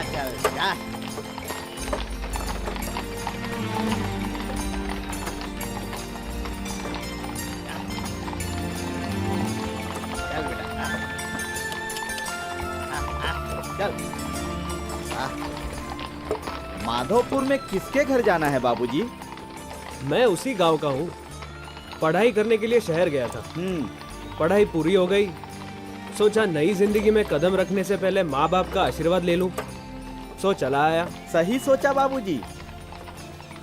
चल जा। चल बेटा, चल। माधोपुर में किसके घर जाना है बाबूजी? मैं उसी गांव का हूँ। पढ़ाई करने के लिए शहर गया था। पढ़ाई पूरी हो गई, सोचा नई जिंदगी में कदम रखने से पहले माँ बाप का आशीर्वाद ले लूं, सो चला आया। सही सोचा बाबूजी।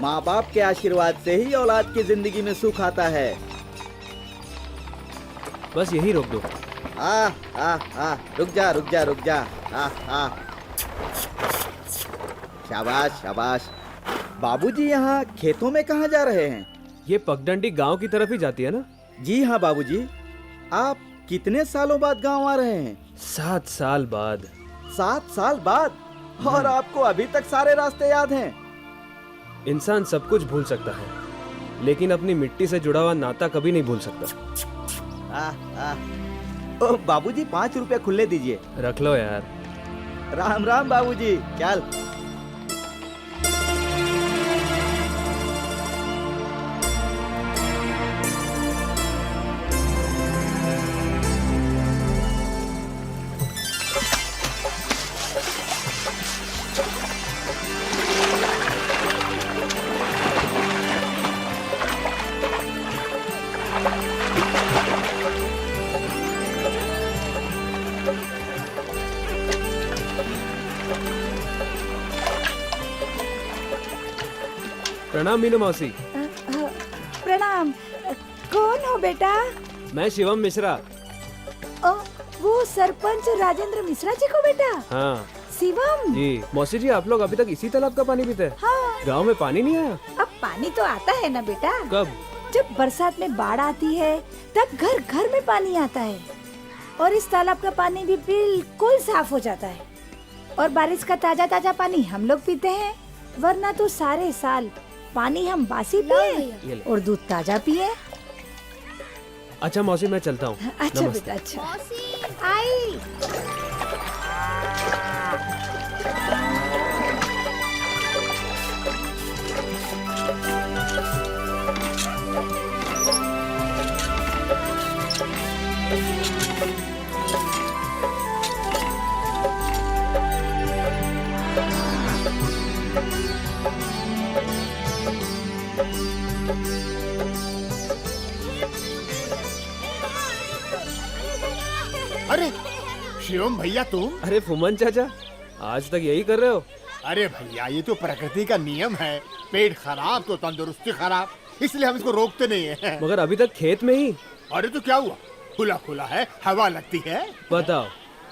माँ बाप के आशीर्वाद से ही औलाद की जिंदगी में सुख आता है। बस यही रोक दो। रुक जा रुक जा रुक जा। शाबाश शाबाश। बाबूजी यहाँ खेतों में कहाँ जा रहे हैं? ये पगडंडी गांव की तरफ ही जाती है ना? जी हाँ बाबूजी। आप कितने सालों बाद गांव आ रहे हैं? 7 साल बाद। 7 साल बाद? और आपको अभी तक सारे रास्ते याद हैं? इंसान सब कुछ भूल सकता है, लेकिन अपनी मिट्टी से जुड़ा हुआ नाता कभी नहीं भूल सकता। ओ बाबूजी 5 रुपए खुले दीजिए। रख लो यार। राम राम बाबूजी। चल। प्रणाम मीनू मौसी। प्रणाम। कौन हो बेटा? मैं शिवम मिश्रा। वो सरपंच राजेंद्र मिश्रा जी को बेटा? हाँ शिवम जी। मौसी जी, आप लोग अभी तक इसी तालाब का पानी पीते हैं? हाँ। गांव में पानी नहीं आया? अब पानी तो आता है ना बेटा। कब? जब बरसात में बाढ़ आती है तब घर घर में पानी आता है, और इस तालाब का पानी भी बिल्कुल साफ हो जाता है। और बारिश का ताजा ताजा पानी हम लोग पीते हैं, वरना तो सारे साल पानी हम बासी पिए और दूध ताजा पिए। अच्छा मौसी, मैं चलता हूँ। अच्छा बेटा, अच्छा। आई। अरे शिवम भैया तुम? अरे फुमन चाचा, आज तक यही कर रहे हो? अरे भैया, ये तो प्रकृति का नियम है। पेट खराब तो तंदुरुस्ती खराब, इसलिए हम इसको रोकते नहीं है। मगर अभी तक खेत में ही। अरे तो क्या हुआ, खुला खुला है, हवा लगती है। बताओ,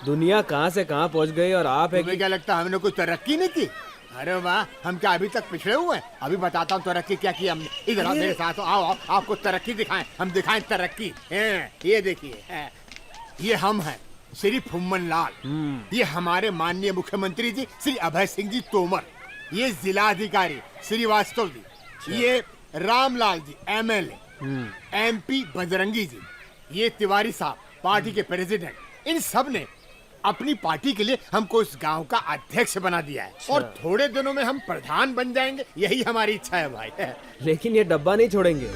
दुनिया कहाँ से कहाँ पहुँच गई और आप तुम्हें क्या लगता है हमने कोई तरक्की नहीं की? अरे वाह, हम क्या अभी तक पिछड़े हुए हैं? अभी बताता हूँ तरक्की क्या की हमने। इधर आओ मेरे साथ, आओ आपको तरक्की दिखाएं। हम दिखाएं तरक्की। ये देखिए, ये हम हैं श्री फुम्मन लाल। ये हमारे माननीय मुख्यमंत्री जी श्री अभय सिंह जी तोमर। ये जिला अधिकारी श्रीवास्तव जी। ये रामलाल जी MLA। MP बजरंगी जी। ये तिवारी साहब पार्टी के प्रेसिडेंट। इन सब ने अपनी पार्टी के लिए हमको इस गांव का अध्यक्ष बना दिया है, और थोड़े दिनों में हम प्रधान बन जाएंगे। यही हमारी इच्छा है भाई। लेकिन ये डब्बा नहीं छोड़ेंगे।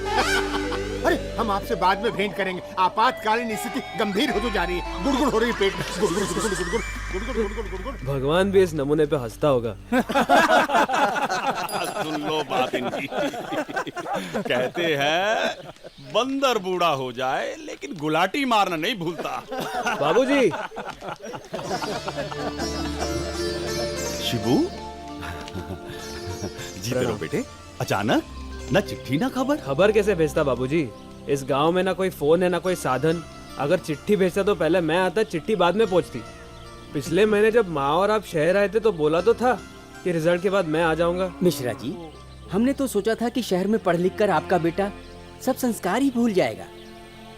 अरे हम आपसे बाद में भेंट करेंगे। आपातकालीन स्थिति गंभीर होती जा रही है। गुड़गुड़ हो रही है पेट में। गुड़गुड़ गुड़गुड़ गुड़गुड़ गुड़गुड़ गुड़गुड़ गुड़गुड़। भगवान भी इस नमूने पे हंसता होगा। सुन लो बात इनकी। कहते हैं बंदर बूढ़ा हो जाए लेकिन गुलाटी मारना नहीं भूलता। बाबूजी। शिबू, जीते रहो बेटे। अचानक न चिट्ठी न खबर। खबर कैसे भेजता बाबूजी? इस गांव में ना कोई फोन है ना कोई साधन। अगर चिट्ठी भेजता तो पहले मैं आता, चिट्ठी बाद में पहुंचती। पिछले महीने जब माँ और आप शहर आए थे तो बोला तो था कि रिजल्ट के बाद मैं आ जाऊंगा। मिश्रा जी, हमने तो सोचा था कि शहर में पढ़ लिख कर आपका बेटा सब संस्कार ही भूल जाएगा,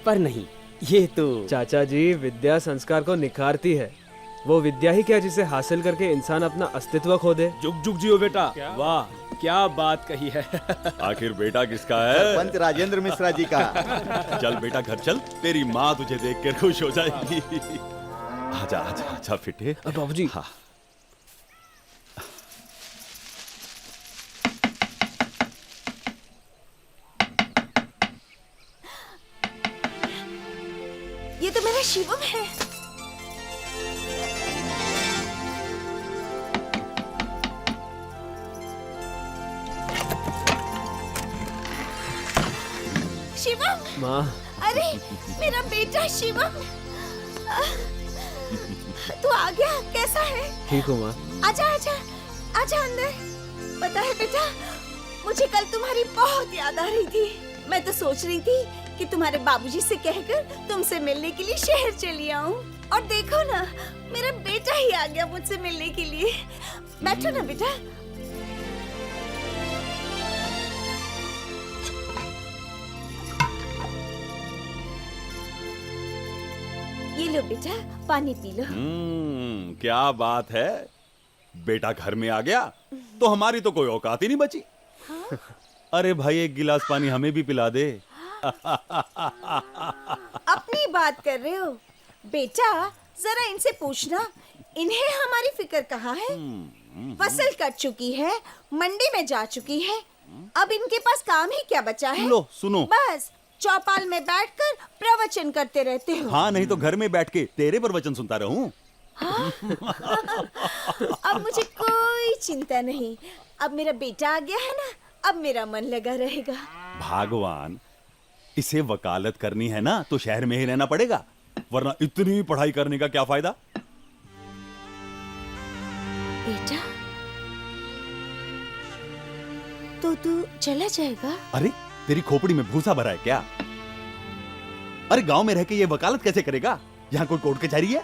पर नहीं, ये तो। चाचा जी, विद्या संस्कार को निखारती है। वो विद्या ही क्या जिसे हासिल करके इंसान अपना अस्तित्व खो दे। जुग जुग जियो बेटा। वाह, क्या बात कही है। आखिर बेटा किसका है? सरपंच राजेंद्र मिश्रा जी का। चल बेटा घर चल, तेरी माँ तुझे देख कर खुश हो जाएगी। आजा आजा आजा फिटे। बाबूजी। हाँ। शिवम है। शिवम, माँ, अरे मेरा बेटा शिवम, तू आ गया, कैसा है? ठीक हूँ माँ। आजा आजा आजा अंदर। पता है बेटा, मुझे कल तुम्हारी बहुत याद आ रही थी। मैं तो सोच रही थी कि तुम्हारे बाबूजी से कहकर तुमसे मिलने के लिए शहर चली आऊं। और देखो ना, मेरा बेटा ही आ गया मुझसे मिलने के लिए। बैठो ना बेटा। ये लो बेटा, पानी पी लो। क्या बात है, बेटा घर में आ गया तो हमारी तो कोई औकात ही नहीं बची। हाँ? अरे भाई, एक गिलास पानी हमें भी पिला दे। अपनी बात कर रहे हो बेटा, जरा इनसे पूछना, इन्हें हमारी फिक्र कहाँ है? फसल कट चुकी है, मंडी में जा चुकी है, अब इनके पास काम ही क्या बचा है? लो सुनो, बस चौपाल में बैठकर प्रवचन करते रहते हो। हाँ, नहीं तो घर में बैठ के तेरे प्रवचन सुनता रहूं। हाँ? अब मुझे कोई चिंता नहीं, अब मेरा बेटा आ गया है ना, अब मेरा मन लगा रहेगा। भगवान, इसे वकालत करनी है ना तो शहर में ही रहना पड़ेगा, वरना इतनी पढ़ाई करने का क्या फायदा। बेटा, तो तू चला जाएगा? अरे, तेरी खोपड़ी में भूसा भरा है क्या? अरे, गांव में रह के ये वकालत कैसे करेगा? यहाँ कोई कोर्ट कचहरी है?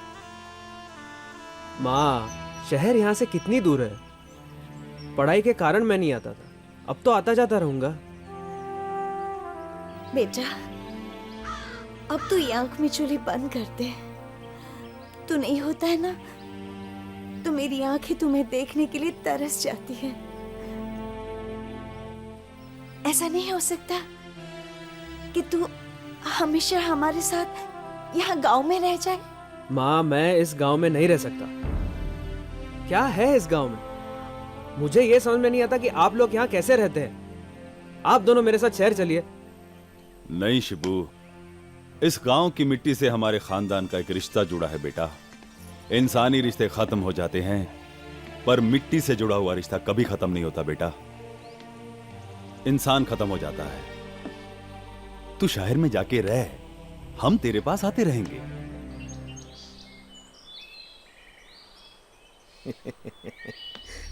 माँ, शहर यहाँ से कितनी दूर है? पढ़ाई के कारण मैं नहीं आता था, अब तो आता जाता रहूंगा। बेटा, अब तू ये आंख में चूली बंद कर दे। तू नहीं होता है ना, तो मेरी आंखें तुम्हें देखने के लिए तरस जाती है। ऐसा नहीं हो सकता कि तू हमेशा हमारे साथ यहाँ गांव में रह जाए। माँ, मैं इस गांव में नहीं रह सकता। क्या है इस गांव में? मुझे ये समझ में नहीं आता कि आप लोग यहाँ कैसे रहते हैं। आप दोनों मेरे साथ शहर चलिए। नहीं शिबू, इस गांव की मिट्टी से हमारे खानदान का एक रिश्ता जुड़ा है बेटा। इंसानी रिश्ते खत्म हो जाते हैं, पर मिट्टी से जुड़ा हुआ रिश्ता कभी खत्म नहीं होता बेटा। इंसान खत्म हो जाता है। तू शहर में जाके रह, हम तेरे पास आते रहेंगे।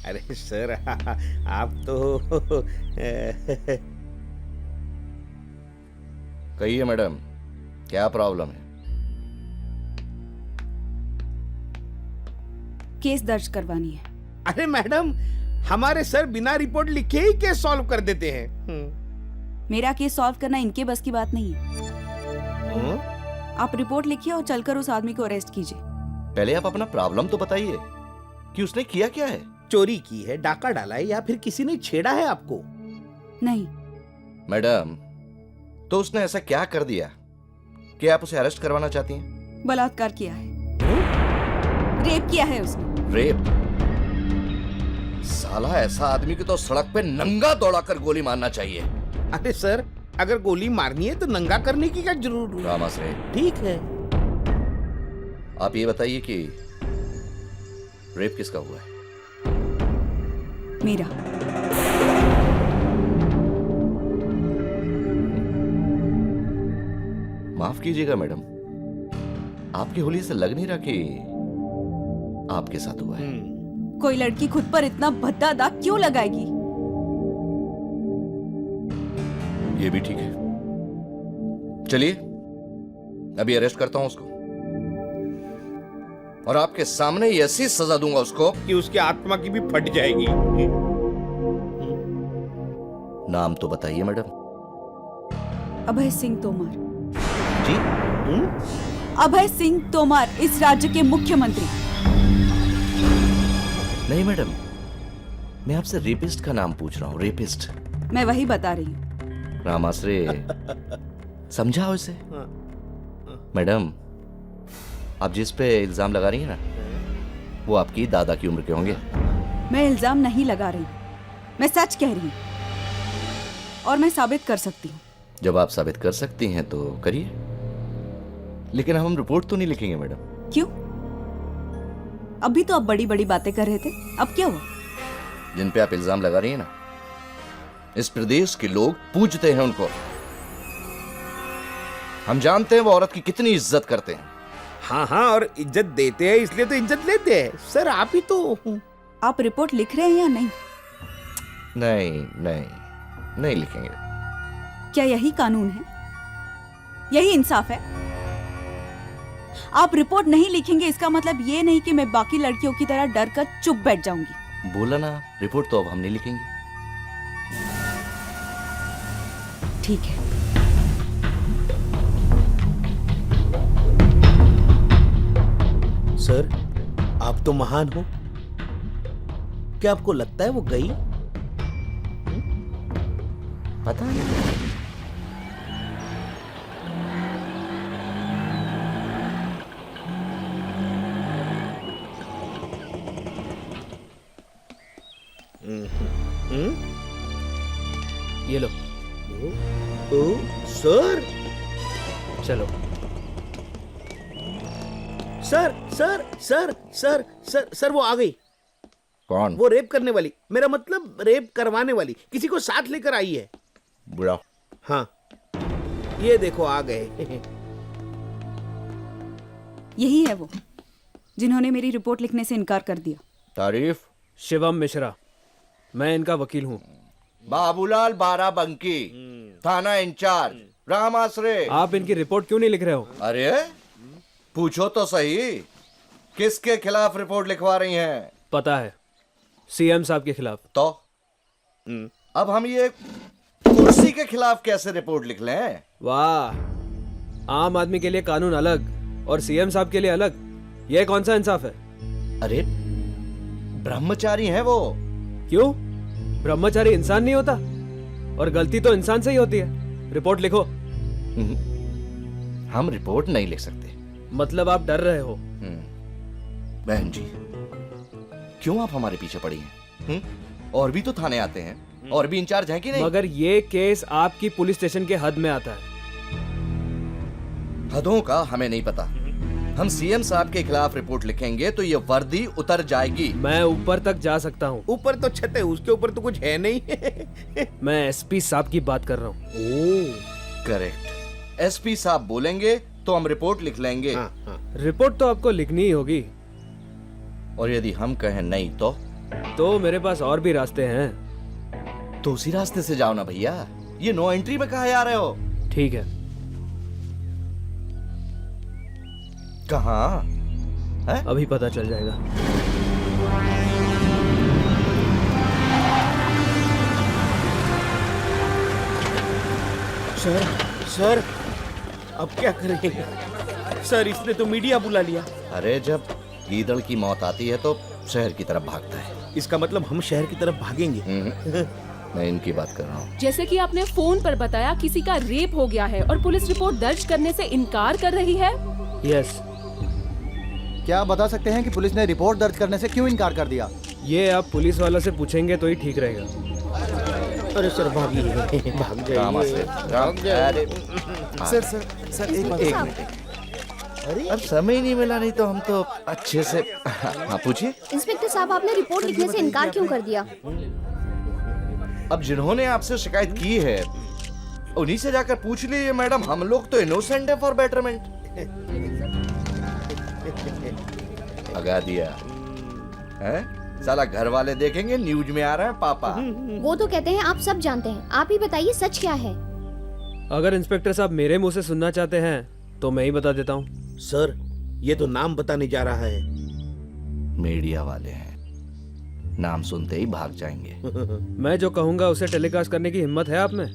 अरे सर, आप तो कहिए मैडम, क्या प्रॉब्लम है? केस दर्ज करवानी है। अरे मैडम, हमारे सर बिना रिपोर्ट लिखे ही केस सॉल्व कर देते हैं। मेरा केस सॉल्व करना इनके बस की बात नहीं है। आप रिपोर्ट लिखिए और चलकर उस आदमी को अरेस्ट कीजिए। पहले आप अपना प्रॉब्लम तो बताइए कि उसने किया क्या है? चोरी की है, डाका डाला है, या फिर किसी ने छेड़ा है आपको? नहीं मैडम, तो उसने ऐसा क्या कर दिया कि आप उसे अरेस्ट करवाना चाहती हैं? बलात्कार किया है, रेप किया है उसने। रेप? साला, ऐसा आदमी को तो सड़क पे नंगा दौड़ाकर गोली मारना चाहिए। अरे सर, अगर गोली मारनी है तो नंगा करने की क्या जरूरत है? रामाश्रय, ठीक है। आप ये बताइए कि रेप किसका हुआ है? मेरा। माफ कीजिएगा मैडम, आपकी होली से लग नहीं रहा कि आपके साथ हुआ है। कोई लड़की खुद पर इतना भद्दा दाग क्यों लगाएगी? ये भी ठीक है। चलिए, अभी अरेस्ट करता हूं उसको, और आपके सामने ही ऐसी सजा दूंगा उसको कि उसकी आत्मा की भी फट जाएगी। नाम तो बताइए मैडम। अभय सिंह तोमर। जी? अभय सिंह तोमर, इस राज्य के मुख्यमंत्री। नहीं मैडम, मैं आपसे रेपिस्ट का नाम पूछ रहा हूँ। रेपिस्ट? मैं वही बता रही हूँ। रामाश्रय, समझाओ इसे। मैडम, आप जिस पे इल्जाम लगा रही हैं ना, वो आपकी दादा की उम्र के होंगे। मैं इल्जाम नहीं लगा रही, मैं सच कह रही हूँ, और मैं साबित कर सकती हूँ। जब आप साबित कर सकती हैं तो करिए। लेकिन हम रिपोर्ट तो नहीं लिखेंगे मैडम। क्यों? अभी तो आप बड़ी बड़ी बातें कर रहे थे, अब क्या हुआ? जिन पे आप इल्जाम लगा रही हैं ना, इस प्रदेश के लोग पूजते हैं उनको। हम जानते हैं वो औरत की कितनी इज्जत करते हैं। हाँ हाँ, और इज्जत देते हैं इसलिए तो इज्जत लेते हैं। सर आप ही तो। आप रिपोर्ट लिख रहे हैं या नहीं? नहीं नहीं, नहीं लिखेंगे। क्या यही कानून है? यही इंसाफ है? आप रिपोर्ट नहीं लिखेंगे इसका मतलब ये नहीं कि मैं बाकी लड़कियों की तरह डर कर चुप बैठ जाऊंगी। बोला ना, रिपोर्ट तो अब हम नहीं लिखेंगे। ठीक है। सर आप तो महान हो, क्या आपको लगता है वो गई? पता नहीं। ये लो। ओ, सर चलो। Sir sir sir sir sir sir वो आ गई। कौन? वो रेप करने वाली, मेरा मतलब रेप करवाने वाली, किसी को साथ लेकर आई है। बुलाओ। हाँ ये देखो आ गए। यही है वो जिन्होंने मेरी रिपोर्ट लिखने से इनकार कर दिया। तारीफ? शिवम मिश्रा, मैं इनका वकील हूँ। बाबूलाल बाराबंकी, थाना इंचार्ज, राम आश्रय। आप इनकी रिपोर्ट क्यों नहीं लिख रहे हो? अरे पूछो तो सही, किसके खिलाफ रिपोर्ट लिखवा रही हैं? पता है, सीएम साहब के खिलाफ। तो अब हम ये कुर्सी के खिलाफ कैसे रिपोर्ट लिख लें? वाह, आम आदमी के लिए कानून अलग और सीएम साहब के लिए अलग, ये कौन सा इंसाफ है? अरे ब्रह्मचारी हैं वो। क्यों? ब्रह्मचारी इंसान नहीं होता? और गलती तो इंसान से ही होती है। रिपोर्ट लिखो। हम रिपोर्ट नहीं लिख सकते। मतलब आप डर रहे हो? बहन जी, क्यों आप हमारे पीछे पड़ी हैं? और भी तो थाने आते हैं, और भी इंचार्ज हैं कि नहीं? मगर ये केस आपकी पुलिस स्टेशन के हद में आता है। हदों का हमें नहीं पता। हम सीएम साहब के खिलाफ रिपोर्ट लिखेंगे तो ये वर्दी उतर जाएगी। मैं ऊपर तक जा सकता हूँ। ऊपर तो छत है, उसके ऊपर तो कुछ है नहीं। मैं एसपी साहब की बात कर रहा हूँ। करेक्ट, एसपी साहब बोलेंगे तो हम रिपोर्ट लिख लेंगे। हाँ। रिपोर्ट तो आपको लिखनी ही होगी। और यदि हम कहें नहीं तो मेरे पास और भी रास्ते हैं। तो उसी रास्ते से जाओ ना भैया, ये नो एंट्री में कहा जा रहे हो? ठीक है। कहाँ है? अभी पता चल जाएगा। सर सर अब क्या करेंगे? सर इसने तो मीडिया बुला लिया। अरे जब गीदड़ की मौत आती है तो शहर की तरफ भागता है। इसका मतलब हम शहर की तरफ भागेंगे। मैं इनकी बात कर रहा हूँ। जैसे कि आपने फोन पर बताया किसी का रेप हो गया है और पुलिस रिपोर्ट दर्ज करने से इनकार कर रही है। यस। क्या आप बता सकते हैं कि पुलिस ने रिपोर्ट दर्ज करने से क्यों इनकार कर दिया? ये आप पुलिस वालों से पूछेंगे तो ही ठीक रहेगा। अरे सर भागिए, भाग जाइए। सर एक मिनट। अरे अब समय नहीं मिला, नहीं तो हम तो अच्छे से। हाँ पूछिए। इंस्पेक्टर साहब, आपने रिपोर्ट लिखने से इनकार क्यों कर दिया? अब जिन्होंने आपसे शिकायत की है उन्हीं से जाकर पूछ लीजिए मैडम। हम लोग तो इनोसेंट है फॉर बेटरमेंट। भगा दिया है? साला घर वाले देखेंगे न्यूज में आ रहा है पापा। वो तो कहते हैं आप सब जानते हैं, आप ही बताइए सच क्या है? अगर इंस्पेक्टर साहब मेरे मुंह से सुनना चाहते हैं तो मैं ही बता देता हूँ। सर ये तो नाम बताने जा रहा है। मीडिया वाले हैं, नाम सुनते ही भाग जाएंगे। मैं जो कहूँगा उसे टेलीकास्ट करने की हिम्मत है आप में?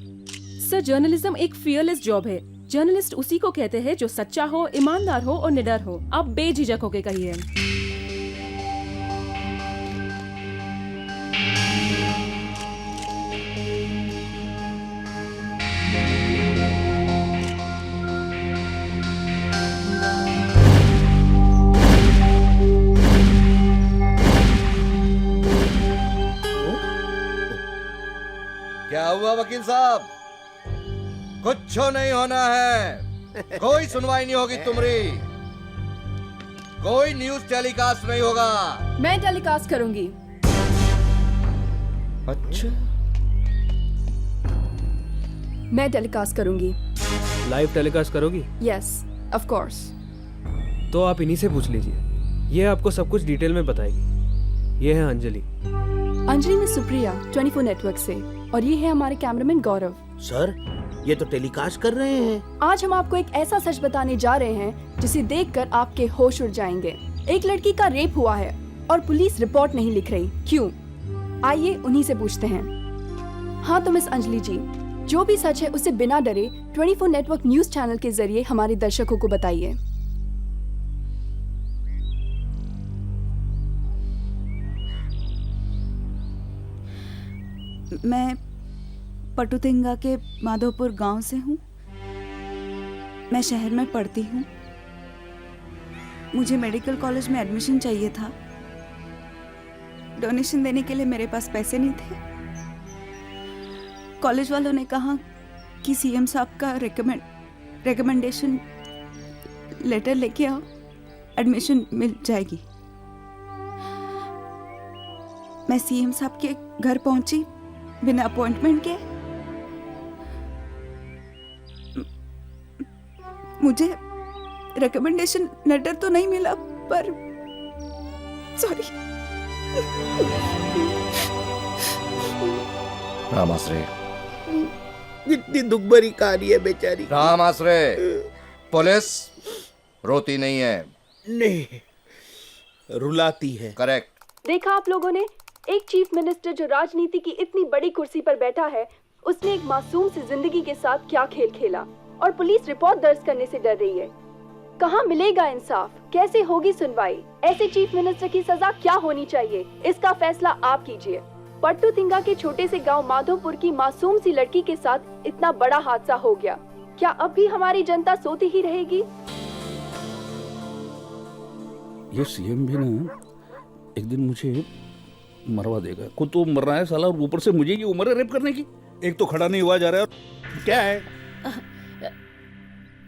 सर जर्नलिज्म एक फियरलेस जॉब है। जर्नलिस्ट उसी को कहते हैं जो सच्चा हो, ईमानदार हो और निडर हो। आप बेझिझक होके कहिए। क्या हुआ वकील साहब? कुछ नहीं होना है। कोई सुनवाई नहीं होगी तुमरी, कोई न्यूज टेलीकास्ट नहीं होगा। मैं टेलीकास्ट करूंगी। अच्छा, मैं टेलीकास्ट करूंगी। लाइव टेलीकास्ट करोगी? Yes, of course. तो आप इन्हीं से पूछ लीजिए, ये आपको सब कुछ डिटेल में बताएगी। ये है अंजलि। अंजलि में सुप्रिया 24 नेटवर्क से, और ये है हमारे कैमरामैन गौरव। सर, ये तो टेलीकास्ट कर रहे हैं। आज हम आपको एक ऐसा सच बताने जा रहे हैं जिसे देखकर आपके होश उड़ जाएंगे। एक लड़की का रेप हुआ है और पुलिस रिपोर्ट नहीं लिख रही, क्यों? आइए उन्हीं से पूछते हैं। हाँ तो मिस अंजलि जी, जो भी सच है उसे बिना डरे 24 नेटवर्क न्यूज चैनल के जरिए हमारे दर्शकों को बताइए। मैं पटुतिंगा के माधोपुर गांव से हूँ। मैं शहर में पढ़ती हूँ। मुझे मेडिकल कॉलेज में एडमिशन चाहिए था। डोनेशन देने के लिए मेरे पास पैसे नहीं थे। कॉलेज वालों ने कहा कि सीएम साहब का रिकमेंडेशन लेटर लेके आओ, एडमिशन मिल जाएगी। मैं सीएम साहब के घर पहुंची बिना अपॉइंटमेंट के। मुझे रिकमेंडेशन लेटर तो नहीं मिला, पर सॉरी। राम आश्रय, कितनी दुख भरी कहानी है बेचारी। राम आश्रय, पुलिस रोती नहीं है, नहीं रुलाती है। करेक्ट। देखा आप लोगों ने, एक चीफ मिनिस्टर जो राजनीति की इतनी बड़ी कुर्सी पर बैठा है, उसने एक मासूम सी जिंदगी के साथ क्या खेल खेला, और पुलिस रिपोर्ट दर्ज करने से डर रही है। कहाँ मिलेगा इंसाफ? कैसे होगी सुनवाई? ऐसे चीफ मिनिस्टर की सजा क्या होनी चाहिए? इसका फैसला आप कीजिए। पट्टूतिंगा के छोटे से गांव माधोपुर की मासूम सी लड़की के साथ इतना बड़ा हादसा हो गया। क्या अब भी हमारी जनता सोती ही रहेगी? ये सीएम भी ना एक दिन मुझे मरवा देगा। खुद तो मर रहा है साला, और ऊपर से मुझे ये उम्र है रेप करने की। एक तो खड़ा नहीं हुआ जा रहा है। क्या है?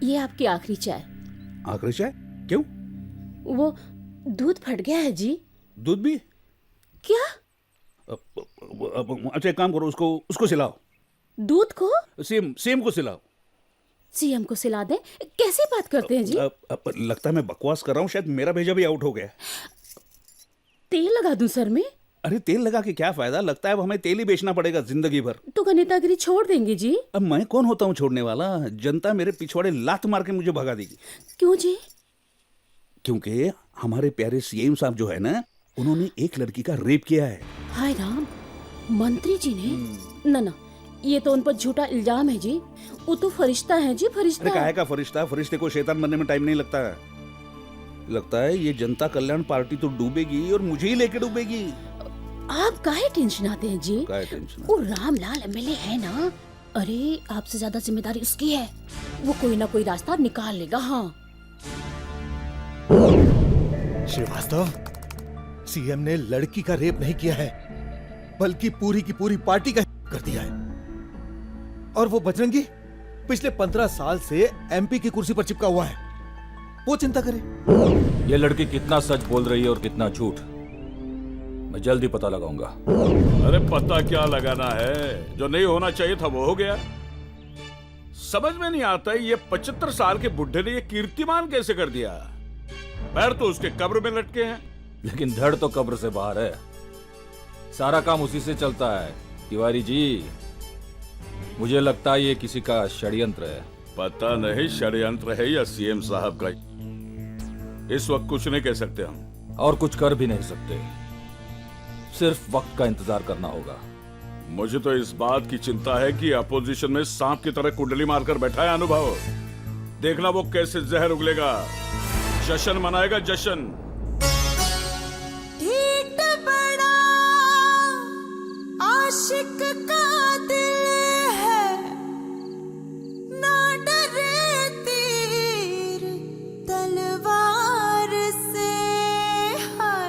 ये आपकी आखिरी चाय। आखिरी चाय? क्यों? वो दूध फट गया है जी। दूध भी? क्या? अच्छा एक काम करो, उसको सिलाओ। दूध को? सीएम को सिलाओ। सीएम को सिला दे? कैसी बात करते हैं जी? लगता है मैं बकवास कर रहा हूँ, शायद मेरा भेजा भी आउट हो गया। तेल लगा दूं सर में? अरे तेल लगा के क्या फायदा, लगता है अब हमें तेल ही बेचना पड़ेगा जिंदगी भर। तो नेतागिरी छोड़ देंगे जी? अब मैं कौन होता हूँ छोड़ने वाला? जनता मेरे पिछवाड़े लात मार के मुझे भगा देगी। क्यों जी? क्योंकि हमारे प्यारे सीएम साहब जो है ना, उन्होंने एक लड़की का रेप किया है। हाय राम, मंत्री जी ने? ना, ये तो उन पर झूठा इल्जाम है जी। वो तो फरिश्ता है जी, फरिश्ता। अरे काहे का फरिश्ता? फरिश्ते को शैतान बनने में टाइम नहीं लगता है। लगता है ये जनता कल्याण पार्टी तो डूबेगी और मुझे ही लेके डूबेगी। आप काहे टेंशन आते हैं जी? काहे टेंशन? वो रामलाल एमएलए है ना, अरे आपसे ज्यादा जिम्मेदारी उसकी है। वो कोई ना कोई रास्ता निकाल लेगा। हाँ श्रीवास्तव, सीएम ने लड़की का रेप नहीं किया है, बल्कि पूरी की पूरी पार्टी का कर दिया है। और वो बजरंगी पिछले 15 साल से एमपी की कुर्सी पर चिपका हुआ है, वो चिंता करे। ये लड़की कितना सच बोल रही है और कितना झूठ, मैं जल्दी पता लगाऊंगा। अरे पता क्या लगाना है, जो नहीं होना चाहिए था वो हो गया। समझ में नहीं आता है ये 75 साल के बुढ़े ने ये कीर्तिमान कैसे कर दिया। पैर तो उसके कब्र में लटके हैं, लेकिन धड़ तो कब्र से बाहर है। सारा काम उसी से चलता है। तिवारी जी, मुझे लगता है ये किसी का षड्यंत्र है। पता नहीं षड्यंत्र है या सीएम साहब का, इस वक्त कुछ नहीं कह सकते हम। और कुछ कर भी नहीं सकते, सिर्फ वक्त का इंतजार करना होगा। मुझे तो इस बात की चिंता है कि अपोजिशन में सांप की तरह कुंडली मारकर बैठा है अनुभव। देखना वो कैसे जहर उगलेगा, जश्न मनाएगा जश्न। ढीठ बड़ा आशिक का दिल है, ना डरे तीर तलवार से। है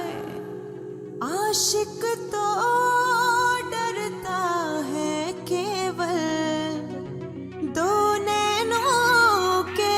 आशिक तो डरता है केवल दो नैनों के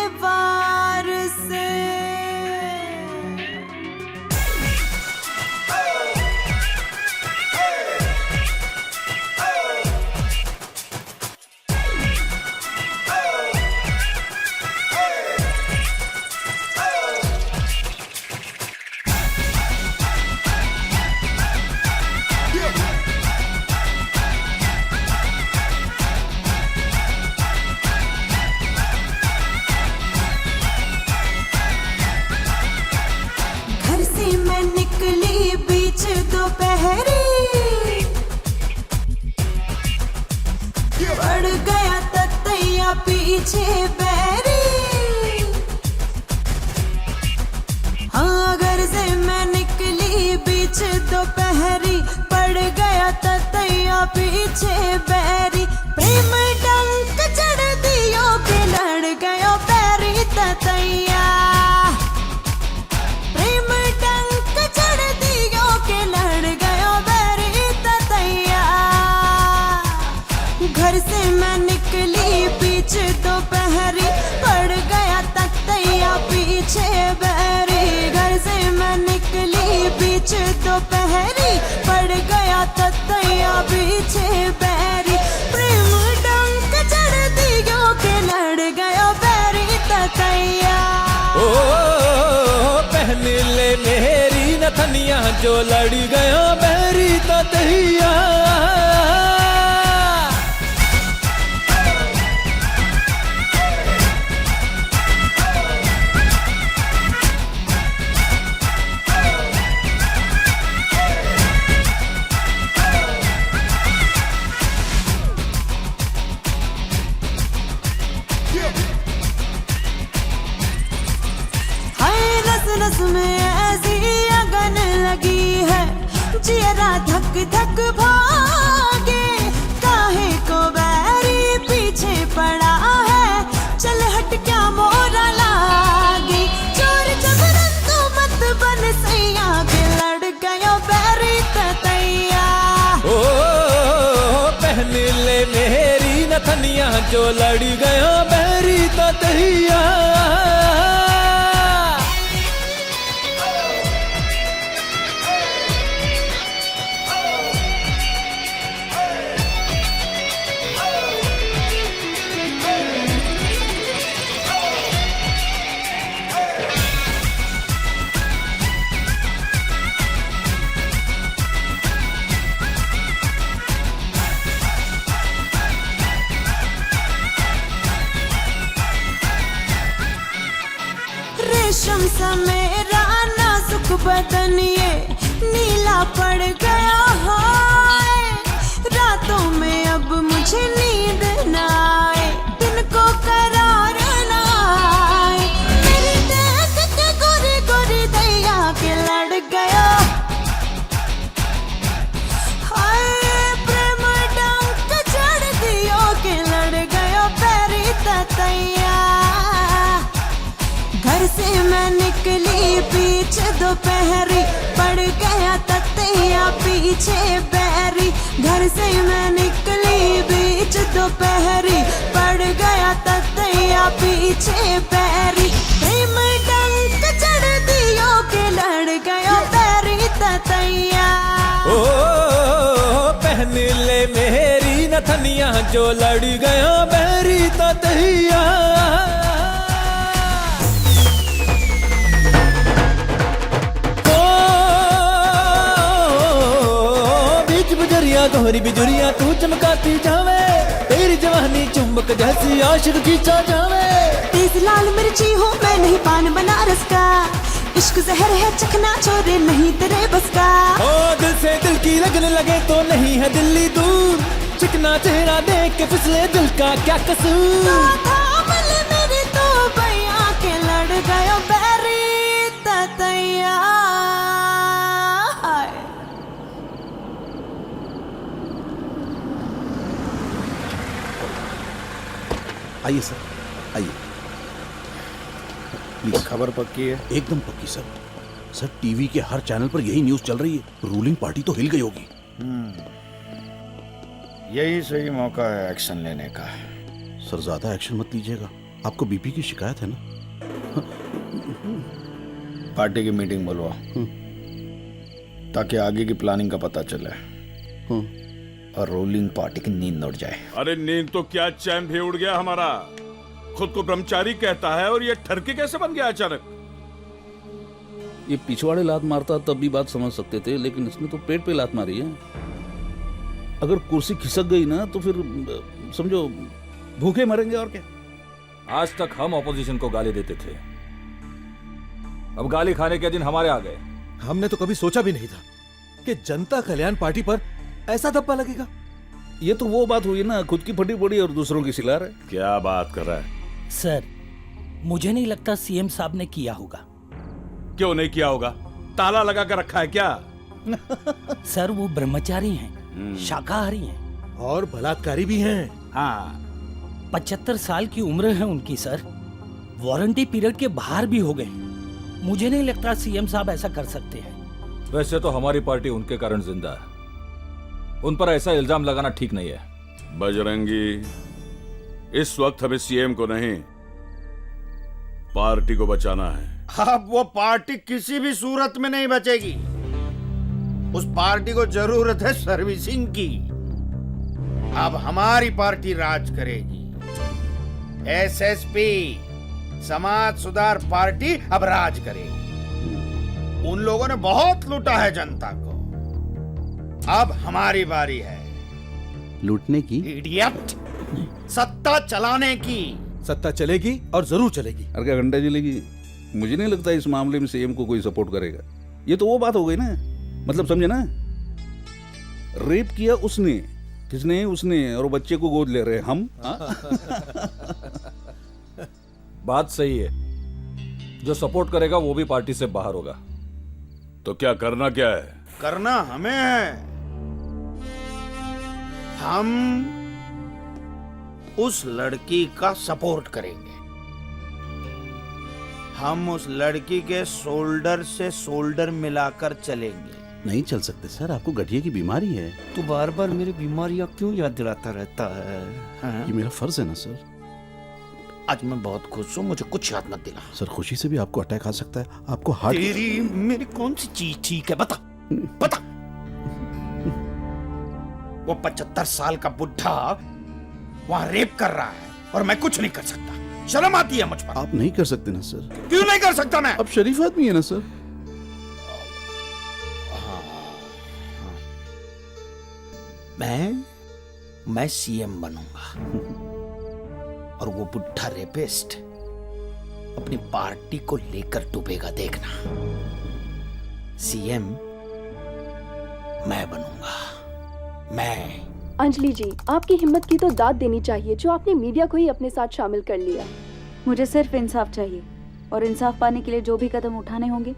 बहरी पड़ गया ततैया पीछे बैरी हाँ घर से मैं निकली बीच दोपहरी पड़ गया ततैया पीछे बैरी प्रेम डंक चढ़ दियो के लड़ गयो पैरी ततैया प्रेम डंक चढ़ दियो के लड़ गयो पैरी ततैया घर से मैं निकली बीच दोपहरी पड़ गया ततैया पीछे बैरी घर से मैं निकली बीच दोपहरी पड़ गया ततैया पीछे बैरी प्रेम डंक चढ़ दियो के लड़ गयो बैरी ततैया ओ पहन ले मेरी नथनिया जो लड़ गया बैरी ततैया नस में ऐसी अगन लगी है जियरा धक धक भागे काहे को बैरी पीछे पड़ा है चल हट क्या मोरा लागे चोर जबरन तो मत बन सैया के लड़ गयो बैरी ततैया ओ पहन ले मेरी नथनिया जो लड़ गया बैरी ततैया रेशम सा मेरा नाजुक बदन ये नीला पड़ गया है रातों में अब मुझे नींद न आए दिन को करार न आए मेरी देख के गोरी गोरी दैया के लड़ गया हाय प्रेम डंक चढ़ दियो के लड़ गयो पैरी ततैया घर से मैं निकली बीच दोपहरी पड़ गया ततैया पीछे बैरी घर से मैं निकली बीच दोपहरी पड़ गया ततैया पीछे बैरी प्रेम डंक चढ़ दियो के लड़ गयो पैरी ततैया ओ पहन ले मेरी नथनिया जो लड़ गया बैरी ततैया गोहरी बिजुरिया तू चमकाती जावे तेरी जवानी चुंबक जैसी आशिक खींचा जावे तेज लाल मिर्ची हूँ मैं नहीं पान बनारस का इश्क जहर है चखना छोरे नहीं तेरे बस का ओ दिल से दिल की लगने लगे तो नहीं है दिल्ली दूर चिकना चेहरा देख के फिसले दिल का क्या कसूर मेरी तो भैया के लड़ गयो बैरी ततैया आइए सर, आइए। प्लीज। खबर पक्की है? एकदम पक्की सर। सर टीवी के हर चैनल पर यही न्यूज़ चल रही है। रूलिंग पार्टी तो हिल गई होगी। यही सही मौका है एक्शन लेने का। सर ज्यादा एक्शन मत लीजिएगा, आपको बीपी की शिकायत है ना। पार्टी की मीटिंग बुलवा ताकि आगे की प्लानिंग का पता चले और रूलिंग पार्टी की नींद उड़ जाए। अरे नींद तो क्या, चैन भी उड़ गया हमारा। खुद को ब्रह्मचारी कहता है और ये ठरके कैसे बन गया अचानक। ये पिछवाड़े लात मारता तब भी बात समझ सकते थे, लेकिन इसने तो पेट पे लात मारी है। अगर कुर्सी खिसक गई ना तो फिर समझो भूखे मरेंगे और क्या। आज तक हम ऑपोजिशन को गाली देते थे, अब गाली खाने के दिन हमारे आ गए। हमने तो कभी सोचा भी नहीं था कि जनता कल्याण पार्टी पर ऐसा धब्बा लगेगा? ये तो वो बात हुई ना, खुद की फटी पड़ी और दूसरों की सिला रहे। क्या बात कर रहा है? सर, मुझे नहीं लगता सीएम साहब ने किया होगा। क्यों नहीं किया होगा? ताला लगा कर रखा है क्या? सर, वो ब्रह्मचारी हैं, शाकाहारी हैं और बलात्कारी भी हैं। हाँ, 75 साल की उम्र है उनकी सर, वारंटी पीरियड के बाहर भी हो गए। मुझे नहीं लगता सीएम साहब ऐसा कर सकते हैं। वैसे तो हमारी पार्टी उनके कारण जिंदा है, उन पर ऐसा इल्जाम लगाना ठीक नहीं है। बजरंगी, इस वक्त हमें सीएम को नहीं, पार्टी को बचाना है। अब वो पार्टी किसी भी सूरत में नहीं बचेगी। उस पार्टी को जरूरत है सर्विसिंग की। अब हमारी पार्टी राज करेगी। एसएसपी, समाज सुधार पार्टी अब राज करेगी। उन लोगों ने बहुत लूटा है जनता को, अब हमारी बारी है लूटने की। इडियट, सत्ता चलाने की। सत्ता चलेगी और जरूर चलेगी। अरे क्या घंटा जलेगी? मुझे नहीं लगता इस मामले में सीएम को कोई सपोर्ट करेगा। ये तो वो बात हो गई ना, मतलब समझे ना, रेप किया उसने, किसने? उसने, और बच्चे को गोद ले रहे हम। बात सही है, जो सपोर्ट करेगा वो भी पार्टी से बाहर होगा। तो क्या करना क्या है? करना हमें है। हम उस लड़की का सपोर्ट करेंगे। हम उस लड़की के शोल्डर से शोल्डर मिलाकर चलेंगे। नहीं चल सकते सर, आपको गठिया की बीमारी है। तू बार बार मेरी बीमारियां क्यों याद दिलाता रहता है? ये मेरा फर्ज है ना सर। आज मैं बहुत खुश हूँ, मुझे कुछ याद मत दिला। सर, खुशी से भी आपको अटैक आ सकता है। आपको हार्ट। तेरी मेरी कौन सी चीज ठीक है? बता बता। वो 75 साल का बुढ़ा वहां रेप कर रहा है और मैं कुछ नहीं कर सकता। शर्म आती है मुझ पर। आप नहीं कर सकते ना सर। क्यों नहीं कर सकता मैं? आप शरीफ आदमी है ना सर। मैं सीएम बनूंगा और वो बुढ़ा रेपिस्ट अपनी पार्टी को लेकर डूबेगा, देखना। सीएम मैं बनूंगा, मैं। अंजलि जी, आपकी हिम्मत की तो दाद देनी चाहिए जो आपने मीडिया को ही अपने साथ शामिल कर लिया। मुझे सिर्फ इंसाफ चाहिए और इंसाफ पाने के लिए जो भी कदम उठाने होंगे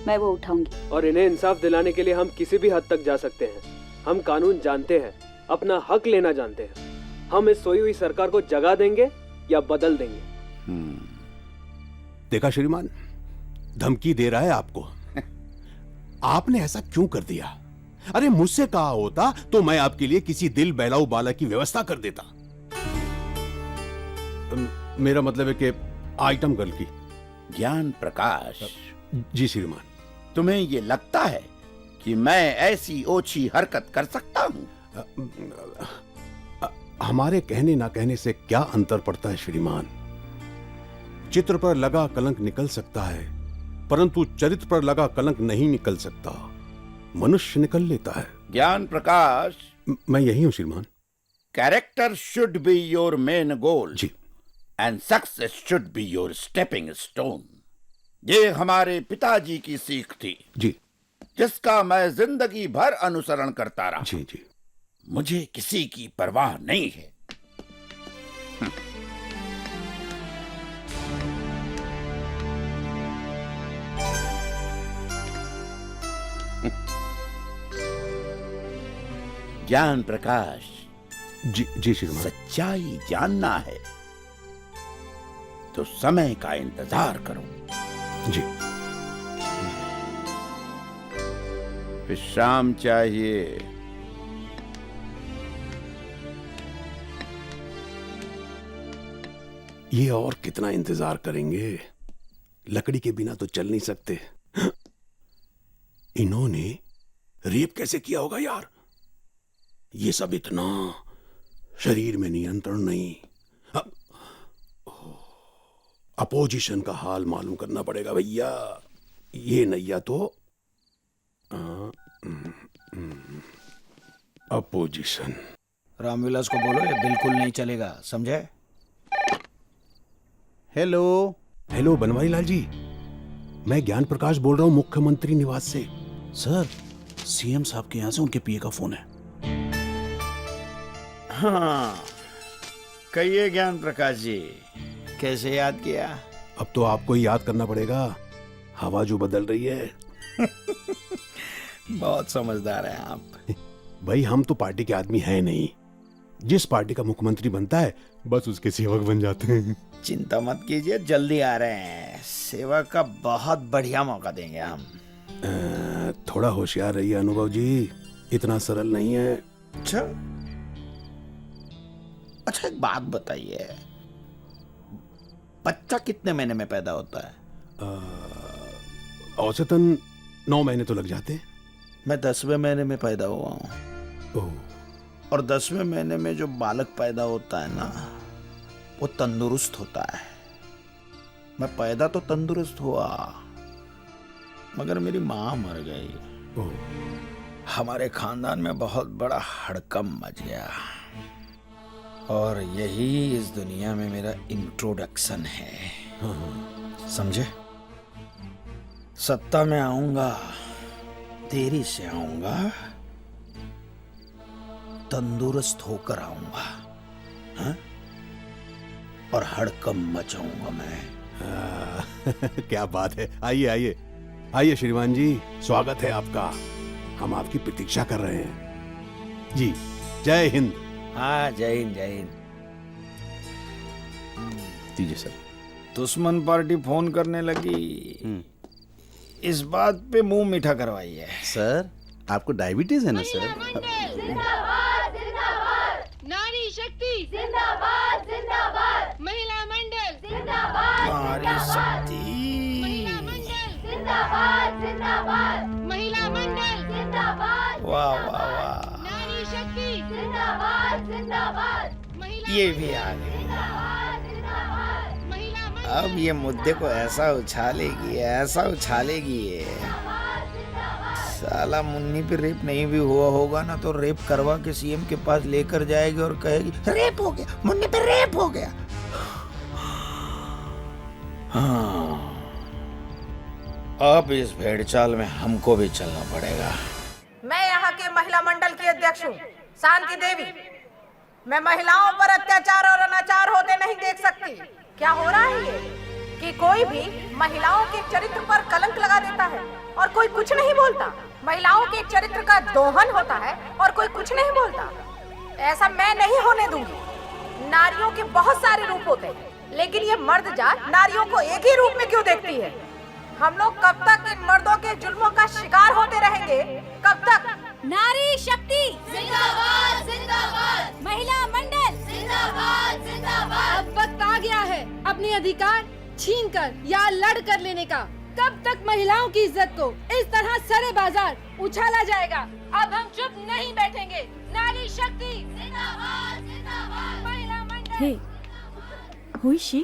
मैं वो उठाऊंगी। और इन्हें इंसाफ दिलाने के लिए हम किसी भी हद तक जा सकते हैं। हम कानून जानते हैं, अपना हक लेना जानते हैं। हम इस सोई हुई सरकार को जगा देंगे या बदल देंगे। देखा श्रीमान, धमकी दे रहा है आपको। आपने ऐसा क्यों कर दिया? अरे मुझसे कहा होता तो मैं आपके लिए किसी दिल बहलाऊ बाला की व्यवस्था कर देता। मेरा मतलब है कि आइटम गर्ल की। ज्ञान प्रकाश जी श्रीमान। तुम्हें ये लगता है कि मैं ऐसी ओछी हरकत कर सकता हूँ? हमारे कहने ना कहने से क्या अंतर पड़ता है श्रीमान? चित्र पर लगा कलंक निकल सकता है, परंतु चरित्र पर लगा कलंक नहीं निकल सकता। मनुष्य निकल लेता है। ज्ञान प्रकाश, मैं यही हूं श्रीमान। Character should be your main goal जी, and success should be your stepping stone. ये हमारे पिताजी की सीख थी जी, जिसका मैं जिंदगी भर अनुसरण करता रहा। जी जी। मुझे किसी की परवाह नहीं है। ज्ञान प्रकाश जी जी श्रीमान। सच्चाई जानना है तो समय का इंतजार करो। जी। विश्राम चाहिए। ये और कितना इंतजार करेंगे? लकड़ी के बिना तो चल नहीं सकते। इन्होंने रेप कैसे किया होगा यार? ये सब इतना शरीर में नियंत्रण नहीं। अपोजिशन का हाल मालूम करना पड़ेगा भैया। ये नैया तो अपोजिशन। रामविलास को बोलो ये बिल्कुल नहीं चलेगा, समझे? हेलो हेलो बनवारी लाल जी, मैं ज्ञान प्रकाश बोल रहा हूँ मुख्यमंत्री निवास से। सर, सीएम साहब के यहाँ से उनके पीए का फोन है। हाँ, कहिए ज्ञान प्रकाश जी, कैसे याद किया? अब तो आपको ही याद करना पड़ेगा, हवा जो बदल रही है। बहुत समझदार हैं आप। भाई हम तो पार्टी के आदमी हैं नहीं, जिस पार्टी का मुख्यमंत्री बनता है बस उसके सेवक बन जाते हैं। चिंता मत कीजिए, जल्दी आ रहे हैं। सेवा का बहुत बढ़िया मौका देंगे हम। थोड़ा होशियार रहिए अनुभव जी, इतना सरल नहीं है। अच्छा एक बात बताइए, बच्चा कितने महीने में पैदा होता है? औसतन 9 महीने तो लग जाते हैं। मैं 10वें महीने में पैदा हुआ हूँ, और 10वें महीने में जो बालक पैदा होता है ना, वो तंदुरुस्त होता है। मैं पैदा तो तंदुरुस्त हुआ, मगर मेरी माँ मर गई। हमारे खानदान में बहुत बड़ा हड़कंप मच गया, और यही इस दुनिया में मेरा इंट्रोडक्शन है। समझे? सत्ता में आऊंगा, देरी से आऊंगा, तंदुरुस्त होकर आऊंगा, हाँ? और हड़कंप मचाऊंगा मैं। क्या बात है, आइए आइए आइए श्रीमान जी, स्वागत है आपका। हम आपकी प्रतीक्षा कर रहे हैं जी। जय हिंद। हाँ, जय हिंद जय हिंद। दीजिए सर। दुश्मन पार्टी फोन करने लगी, इस बात पे मुंह मीठा करवाइए। सर आपको डायबिटीज है ना सर? जिंदाबाद जिंदाबाद, नारी शक्ति जिंदाबाद जिंदाबाद, महिला मंडल जिंदाबाद, नारी शक्ति महिला मंडल जिंदाबाद जिंदाबाद, महिला मंडल जिंदाबाद, वाह वाह वाह, नारी शक्ति जिंदाबाद जिंदाबाद, ये भी आ गई। अब ये मुद्दे को ऐसा उछालेगी, ऐसा उछालेगी ये। साला मुन्नी पे रेप नहीं भी हुआ होगा ना, तो रेप करवा के सीएम के पास लेकर जाएगी और कहेगी रेप हो गया, मुन्नी पे रेप हो गया। हाँ, अब इस भेड़चाल में हमको भी चलना पड़ेगा। मैं यहाँ के महिला मंडल की अध्यक्ष हूँ, शांति देवी। मैं महिलाओं पर अत्याचार और अनाचार होते नहीं देख सकती। क्या हो रहा है ये कि कोई भी महिलाओं के चरित्र पर कलंक लगा देता है और कोई कुछ नहीं बोलता। महिलाओं के चरित्र का दोहन होता है और कोई कुछ नहीं बोलता। ऐसा मैं नहीं होने दूंगी। नारियों के बहुत सारे रूप होते हैं, लेकिन ये मर्द जात नारियों को एक ही रूप में क्यों देखती है? हम लोग कब तक इन मर्दों के जुल्मों का शिकार होते रहेंगे? कब तक? नारी शक्ति जिंदाबाद जिंदाबाद, महिला मंडल जिंदाबाद जिंदाबाद। अब वक्त आ गया है अपने अधिकार छीनकर या लड़ कर लेने का। कब तक महिलाओं की इज्जत को इस तरह सरे बाजार उछाला जाएगा? अब हम चुप नहीं बैठेंगे। नारी शक्ति जिंदाबाद जिंदाबाद, महिला मंडल। Hey, who is she?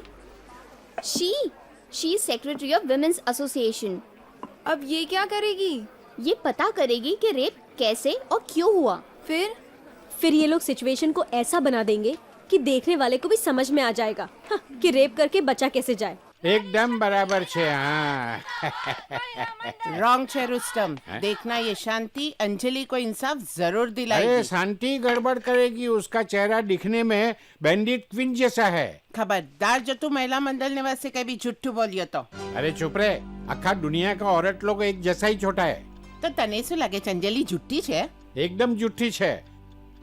She is secretary of Women's Association. अब ये क्या करेगी? ये पता करेगी कि रेप कैसे और क्यों हुआ। फिर ये लोग सिचुएशन को ऐसा बना देंगे कि देखने वाले को भी समझ में आ जाएगा कि रेप करके बचा कैसे जाए। एकदम बराबर छे। हाँ रॉन्ग छे रुस्तम। देखना ये शांति अंजलि को इंसाफ जरूर दिलाएगी। अरे शांति गड़बड़ करेगी, उसका चेहरा दिखने में बैंडिट क्वीन जैसा है। खबरदार जो तू महिला मंडल ने वैसे कभी झूठू बोलियो तो। अरे चुप रे, अखा दुनिया का औरत लोग एक जैसा ही छोटा है। तो तने से लगे अंजलि झूठी छे? एकदम झूठी छे,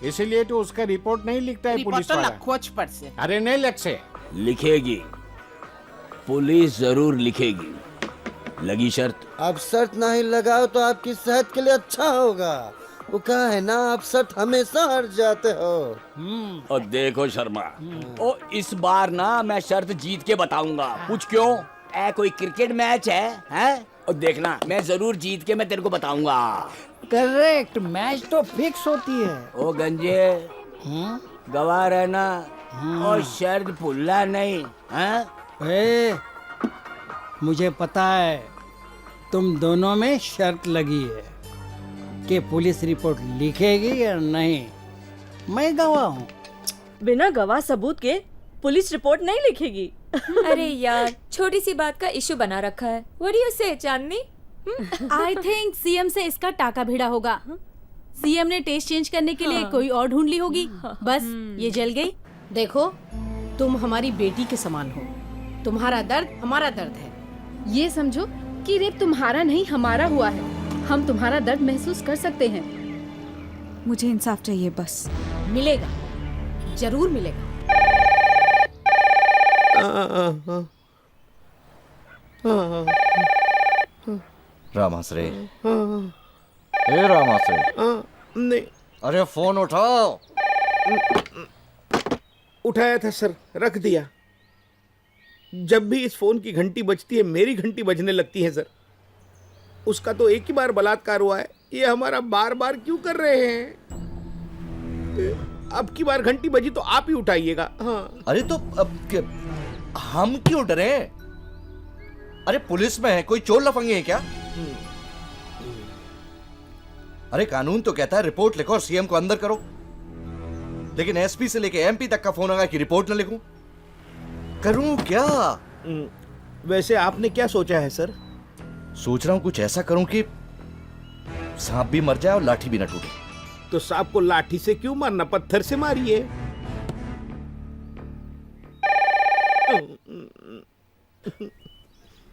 इसीलिए तो उसका रिपोर्ट नहीं लिखता है पुलिस वाला। खोज पर से। अरे नहीं लग से लिखेगी, पुलिस जरूर लिखेगी। लगी शर्त? अब शर्त नहीं लगाओ तो आपकी सेहत के लिए अच्छा होगा। वो कहा है ना, आप शर्त हमेशा हार जाते हो। और देखो शर्मा, ओ इस बार ना मैं शर्त जीत के बताऊंगा। पूछ क्यों? कोई क्रिकेट मैच है? और देखना मैं जरूर जीत के मैं तेरे को बताऊंगा। करेक्ट, मैच तो फिक्स होती है। ओ गंजे, गवाह रहना और शर्त भूलना नहीं। मुझे पता है तुम दोनों में शर्त लगी है कि पुलिस रिपोर्ट लिखेगी या नहीं। मैं गवाह हूँ। बिना गवाह सबूत के पुलिस रिपोर्ट नहीं लिखेगी। अरे यार, छोटी सी बात का इशू बना रखा है। व्हाट डू यू से चांदनी? आई थिंक सीएम से इसका टाका भिड़ा होगा। सीएम ने टेस्ट चेंज करने के लिए कोई और ढूंढ ली होगी, बस ये जल गई। देखो, तुम हमारी बेटी के समान हो, तुम्हारा दर्द हमारा दर्द है। ये समझो कि रेप तुम्हारा नहीं हमारा हुआ है। हम तुम्हारा दर्द महसूस कर सकते हैं। मुझे इंसाफ चाहिए बस। मिलेगा, जरूर मिलेगा। रामाश्रे, ए रामाश्रे, नहीं, अरे फोन उठाओ। उठाया था सर, रख दिया। जब भी इस फोन की घंटी बजती है मेरी घंटी बजने लगती है सर। उसका तो एक ही बार बलात्कार हुआ है, ये हमारा बार बार क्यों कर रहे हैं? अब की बार घंटी बजी तो आप ही उठाइएगा। हाँ। अरे तो हम क्यों डरे? अरे पुलिस में है, कोई चोर लफंगे है क्या? अरे कानून तो कहता है रिपोर्ट लिखो और सीएम को अंदर करो, लेकिन एसपी से लेके एमपी तक का फोन आया कि रिपोर्ट न लिखूं। करूं क्या? वैसे आपने क्या सोचा है सर? सोच रहा हूं कुछ ऐसा करूं कि सांप भी मर जाए और लाठी भी न टूटे। तो सांप को लाठी से क्यों मारना, पत्थर से मारिए।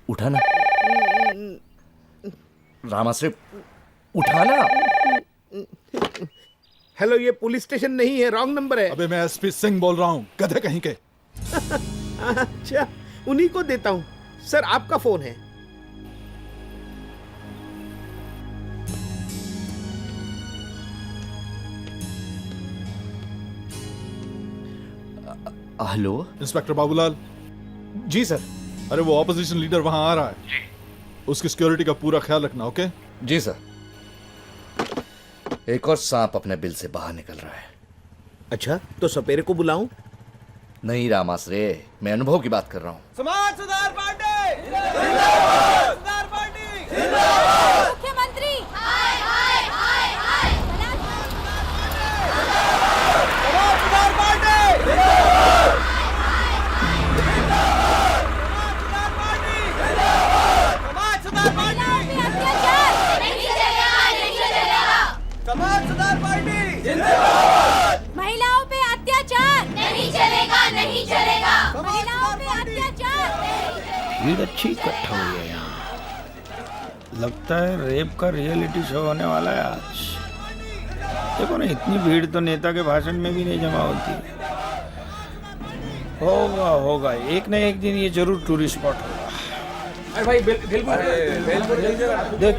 उठाना रामाश्रे, उठाना। हेलो, ये पुलिस स्टेशन नहीं है, रॉन्ग नंबर है। अबे मैं एसपी सिंह बोल रहा हूँ, गधे कहीं के। अच्छा, उन्हीं को देता हूँ सर, आपका फोन है। Hello, inspector Babulal. जी सर। अरे वो ऑपोजिशन लीडर वहां आ रहा है जी। उसकी सिक्योरिटी का पूरा ख्याल रखना। ओके जी सर। एक और सांप अपने बिल से बाहर निकल रहा है। अच्छा, तो सपेरे को बुलाऊं? नहीं रामाश्रे, मैं अनुभव की बात कर रहा हूँ। समाज सुधार पार्टी जिंदाबाद, सुधार पार्टी जिंदाबाद, मुख्यमंत्री हाय हाय हाय हाय, समाज सुधार पार्टी जिंदाबाद, समाज सुधार पार्टी अत्याचार नहीं चलेगा, नहीं चलेगा। समाज सुधार पार्टी जिंदाबाद, महिलाओं पे अत्याचार नहीं चलेगा, नहीं चलेगा। महिलाओं पे अत्याचार। भीड़ अच्छी इकट्ठा हुई है यहाँ। लगता है रेप का रियलिटी शो होने वाला है आज। देखो ना, इतनी भीड़ तो नेता के भाषण में भी नहीं जमा होती। होगा होगा, एक न एक दिन ये जरूर टूरिस्ट स्पॉट होगा। अरे भाई देख,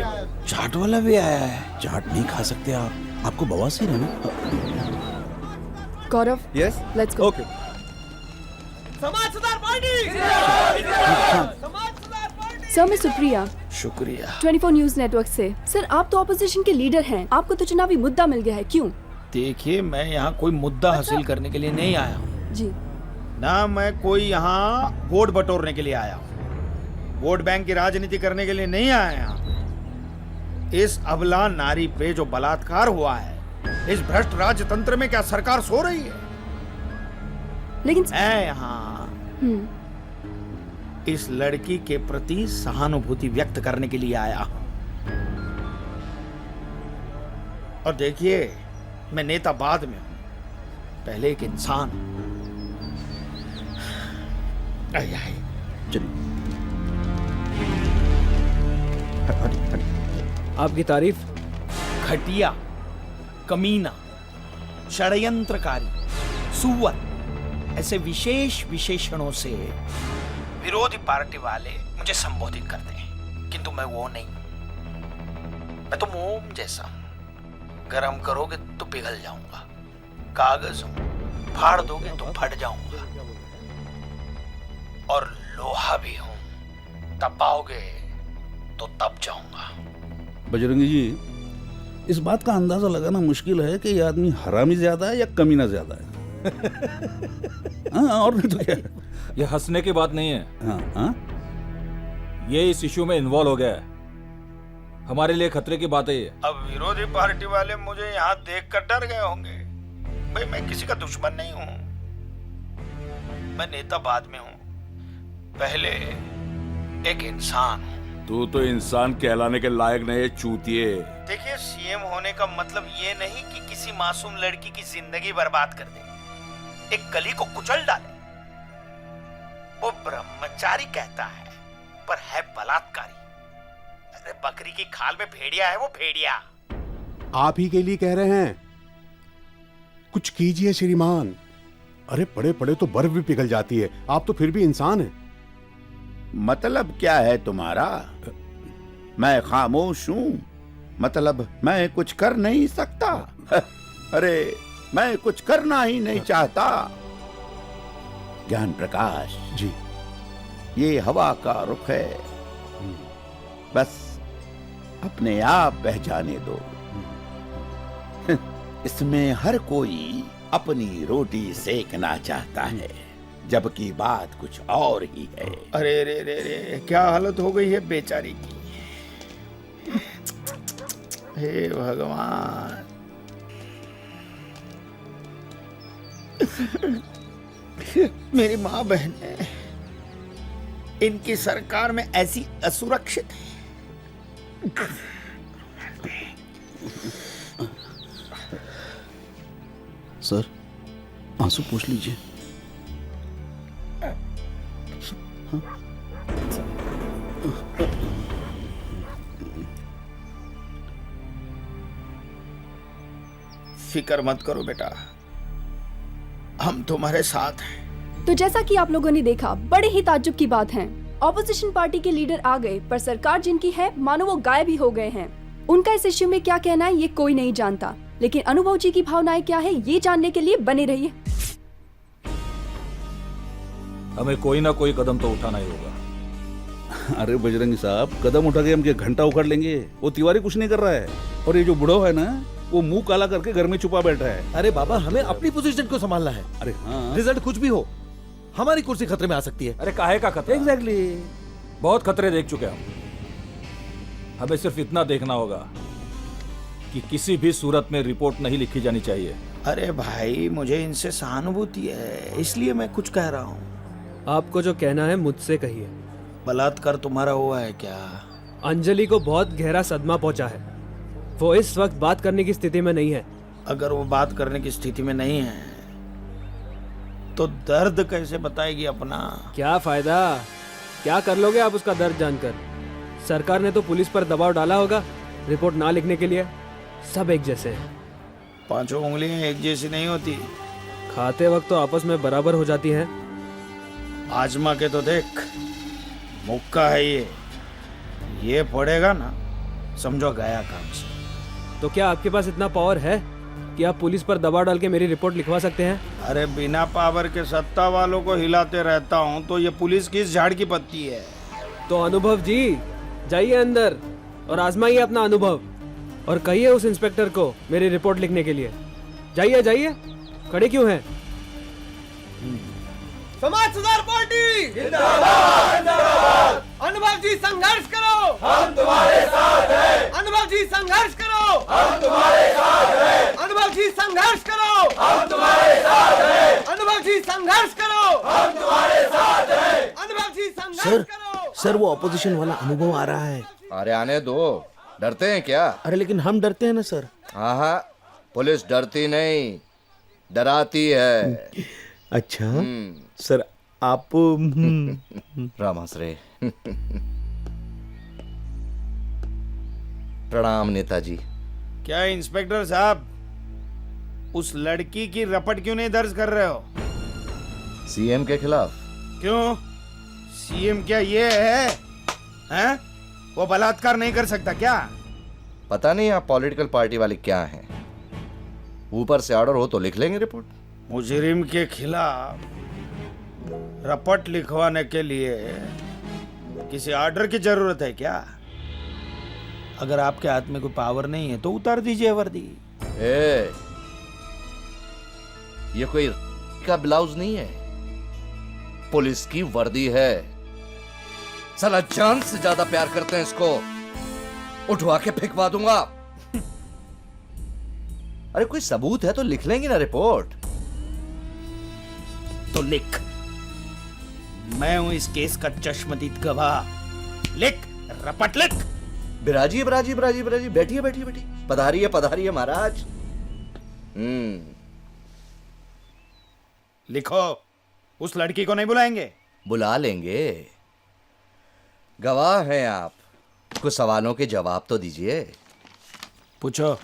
चाट वाला भी आया है। चाट नहीं खा सकते आप, आपको बवासीर है ना? गौरव, यस, लेट्स गो। ओके। समाज सुधार पार्टी सर, मैं सुप्रिया, शुक्रिया। 24 न्यूज नेटवर्क से। सर, आप तो ऑपोजिशन के लीडर हैं, आपको तो चुनावी मुद्दा मिल गया है, क्यों? देखिए, मैं यहाँ कोई मुद्दा हासिल करने के लिए नहीं आया हूँ जी। ना, मैं कोई यहाँ वोट बटोरने के लिए आया हूँ। वोट बैंक की राजनीति करने के लिए नहीं आया हूँ। इस अबला नारी पे जो बलात्कार हुआ है, इस भ्रष्ट राजतंत्र में क्या सरकार सो रही है? लेकिन मैं यहाँ इस लड़की के प्रति सहानुभूति व्यक्त करने के लिए आया हूं। और देखिए, मैं नेता बाद में हूं, पहले एक इंसान। आइए आइए, चलिए। आपकी तारीफ? घटिया, कमीना, षड्यंत्रकारी, सुअर, ऐसे विशेष विशेषणों से विरोधी पार्टी वाले मुझे संबोधित करते हैं, किंतु मैं वो नहीं। मैं तो मोम जैसा हूं, गरम करोगे तो पिघल जाऊंगा, कागज हूं, फाड़ दोगे तो फट जाऊंगा, और लोहा भी हूं, तपाओगे तो तप जाऊंगा। बजरंगी जी, इस बात का अंदाजा लगाना मुश्किल है कि ये आदमी हरामी ज्यादा है या कमीना ज्यादा है। हाँ, और नहीं तो क्या। ये हंसने की बात नहीं है। हाँ, हाँ? ये इस इश्यू में इन्वॉल्व हो गया है, हमारे लिए खतरे की बात है ये। अब विरोधी पार्टी वाले मुझे यहाँ देखकर डर गए होंगे। भाई, मैं किसी का दुश्मन नहीं हूँ, मैं नेता बाद में हूँ, पहले एक इंसान हूँ। तू तो इंसान कहलाने के लायक नहीं, चूतिए। देखिए, सीएम होने का मतलब ये नहीं कि किसी मासूम लड़की की जिंदगी बर्बाद कर दे, एक गली को कुचल डाले। वो ब्रह्मचारी कहता है पर है बलात्कारी। अरे बकरी की खाल में भेड़िया है वो, भेड़िया। आप ही के लिए कह रहे हैं, कुछ कीजिए श्रीमान। अरे पड़े पड़े तो बर्फ भी पिघल जाती है, आप तो फिर भी इंसान हैं। मतलब क्या है तुम्हारा? मैं खामोश हूं, मतलब मैं कुछ कर नहीं सकता? अरे मैं कुछ करना ही नहीं चाहता। ज्ञान प्रकाश जी, ये हवा का रुख है, बस अपने आप बह जाने दो। इसमें हर कोई अपनी रोटी सेकना चाहता है, जबकि बात कुछ और ही है। अरे रे रे रे, क्या हालत हो गई है बेचारी की। हे भगवान। मेरी माँ बहनें इनकी सरकार में ऐसी असुरक्षित है। सर, आंसू पूछ लीजिए। फिक्र मत करो बेटा, हम तुम्हारे साथ हैं। तो जैसा कि आप लोगों ने देखा, बड़े ही ताज्जुब की बात है, ऑपोजिशन पार्टी के लीडर आ गए पर सरकार जिनकी है मानो वो गायब ही हो गए हैं। उनका इस इश्यू में क्या कहना है ये कोई नहीं जानता, लेकिन अनुभव जी की भावनाएं क्या है ये जानने के लिए बने रहिए। हमें कोई ना कोई कदम तो उठाना ही होगा। अरे बजरंगी साहब, कदम उठा के हम क्या घंटा उखाड़ लेंगे? वो तिवारी कुछ नहीं कर रहा है, और ये जो बुढ़ो है ना, वो मुंह काला करके घर में छुपा बैठा है। अरे बाबा, हमें अपनी पोजीशन को संभालना है। अरे हाँ, रिजल्ट कुछ भी हो, हमारी कुर्सी खतरे में आ सकती है। अरे काहे का खतरा? एग्जैक्टली। बहुत खतरे देख चुके हम। हमें सिर्फ इतना देखना होगा कि किसी भी सूरत में रिपोर्ट नहीं लिखी जानी चाहिए। अरे भाई, मुझे इनसे सहानुभूति है, इसलिए मैं कुछ कह रहा हूँ। आपको जो कहना है मुझसे कहिए। बलात्कार तुम्हारा हुआ है क्या? अंजलि को बहुत गहरा सदमा पहुंचा है, वो इस वक्त बात करने की स्थिति में नहीं है। अगर वो बात करने की स्थिति में नहीं है तो दर्द कैसे बताएगी अपना? क्या फायदा, क्या कर लोगे आप उसका दर्द जानकर? सरकार ने तो पुलिस पर दबाव डाला होगा रिपोर्ट ना लिखने के लिए। सब एक जैसे हैं। पांचों उंगलियां एक जैसी नहीं होती, खाते वक्त तो आपस में बराबर हो जाती हैं। आजमा के तो देख, मुक्का है ये पड़ेगा ना, समझो गया काम से। तो क्या आपके पास इतना पावर है कि आप पुलिस पर दबाव डाल के मेरी रिपोर्ट लिखवा सकते हैं? अरे बिना पावर के सत्ता वालों को हिलाते रहता हूँ तो ये पुलिस किस झाड़ की पत्ती है? तो अनुभव जी, जाइए अंदर और आजमाइए अपना अनुभव, और कहिए उस इंस्पेक्टर को मेरी रिपोर्ट लिखने के लिए। जाइए जाइए, खड़े क्यों हैं? समाज सुधार पार्टी जिंदाबाद जिंदाबाद। अनुभव जी संघर्ष करो, हम तुम्हारे साथ हैं। अनुभव जी संघर्ष करो, हम तुम्हारे साथ हैं। अनुभव जी संघर्ष करो, हम तुम्हारे साथ हैं। अनुभव जी संघर्ष करो, हम तुम्हारे साथ हैं। अनुभव जी संघर्ष करो। सर वो ऑपोजिशन वाला अनुभव आ रहा है। अरे आने दो, डरते हैं क्या? अरे लेकिन हम डरते हैं ना सर। हाँ, पुलिस डरती नहीं, डराती है। अच्छा सर, आप रामाश्रे। प्रणाम नेताजी। क्या इंस्पेक्टर साहब, उस लड़की की रपट क्यों नहीं दर्ज कर रहे हो? सीएम के खिलाफ। क्यों? सीएम क्या ये है? हैं? वो बलात्कार नहीं कर सकता क्या? पता नहीं आप पॉलिटिकल पार्टी वाले क्या हैं, ऊपर से ऑर्डर हो तो लिख लेंगे रिपोर्ट। मुजरिम के खिलाफ रपट लिखवाने के लिए किसी ऑर्डर की जरूरत है क्या? अगर आपके हाथ में कोई पावर नहीं है तो उतार दीजिए वर्दी। ये कोई का ब्लाउज नहीं है, पुलिस की वर्दी है। साला जान से ज्यादा प्यार करते हैं इसको, उठवा के फेंकवा दूंगा। अरे कोई सबूत है तो लिख लेंगे ना रिपोर्ट। तो लिख, मैं हूं इस केस का चश्मदीद गवाह। लिख, रपट लिख। बिराजी बिराजी बिराजी बिराजी, बैठिए बैठिए बैठिए, पधारिए महाराज। लिखो। उस लड़की को नहीं बुलाएंगे? बुला लेंगे। गवाह हैं आप, कुछ सवालों के जवाब तो दीजिए। पूछो।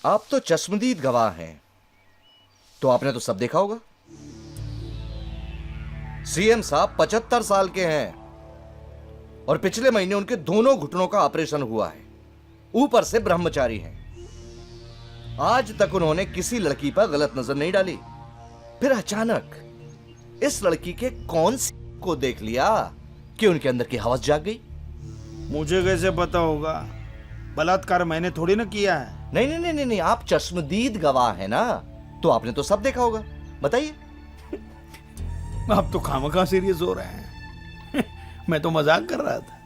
आप तो चश्मदीद गवाह हैं, तो आपने तो सब देखा होगा। सीएम साहब 75 साल के हैं और पिछले महीने उनके दोनों घुटनों का ऑपरेशन हुआ है, ऊपर से ब्रह्मचारी हैं। आज तक उन्होंने किसी लड़की पर गलत नजर नहीं डाली, फिर अचानक इस लड़की के कौन सी को देख लिया कि उनके अंदर की हवस जाग गई। मुझे कैसे पता होगा? बलात्कार मैंने थोड़ी ना किया है। नहीं नहीं नहीं नहीं, आप चश्मदीद गवाह हैं ना, तो आपने तो सब देखा होगा। बताइए। आप तो खामखा सीरियस हो रहे हैं। मैं तो मजाक कर रहा था।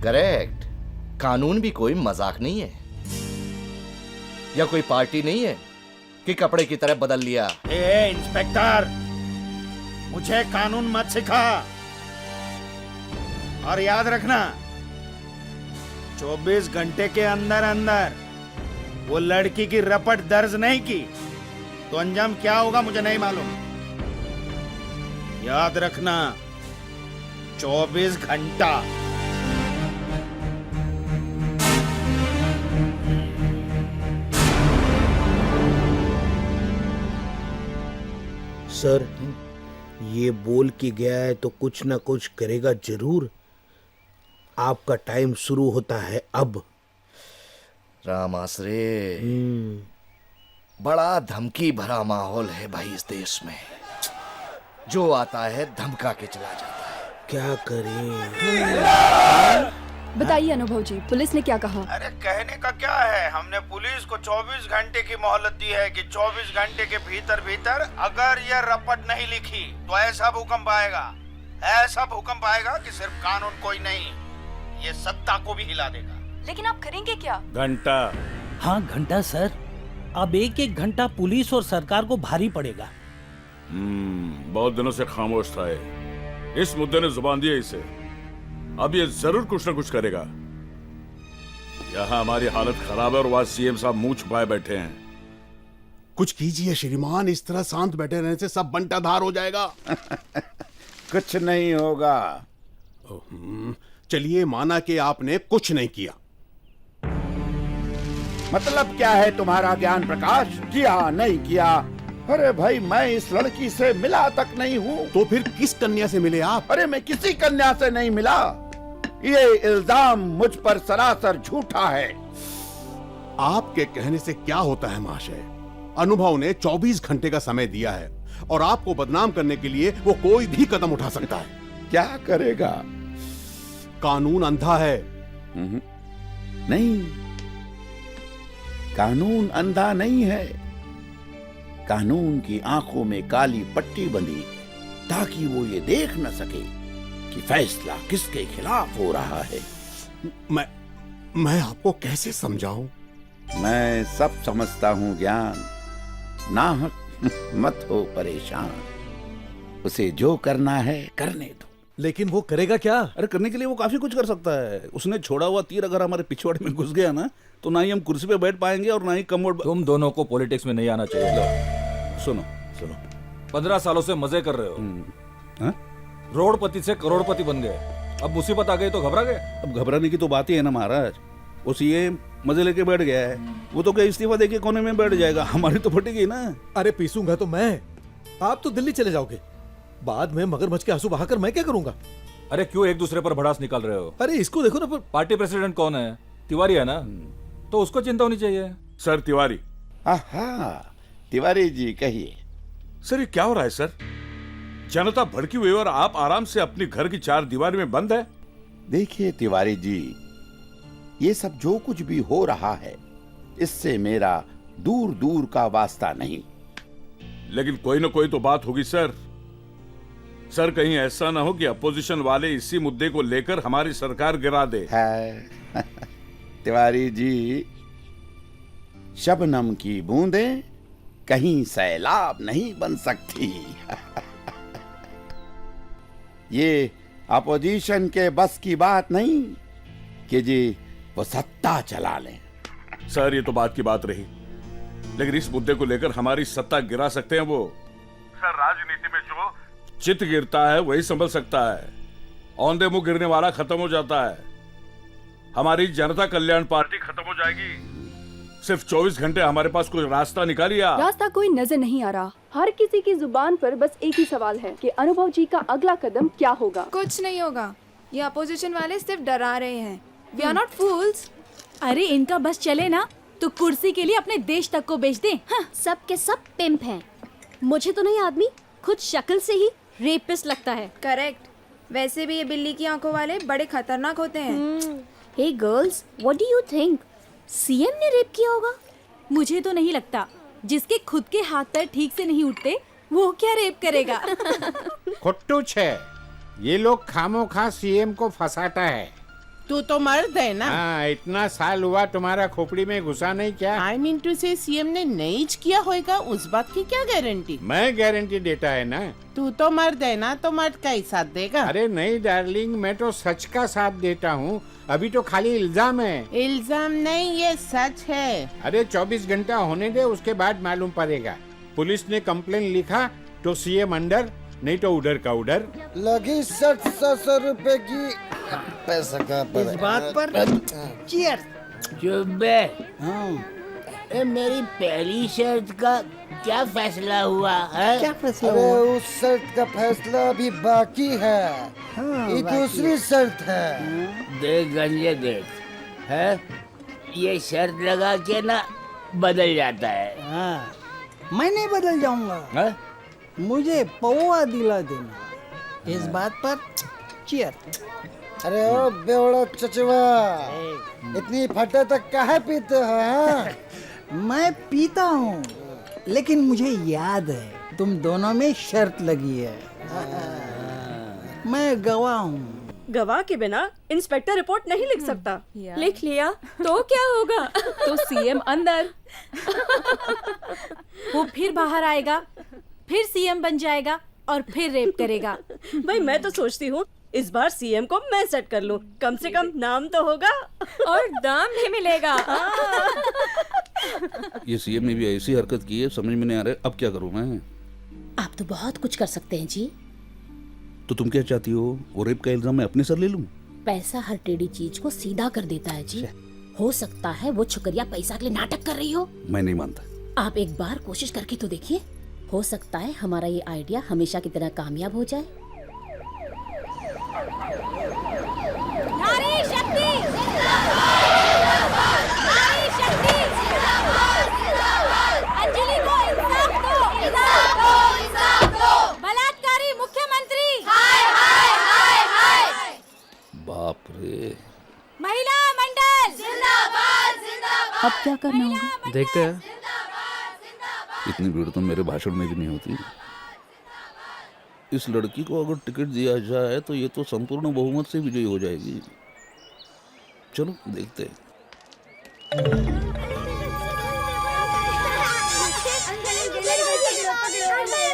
करेक्ट। कानून भी कोई मजाक नहीं है, या कोई पार्टी नहीं है कि कपड़े की तरह बदल लिया। इंस्पेक्टर, मुझे कानून मत सिखा। और याद रखना, 24 घंटे के अंदर अंदर वो लड़की की रपट दर्ज नहीं की तो अंजाम क्या होगा मुझे नहीं मालूम। याद रखना, 24 घंटा। सर, ये बोल के गया है तो कुछ ना कुछ करेगा जरूर। आपका टाइम शुरू होता है अब। राम आसरे, बड़ा धमकी भरा माहौल है भाई इस देश में। जो आता है धमका के चला जाता है। क्या करें? बताइए अनुभव जी, पुलिस ने क्या कहा? अरे कहने का क्या है, हमने पुलिस को 24 घंटे की मोहलत दी है कि 24 घंटे के भीतर भीतर अगर ये रपट नहीं लिखी तो ऐसा भूकंप आएगा, ऐसा भूकंप आएगा कि सिर्फ कानून कोई नहीं, ये सत्ता को भी हिला देगा। लेकिन आप करेंगे क्या? घंटा। हाँ घंटा सर। अब एक घंटा पुलिस और सरकार को भारी पड़ेगा। बहुत दिनों से खामोश था ये। इस मुद्दे ने जुबान दी है इसे। अब ये जरूर कुछ न कुछ करेगा। यहाँ हमारी हालत खराब है और वहां सीएम साहब मुंह छुपाए बैठे हैं। कुछ कीजिए श्रीमान, इस तरह शांत बैठे रहने से सब बंटाधार हो जाएगा। कुछ नहीं होगा। चलिए, माना कि आपने कुछ नहीं किया। मतलब क्या है तुम्हारा ज्ञान प्रकाश? किया नहीं किया? अरे भाई, मैं इस लड़की से मिला तक नहीं हूँ। तो फिर किस कन्या से मिले आप? अरे मैं किसी कन्या से नहीं मिला। ये इल्जाम मुझ पर सरासर झूठा है। आपके कहने से क्या होता है महाशय? अनुभव ने 24 घंटे का समय दिया है और आपको बदनाम करने के लिए वो कोई भी कदम उठा सकता है। क्या करेगा? कानून अंधा है। नहीं, कानून अंधा नहीं है। कानून की आंखों में काली पट्टी बंधी ताकि वो ये देख न सके कि फैसला किसके खिलाफ हो रहा है। मैं आपको कैसे समझाऊं? मैं सब समझता हूं ज्ञान। नाहक मत हो परेशान। उसे जो करना है करने दो। लेकिन वो करेगा क्या? अरे करने के लिए वो काफी कुछ कर सकता है। उसने छोड़ा हुआ तीर अगर हमारे पिछवाड़े में घुस गया ना, तो ना ही हम कुर्सी पे बैठ पाएंगे और ना ही कमोड। तुम दोनों को पॉलिटिक्स में नहीं आना चाहिए। सुनो सुनो, 15 सालों से मजे कर रहे हो। रोडपति से करोड़पति बन गए, अब मुसीबत आ गई तो घबरा गए। अब घबराने की तो बात ही है ना महाराज। वो सीएम मजे लेके बैठ गया है, वो तो क्या इस्तीफा देके कोने में बैठ जाएगा? हमारी तो फटेगी ना। अरे पीसूंगा तो मैं, आप तो दिल्ली चले जाओगे। बाद में मगरमच्छ के आंसू बहाकर मैं क्या करूंगा? अरे क्यों एक दूसरे पर भड़ास निकाल रहे हो? अरे इसको देखो ना। पार्टी प्रेसिडेंट कौन है? तिवारी है ना, तो उसको चिंता होनी चाहिए। सर तिवारी। तिवारी जी कहिए। सर ये क्या हो रहा है सर? जनता भड़की हुई और आप आराम से अपनी घर की 4 दीवार में बंद है। देखिए तिवारी जी, ये सब जो कुछ भी हो रहा है इससे मेरा दूर दूर का वास्ता नहीं। लेकिन कोई ना कोई तो बात होगी सर। सर कहीं ऐसा ना हो कि अपोजिशन वाले इसी मुद्दे को लेकर हमारी सरकार गिरा दे। है तिवारी जी, शबनम की बूंदें कहीं सैलाब नहीं बन सकती। ये अपोजिशन के बस की बात नहीं कि जी वो सत्ता चला लें। सर ये तो बात की बात रही, लेकिन इस मुद्दे को लेकर हमारी सत्ता गिरा सकते हैं वो। सर राजनीति में जो चित गिरता है वही संभल सकता है, औंधे मुंह गिरने वाला खत्म हो जाता है। हमारी जनता कल्याण पार्टी खत्म हो जाएगी। सिर्फ 24 घंटे हमारे पास कोई रास्ता निकालिए। रास्ता कोई नजर नहीं आ रहा। हर किसी की जुबान पर बस एक ही सवाल है कि अनुभव जी का अगला कदम क्या होगा। कुछ नहीं होगा, ये अपोजिशन वाले सिर्फ डरा रहे हैं। वी आर नॉट फूल्स। अरे इनका बस चले ना तो कुर्सी के लिए अपने देश तक को बेच दें। हाँ, सब के सब पिम्प हैं। मुझे तो नहीं आदमी खुद शक्ल से ही रेपिस्ट लगता है। करेक्ट। वैसे भी ये बिल्ली की आंखों वाले बड़े खतरनाक होते हैं। Hey girls, what do you think? CM ने रेप किया होगा? मुझे तो नहीं लगता। जिसके खुद के हाथ पैर ठीक से नहीं उठते वो क्या रेप करेगा। खुट्टू छे, ये लोग खामोखा सीएम को फंसाता है। तू तो मर्द है ना। हाँ, इतना साल हुआ तुम्हारा खोपड़ी में घुसा नहीं क्या? आई मीन टू से सीएम ने नहीं किया होगा, उस बात की क्या गारंटी? मैं गारंटी देता है ना। तू तो मर्द है ना, तो मर्द का ही साथ देगा। अरे नहीं डार्लिंग, मैं तो सच का साथ देता हूँ। अभी तो खाली इल्जाम है। इल्जाम नहीं, ये सच है। अरे 24 घंटा होने दे, उसके बाद मालूम पड़ेगा। पुलिस ने कंप्लेन लिखा तो सीएम अंडर, नहीं तो उधर का उधर। लगी 700 रुपए की पैसा का इस बात पर चीयर्स। चुप्पे। ए, मेरी पहली शर्त का क्या फैसला हुआ है? क्या फैसला अरे हुआ? उस शर्त का फैसला अभी बाकी है। ये दूसरी शर्त है। देख गंजे देख, है ये शर्त लगा के ना बदल जाता है। हाँ, मैं नहीं बदल जाऊंगा। मुझे पौवा दिला देना। इस बात पर चीयर। अरे ओ बेवड़ा चचवा, इतनी फटे तक काहे पीते हो? हाँ? मैं पीता हूँ, लेकिन मुझे याद है तुम दोनों में शर्त लगी है। मैं गवाह हूँ। गवाह के बिना इंस्पेक्टर रिपोर्ट नहीं लिख सकता। लिख लिया तो क्या होगा? तो सीएम अंदर। वो फिर बाहर आएगा, फिर सीएम बन जाएगा और फिर रेप करेगा। भाई मैं तो सोचती हूँ इस बार सीएम को मैं सेट कर लूं, कम से कम नाम तो होगा और दाम भी मिलेगा। ये सीएम ने भी ऐसी हरकत की है, समझ में नहीं आ रहा। अब क्या करूं मैं? आप तो बहुत कुछ कर सकते हैं जी। तो तुम क्या चाहती हो? वो रेप का इल्जाम मैं अपने सर ले लूं? पैसा हर टेढ़ी चीज को सीधा कर देता है जी। हो सकता है वो छुकरिया पैसा के लिए नाटक कर रही हो। मैं नहीं मानता। आप एक बार कोशिश करके तो देखिए, हो सकता है हमारा ये आइडिया हमेशा की तरह कामयाब हो जाए। नारी शक्ति जिंदाबाद! नारी शक्ति जिंदाबाद! अंजलि को इंसाफ दो! इंसाफ दो! बलात्कारी मुख्यमंत्री! हाय हाय हाय हाय! बाप रे! महिला मंडल जिंदाबाद! जिंदाबाद! अब क्या करना होगा? देखते हैं। इतनी भीड़ तो मेरे भाषण में भी नहीं होती। इस लड़की को अगर टिकट दिया जाए तो ये तो संपूर्ण बहुमत से विजयी हो जाएगी। चलो देखते हैं।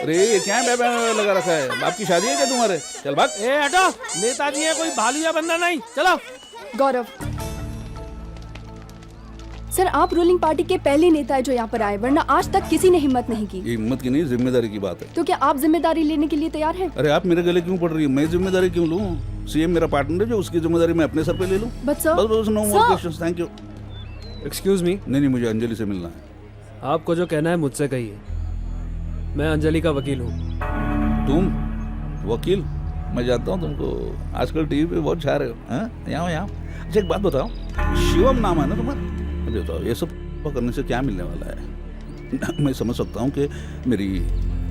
अरे ये क्या बैनर लगा रखा है? बाप की शादी है क्या तुम्हारे? चल भाग। ए हटो, नेताजी है, कोई भालू बंदा नहीं। चलो। गौरव सर, आप रूलिंग पार्टी के पहले नेता है जो यहाँ पर आए, वरना आज तक किसी ने हिम्मत नहीं की। ये हिम्मत की नहीं, जिम्मेदारी की बात है। तो क्या आप जिम्मेदारी लेने के लिए तैयार हैं? अरे आप मेरे गले क्यों पड़ रही है? मैं जिम्मेदारी क्यों लूं? सीएम मेरा पार्टनर है, जो उसकी जिम्मेदारी मैं अपने सर पे ले लूं। बस no more questions, thank you. Excuse me. नहीं, मुझे अंजलि से मिलना है। आपको जो कहना है मुझसे कहिए। मैं अंजलि का वकील हूँ। तुम वकील? मैं जानता हूँ तुमको, आजकल टीवी पे बहुत छा रहे हो। यहाँ अच्छा एक बात बताओ, शिवम नाम है ना तुम्हारा? अरे बताओ, ये सब करने से क्या मिलने वाला है? मैं समझ सकता हूँ कि मेरी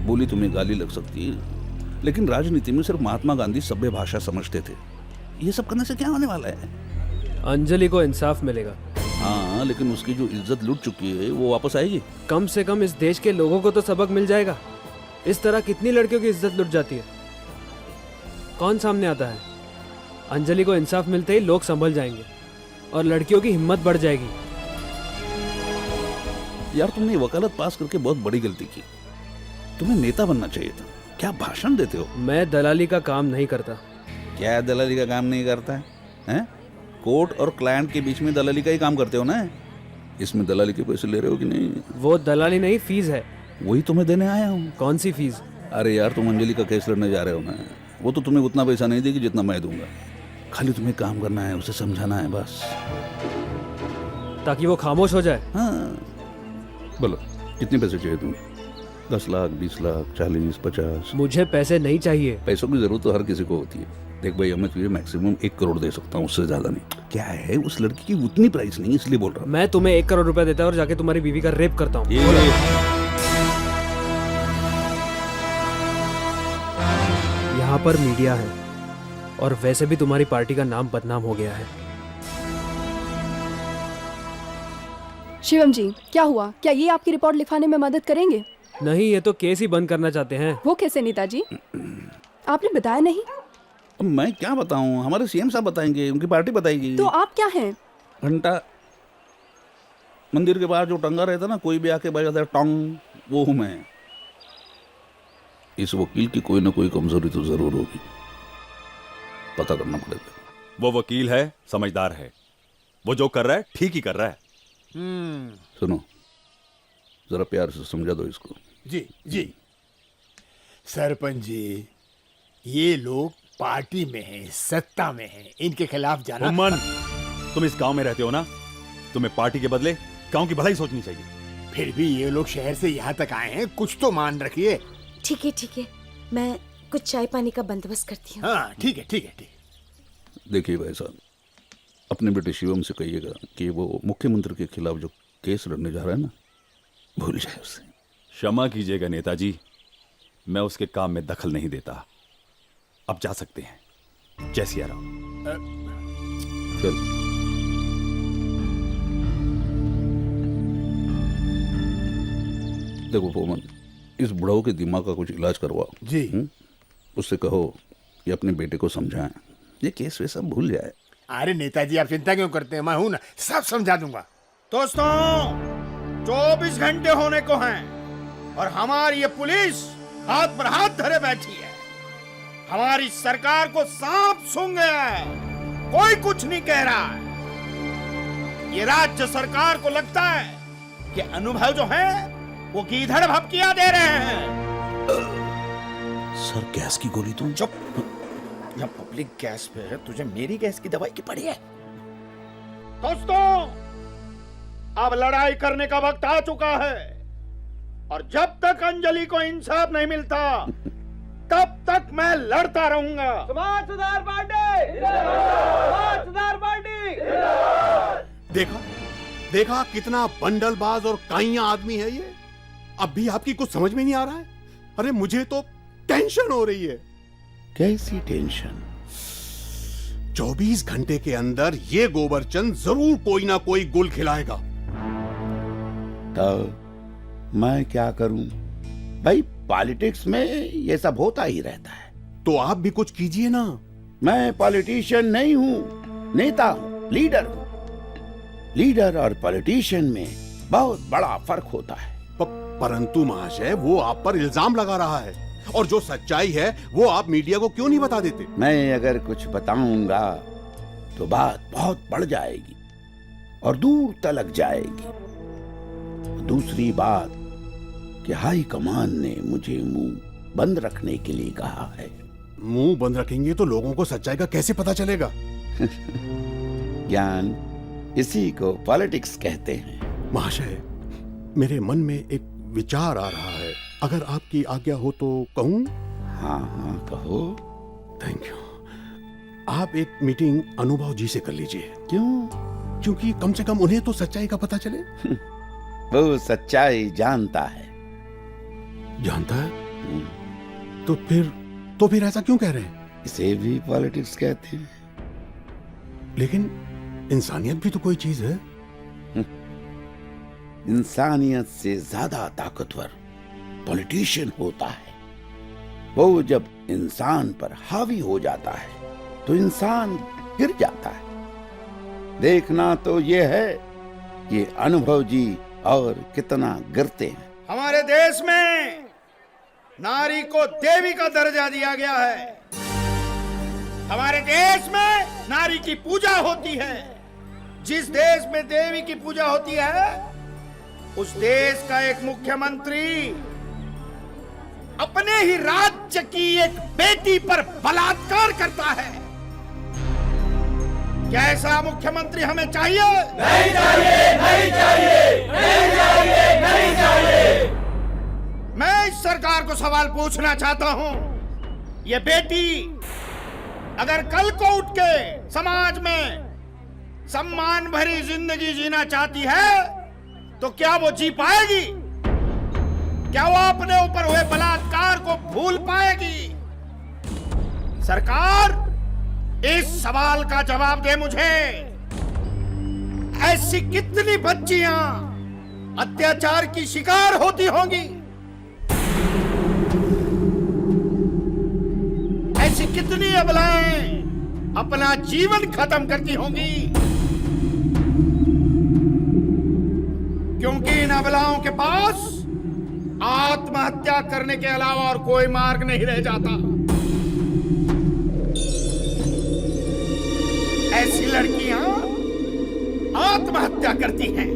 बोली तुम्हें गाली लग सकती है, लेकिन राजनीति में सिर्फ महात्मा गांधी सभ्य भाषा समझते थे। ये सब करने से क्या होने वाला है? अंजलि को इंसाफ मिलेगा। हाँ, लेकिन उसकी जो इज्जत लूट चुकी है वो वापस आएगी। कम से कम इस देश के लोगों को तो सबक मिल जाएगा। इस तरह कितनी लड़कियों की इज्जत लुट जाती है। कौन सामने आता है? अंजलि को इंसाफ मिलते ही लोग संभल जाएंगे और लड़कियों की हिम्मत बढ़ जाएगी। यार, तुमने वकालत पास करके बहुत बड़ी गलती की। तुम्हें नेता बनना चाहिए था। क्या भाषण देते हो? मैं दलाली का काम नहीं करता। क्या दलाली का काम नहीं करता है, हैं? कोर्ट और क्लाइंट के बीच में दलाली का ही काम करते हो ना। इसमें दलाली के पैसे ले रहे हो कि नहीं? वो दलाली नहीं, फीस है। वही तुम्हें देने आया हूँ। कौन सी फीस? अरे यार, तुम अंजलि का केस लड़ने जा रहे हो ना, वो तो तुम्हें उतना पैसा नहीं देगी जितना मैं दूंगा। खाली तुम्हें काम करना है, उसे समझाना है बस, ताकि वो खामोश हो जाए। हाँ। बोलो कितने पैसे चाहिए तुम्हें? 10 लाख, 20 लाख, 40, 50? मुझे पैसे नहीं चाहिए। पैसों की जरूरत तो हर किसी को होती है। देख भाई, मैं तुझे मैक्सिमम 1 करोड़ दे सकता हूँ, उससे ज्यादा नहीं। क्या है, उस लड़की की उतनी प्राइस नहीं, इसलिए बोल रहा हूँ। मैं तुम्हें 1 करोड़ रुपए देता हूँ और जाके तुम्हारी बीवी का रेप करता हूँ। यहाँ पर मीडिया है और वैसे भी तुम्हारी पार्टी का नाम बदनाम हो गया है। शिवम जी, क्या हुआ? क्या ये आपकी रिपोर्ट लिखवाने में मदद करेंगे? नहीं, ये तो केस ही बंद करना चाहते हैं। वो कैसे नेताजी? आपने बताया नहीं। मैं क्या बताऊं, हमारे सीएम साहब बताएंगे, उनकी पार्टी बताएगी। तो आप क्या हैं? घंटा। मंदिर के बाहर जो टंगा रहता ना, कोई भी आके बजाता है टोंग, वो हूं मैं। इस वकील की कोई ना कोई कमजोरी तो जरूर होगी, पता करना पड़ेगा। वो वकील है, समझदार है, वो जो कर रहा है ठीक ही कर रहा है। सुनो, जरा प्यार से समझा दो इसको। जी जी सरपंच जी, ये लोग पार्टी में हैं, सत्ता में हैं, इनके खिलाफ जाना। उमन, तुम इस गांव में रहते हो ना, तुम्हें पार्टी के बदले गांव की भलाई सोचनी चाहिए। फिर भी ये लोग शहर से यहाँ तक आए हैं, कुछ तो मान रखिए। ठीक है, मैं कुछ चाय पानी का बंदोबस्त करती हूँ। हाँ ठीक है। देखिए भाई साहब, अपने बेटे शिवम से कहिएगा कि वो मुख्यमंत्री के खिलाफ जो केस लड़ने जा रहा है ना, भूल जाए उसे। क्षमा कीजिएगा नेताजी, मैं उसके काम में दखल नहीं देता। अब जा सकते हैं। जय सिया राम। चल। देखो पोमन, इस बुढ़ाऊ के दिमाग का कुछ इलाज करवाओ जी। उससे कहो कि अपने बेटे को समझाएं, ये केस वे सब भूल जाए। अरे नेताजी, आप चिंता क्यों करते हैं, मैं हूं ना, सब समझा दूंगा। दोस्तों, 24 घंटे होने को हैं और हमारी ये पुलिस हाथ पर हाथ धरे बैठी है। हमारी सरकार को सांप सूंघ गया है, कोई कुछ नहीं कह रहा है। ये राज्य सरकार को लगता है कि अनुभव जो है वो गीधड़ भपकियां दे रहे हैं। सर, गैस की गोली तुम? चुप। जब पब्लिक गैस पे है, तुझे मेरी गैस की दवाई की पड़ी है। दोस्तों, अब लड़ाई करने का वक्त आ चुका है और जब तक अंजलि को इंसाफ नहीं मिलता तब तक मैं लड़ता रहूंगा। समाज सुधार पार्टी जिंदाबाद! समाज सुधार पार्टी जिंदाबाद! देखा कितना बंडलबाज और काइया आदमी है ये। अब भी आपकी कुछ समझ में नहीं आ रहा है? अरे मुझे तो टेंशन हो रही है। कैसी टेंशन? 24 घंटे के अंदर ये गोबरचंद जरूर कोई ना कोई गुल खिलाएगा। तो मैं क्या करूं भाई, पॉलिटिक्स में ये सब होता ही रहता है। तो आप भी कुछ कीजिए ना। मैं पॉलिटिशियन नहीं हूं, नेता हूं, लीडर हूं। लीडर और पॉलिटिशियन में बहुत बड़ा फर्क होता है। परंतु महाशय, वो आप पर इल्जाम लगा रहा है और जो सच्चाई है वो आप मीडिया को क्यों नहीं बता देते? मैं अगर कुछ बताऊंगा तो बात बहुत बढ़ जाएगी और दूर तलक जाएगी। दूसरी बात कि हाई कमान ने मुझे मुंह बंद रखने के लिए कहा है। मुंह बंद रखेंगे तो लोगों को सच्चाई का कैसे पता चलेगा? ज्ञान, इसी को पॉलिटिक्स कहते हैं। महाशय, मेरे मन में एक विचार आ रहा है, अगर आपकी आज्ञा हो तो कहूं? हाँ हाँ कहो। Thank you. आप एक मीटिंग अनुभव जी से कर लीजिए। क्यों? क्योंकि कम से कम उन्हें तो सच्चाई का पता चले। वो सच्चाई जानता है। जानता है? तो फिर ऐसा क्यों कह रहे हैं? इसे भी पॉलिटिक्स कहते हैं। लेकिन इंसानियत भी तो कोई चीज है। इंसानियत से ज्यादा ताकतवर पॉलिटिशियन होता है। वो जब इंसान पर हावी हो जाता है तो इंसान गिर जाता है। देखना तो ये है ये अनुभव जी और कितना गिरते हैं। हमारे देश में नारी को देवी का दर्जा दिया गया है। हमारे देश में नारी की पूजा होती है। जिस देश में देवी की पूजा होती है उस देश का एक मुख्यमंत्री अपने ही राज्य की एक बेटी पर बलात्कार करता है। क्या ऐसा मुख्यमंत्री हमें चाहिए? नहीं चाहिए, नहीं चाहिए, नहीं चाहिए, नहीं चाहिए। मैं इस सरकार को सवाल पूछना चाहता हूं, ये बेटी अगर कल को उठ के समाज में सम्मान भरी जिंदगी जीना चाहती है तो क्या वो जी पाएगी? क्या वो अपने ऊपर हुए बलात्कार को भूल पाएगी? सरकार इस सवाल का जवाब दे मुझे। ऐसी कितनी बच्चियां अत्याचार की शिकार होती होंगी? ऐसी कितनी अबलाएं अपना जीवन खत्म करती होंगी? क्योंकि इन अबलाओं के पास आत्महत्या करने के अलावा और कोई मार्ग नहीं रह जाता। ऐसी लड़कियां आत्महत्या करती हैं।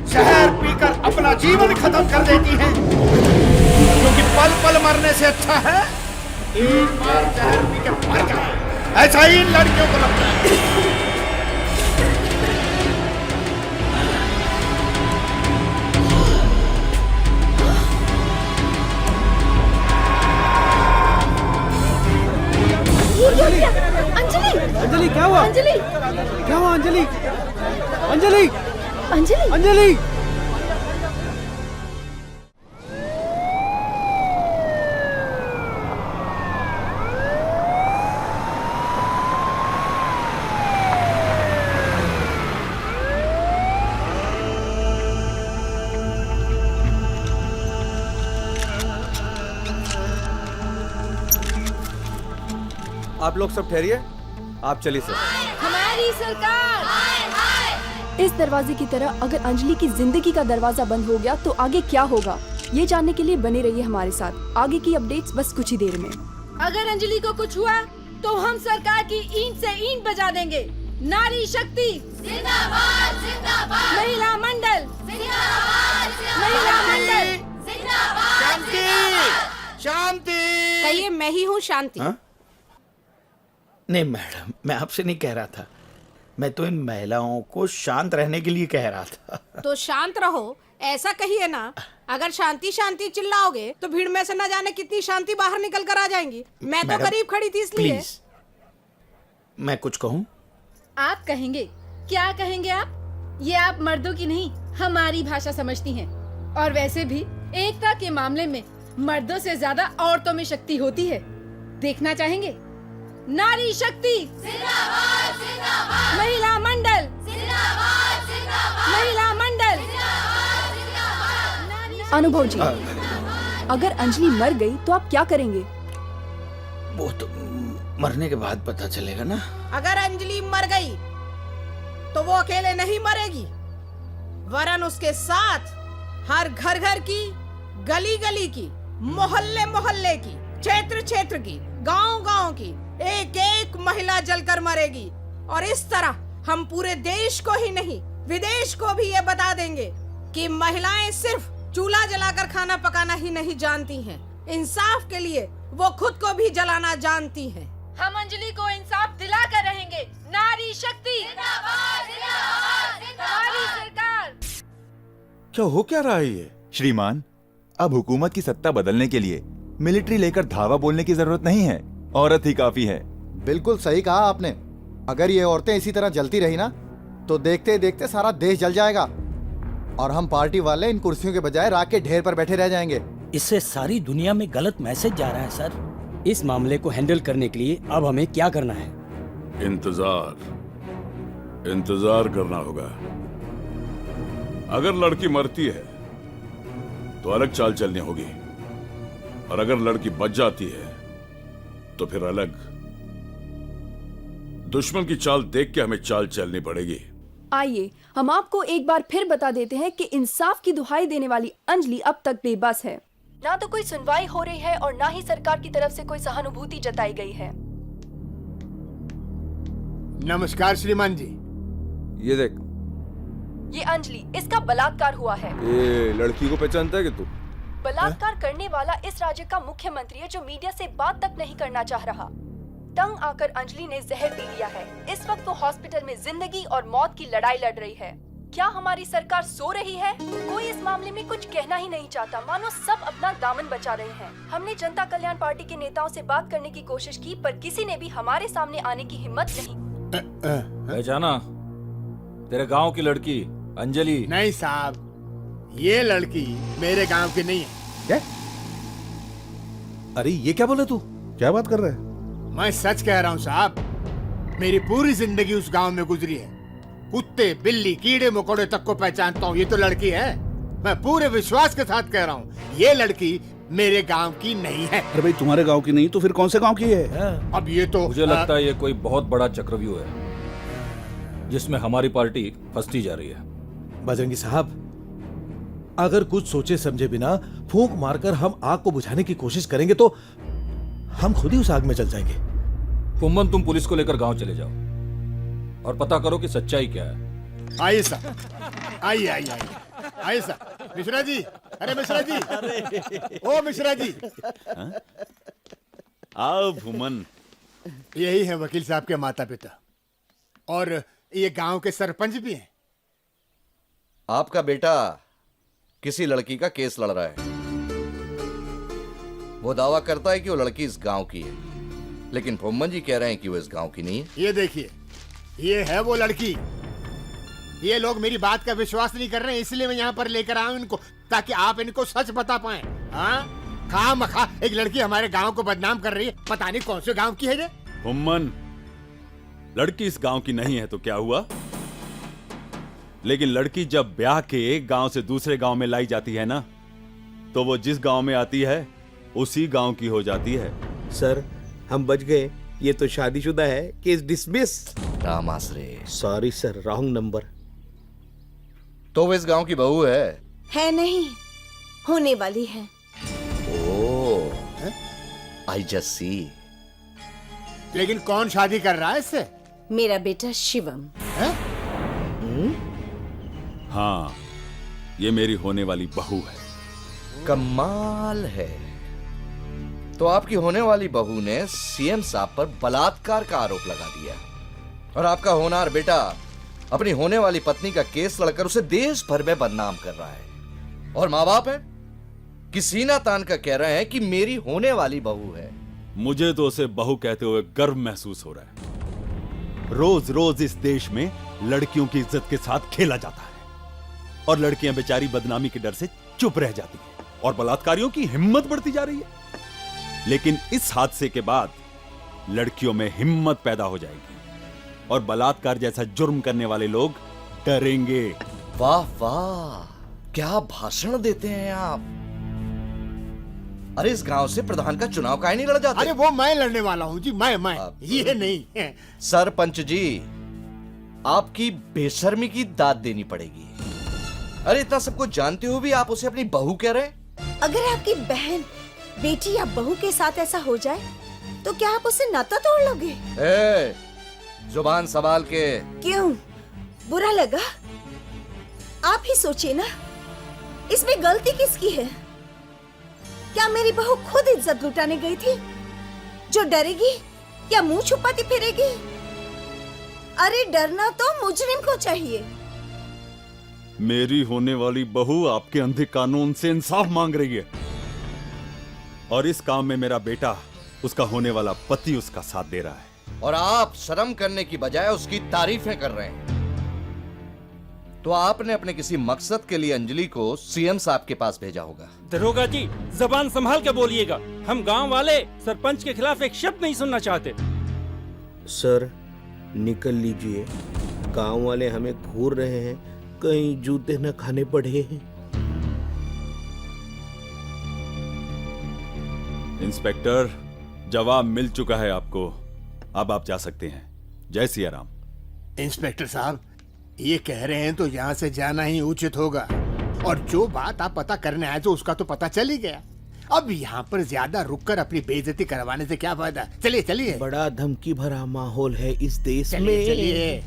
जहर पीकर अपना जीवन खत्म कर देती हैं, क्योंकि पल पल मरने से अच्छा है एक बार जहर पी के मर जाए। ऐसा ही इन लड़कियों को लगता है। अंजलि, अंजलि क्या हुआ? अंजलि, क्या हुआ अंजलि? अंजलि, अंजलि, अंजलि। आप लोग सब ठहरिए, आप चलिए सर। हमारी सरकार। इस दरवाजे की तरह अगर अंजलि की जिंदगी का दरवाजा बंद हो गया तो आगे क्या होगा, ये जानने के लिए बने रहिए हमारे साथ। आगे की अपडेट्स बस कुछ ही देर में। अगर अंजलि को कुछ हुआ तो हम सरकार की ईंट से ईंट बजा देंगे। नारी शक्ति जिंदाबाद, जिंदाबाद। महिला मंडल जिंदाबाद, महिला मंडल जिंदाबाद। शांति, शांति। कहिए, मैं ही हूँ शांति। नहीं मैडम, मैं आपसे नहीं कह रहा था। मैं तो इन महिलाओं को शांत रहने के लिए कह रहा था। तो शांत रहो, ऐसा कहिए ना। अगर शांति शांति चिल्लाओगे तो भीड़ में से न जाने कितनी शांति बाहर निकल कर आ जाएंगी। मैं तो करीब खड़ी थी इसलिए। प्लीज, मैं कुछ कहूँ? आप कहेंगे? क्या कहेंगे आप? ये आप मर्दों की नहीं हमारी भाषा समझती हैं। और वैसे भी एकता के मामले में मर्दों से ज्यादा औरतों में शक्ति होती है। देखना चाहेंगे? नारी शक्ति जिंदाबाद, जिंदाबाद। महिला मंडल जिंदाबाद, जिंदाबाद। महिला मंडल जिंदाबाद, जिंदाबाद। अनुभव जी, अगर अंजलि मर गई तो आप क्या करेंगे? वो तो मरने के बाद पता चलेगा ना। अगर अंजलि मर गई तो वो अकेले नहीं मरेगी, वरन उसके साथ हर घर घर की, गली गली की, मोहल्ले मोहल्ले की, क्षेत्र क्षेत्र की, गांव गांव की एक एक महिला जलकर मरेगी। और इस तरह हम पूरे देश को ही नहीं विदेश को भी ये बता देंगे कि महिलाएं सिर्फ चूल्हा जलाकर खाना पकाना ही नहीं जानती हैं, इंसाफ के लिए वो खुद को भी जलाना जानती हैं। हम अंजलि को इंसाफ दिला कर रहेंगे। नारी शक्ति जिंदाबाद, जिंदाबाद, जिंदाबाद। हमारी सरकार। क्या हो क्या रहा है ये? श्रीमान, अब हुकूमत की सत्ता बदलने के लिए मिलिट्री लेकर धावा बोलने की जरूरत नहीं है, औरत ही काफी है। बिल्कुल सही कहा आपने। अगर ये औरतें इसी तरह जलती रही ना तो देखते देखते सारा देश जल जाएगा और हम पार्टी वाले इन कुर्सियों के बजाय राख के ढेर पर बैठे रह जाएंगे। इससे सारी दुनिया में गलत मैसेज जा रहा है सर। इस मामले को हैंडल करने के लिए अब हमें क्या करना है? इंतजार करना होगा। अगर लड़की मरती है तो अलग चाल चलनी होगी, और अगर लड़की बच जाती है तो फिर अलग। दुश्मन की चाल देख के हमें चाल चलनी पड़ेगी। आइए हम आपको एक बार फिर बता देते हैं कि इंसाफ की दुहाई देने वाली अंजलि अब तक बेबस है। ना तो कोई सुनवाई हो रही है और ना ही सरकार की तरफ से कोई सहानुभूति जताई गई है। नमस्कार श्रीमान जी। ये देख, ये अंजलि, इसका बलात्कार हुआ है। ये लड़की को पहचानता है कि तू? बलात्कार करने वाला इस राज्य का मुख्यमंत्री है जो मीडिया से बात तक नहीं करना चाह रहा। तंग आकर अंजलि ने जहर पी लिया है। इस वक्त वो हॉस्पिटल में जिंदगी और मौत की लड़ाई लड़ रही है। क्या हमारी सरकार सो रही है? कोई इस मामले में कुछ कहना ही नहीं चाहता, मानो सब अपना दामन बचा रहे हैं। हमने जनता कल्याण पार्टी के नेताओं से बात करने की कोशिश की, पर किसी ने भी हमारे सामने आने की हिम्मत नहीं। पहचाना? तेरे गांव की लड़की अंजलि? नहीं साहब, ये लड़की मेरे गांव की नहीं है। क्या? अरे ये क्या बोले तू? क्या बात कर रहा है? मैं सच कह रहा हूँ साहब, मेरी पूरी जिंदगी उस गांव में गुजरी है। कुत्ते, बिल्ली, कीड़े मकोड़े तक को पहचानता हूँ। ये तो लड़की है। मैं पूरे विश्वास के साथ कह रहा हूँ, ये लड़की मेरे गांव की नहीं है। अरे भाई, तुम्हारे गांव की नहीं तो फिर कौन से गांव की है? अब ये तो मुझे लगता है ये कोई बहुत बड़ा चक्रव्यूह है जिसमें हमारी पार्टी फंसती जा रही है। बजरंगी साहब, अगर कुछ सोचे समझे बिना फूंक मारकर हम आग को बुझाने की कोशिश करेंगे तो हम खुद ही उस आग में जल जाएंगे। फुम्मन, तुम पुलिस को लेकर गांव चले जाओ और पता करो कि सच्चाई क्या है। आइए सर, आइए आइए आइए आइए सर। मिश्रा जी, अरे मिश्रा जी, ओ मिश्रा जी। आओ भूमन। यही है वकील साहब के माता पिता और ये गांव के सरपंच भी हैं। आपका बेटा किसी लड़की का केस लड़ रहा है। वो दावा करता है कि वो लड़की इस गांव की है, लेकिन फुम्मन जी कह रहे हैं कि वो इस गांव की नहीं है। ये देखिए, ये है वो लड़की। ये लोग मेरी बात का विश्वास नहीं कर रहे हैं, इसलिए मैं यहाँ पर लेकर आया हूँ इनको, ताकि आप इनको सच बता पाए। हाँ, खामखा एक लड़की हमारे गांव को बदनाम कर रही है। पता नहीं कौन से गांव की है ये। फुम्मन, लड़की इस गांव की नहीं है तो क्या हुआ? लेकिन लड़की जब ब्याह के एक गांव से दूसरे गांव में लाई जाती है ना, तो वो जिस गांव में आती है उसी गांव की हो जाती है। सर, हम बच गए। ये तो शादीशुदा है। Case dismiss. Ram Asre. Sorry sir, wrong number. तो वो इस गांव की बहू है नहीं, होने वाली है। ओह, आई जस्ट सी। लेकिन कौन शादी कर रहा है इससे? मेरा बेटा शिवम। हाँ, ये मेरी होने वाली बहू है। कमाल है। तो आपकी होने वाली बहू ने सीएम साहब पर बलात्कार का आरोप लगा दिया और आपका होनहार बेटा अपनी होने वाली पत्नी का केस लड़कर उसे देश भर में बदनाम कर रहा है। और माँ बाप है कि सीना तान कर कह रहे हैं कि मेरी होने वाली बहू है। मुझे तो उसे बहू कहते हुए गर्व महसूस हो रहा है। रोज रोज इस देश में लड़कियों की इज्जत के साथ खेला जाता है और लड़कियां बेचारी बदनामी के डर से चुप रह जाती हैं और बलात्कारियों की हिम्मत बढ़ती जा रही है। लेकिन इस हादसे के बाद लड़कियों में हिम्मत पैदा हो जाएगी और बलात्कार जैसा जुर्म करने वाले लोग डरेंगे। वाह वाह, क्या भाषण देते हैं आप। अरे इस गांव से प्रधान का चुनाव काहे नहीं लड़ जाते? अरे वो मैं लड़ने वाला हूँ जी, मैं ये नहीं। सरपंच जी, आपकी बेशर्मी की दाद देनी पड़ेगी। अरे इतना सब कुछ जानते हुए भी आप उसे अपनी बहू कह रहे हैं? अगर आपकी बहन, बेटी या बहू के साथ ऐसा हो जाए तो क्या आप उससे नाता तोड़ लोगे? जुबान संभाल के। क्यों, बुरा लगा? आप ही सोचिए ना, इसमें गलती किसकी है? क्या मेरी बहू खुद इज्जत लुटाने गई थी जो डरेगी या मुंह छुपाती फिरेगी? अरे डरना तो मुजरिम को चाहिए। मेरी होने वाली बहू आपके अंधे कानून से इंसाफ मांग रही है और इस काम में मेरा बेटा, उसका होने वाला पति, उसका साथ दे रहा है। और आप शर्म करने की बजाय उसकी तारीफें कर रहे हैं। तो आपने अपने किसी मकसद के लिए अंजलि को सीएम साहब के पास भेजा होगा। दरोगा जी, जबान संभाल के बोलिएगा। हम गांव वाले सरपंच के खिलाफ एक शब्द नहीं सुनना चाहते। सर, निकल लीजिए। गांव वाले हमें घूर रहे हैं, कहीं जूते न खाने पड़े। इंस्पेक्टर, जवाब मिल चुका है आपको। अब आप जा सकते हैं। जय सिया राम। इंस्पेक्टर साहब, ये कह रहे हैं तो यहाँ से जाना ही उचित होगा। और जो बात आप पता करने आए थे उसका तो पता चल ही गया। अब यहाँ पर ज्यादा रुककर अपनी बेइज्जती करवाने से क्या फायदा। चलिए चलिए। बड़ा धमकी भरा माहौल है इस देश चलिए में। चलिए।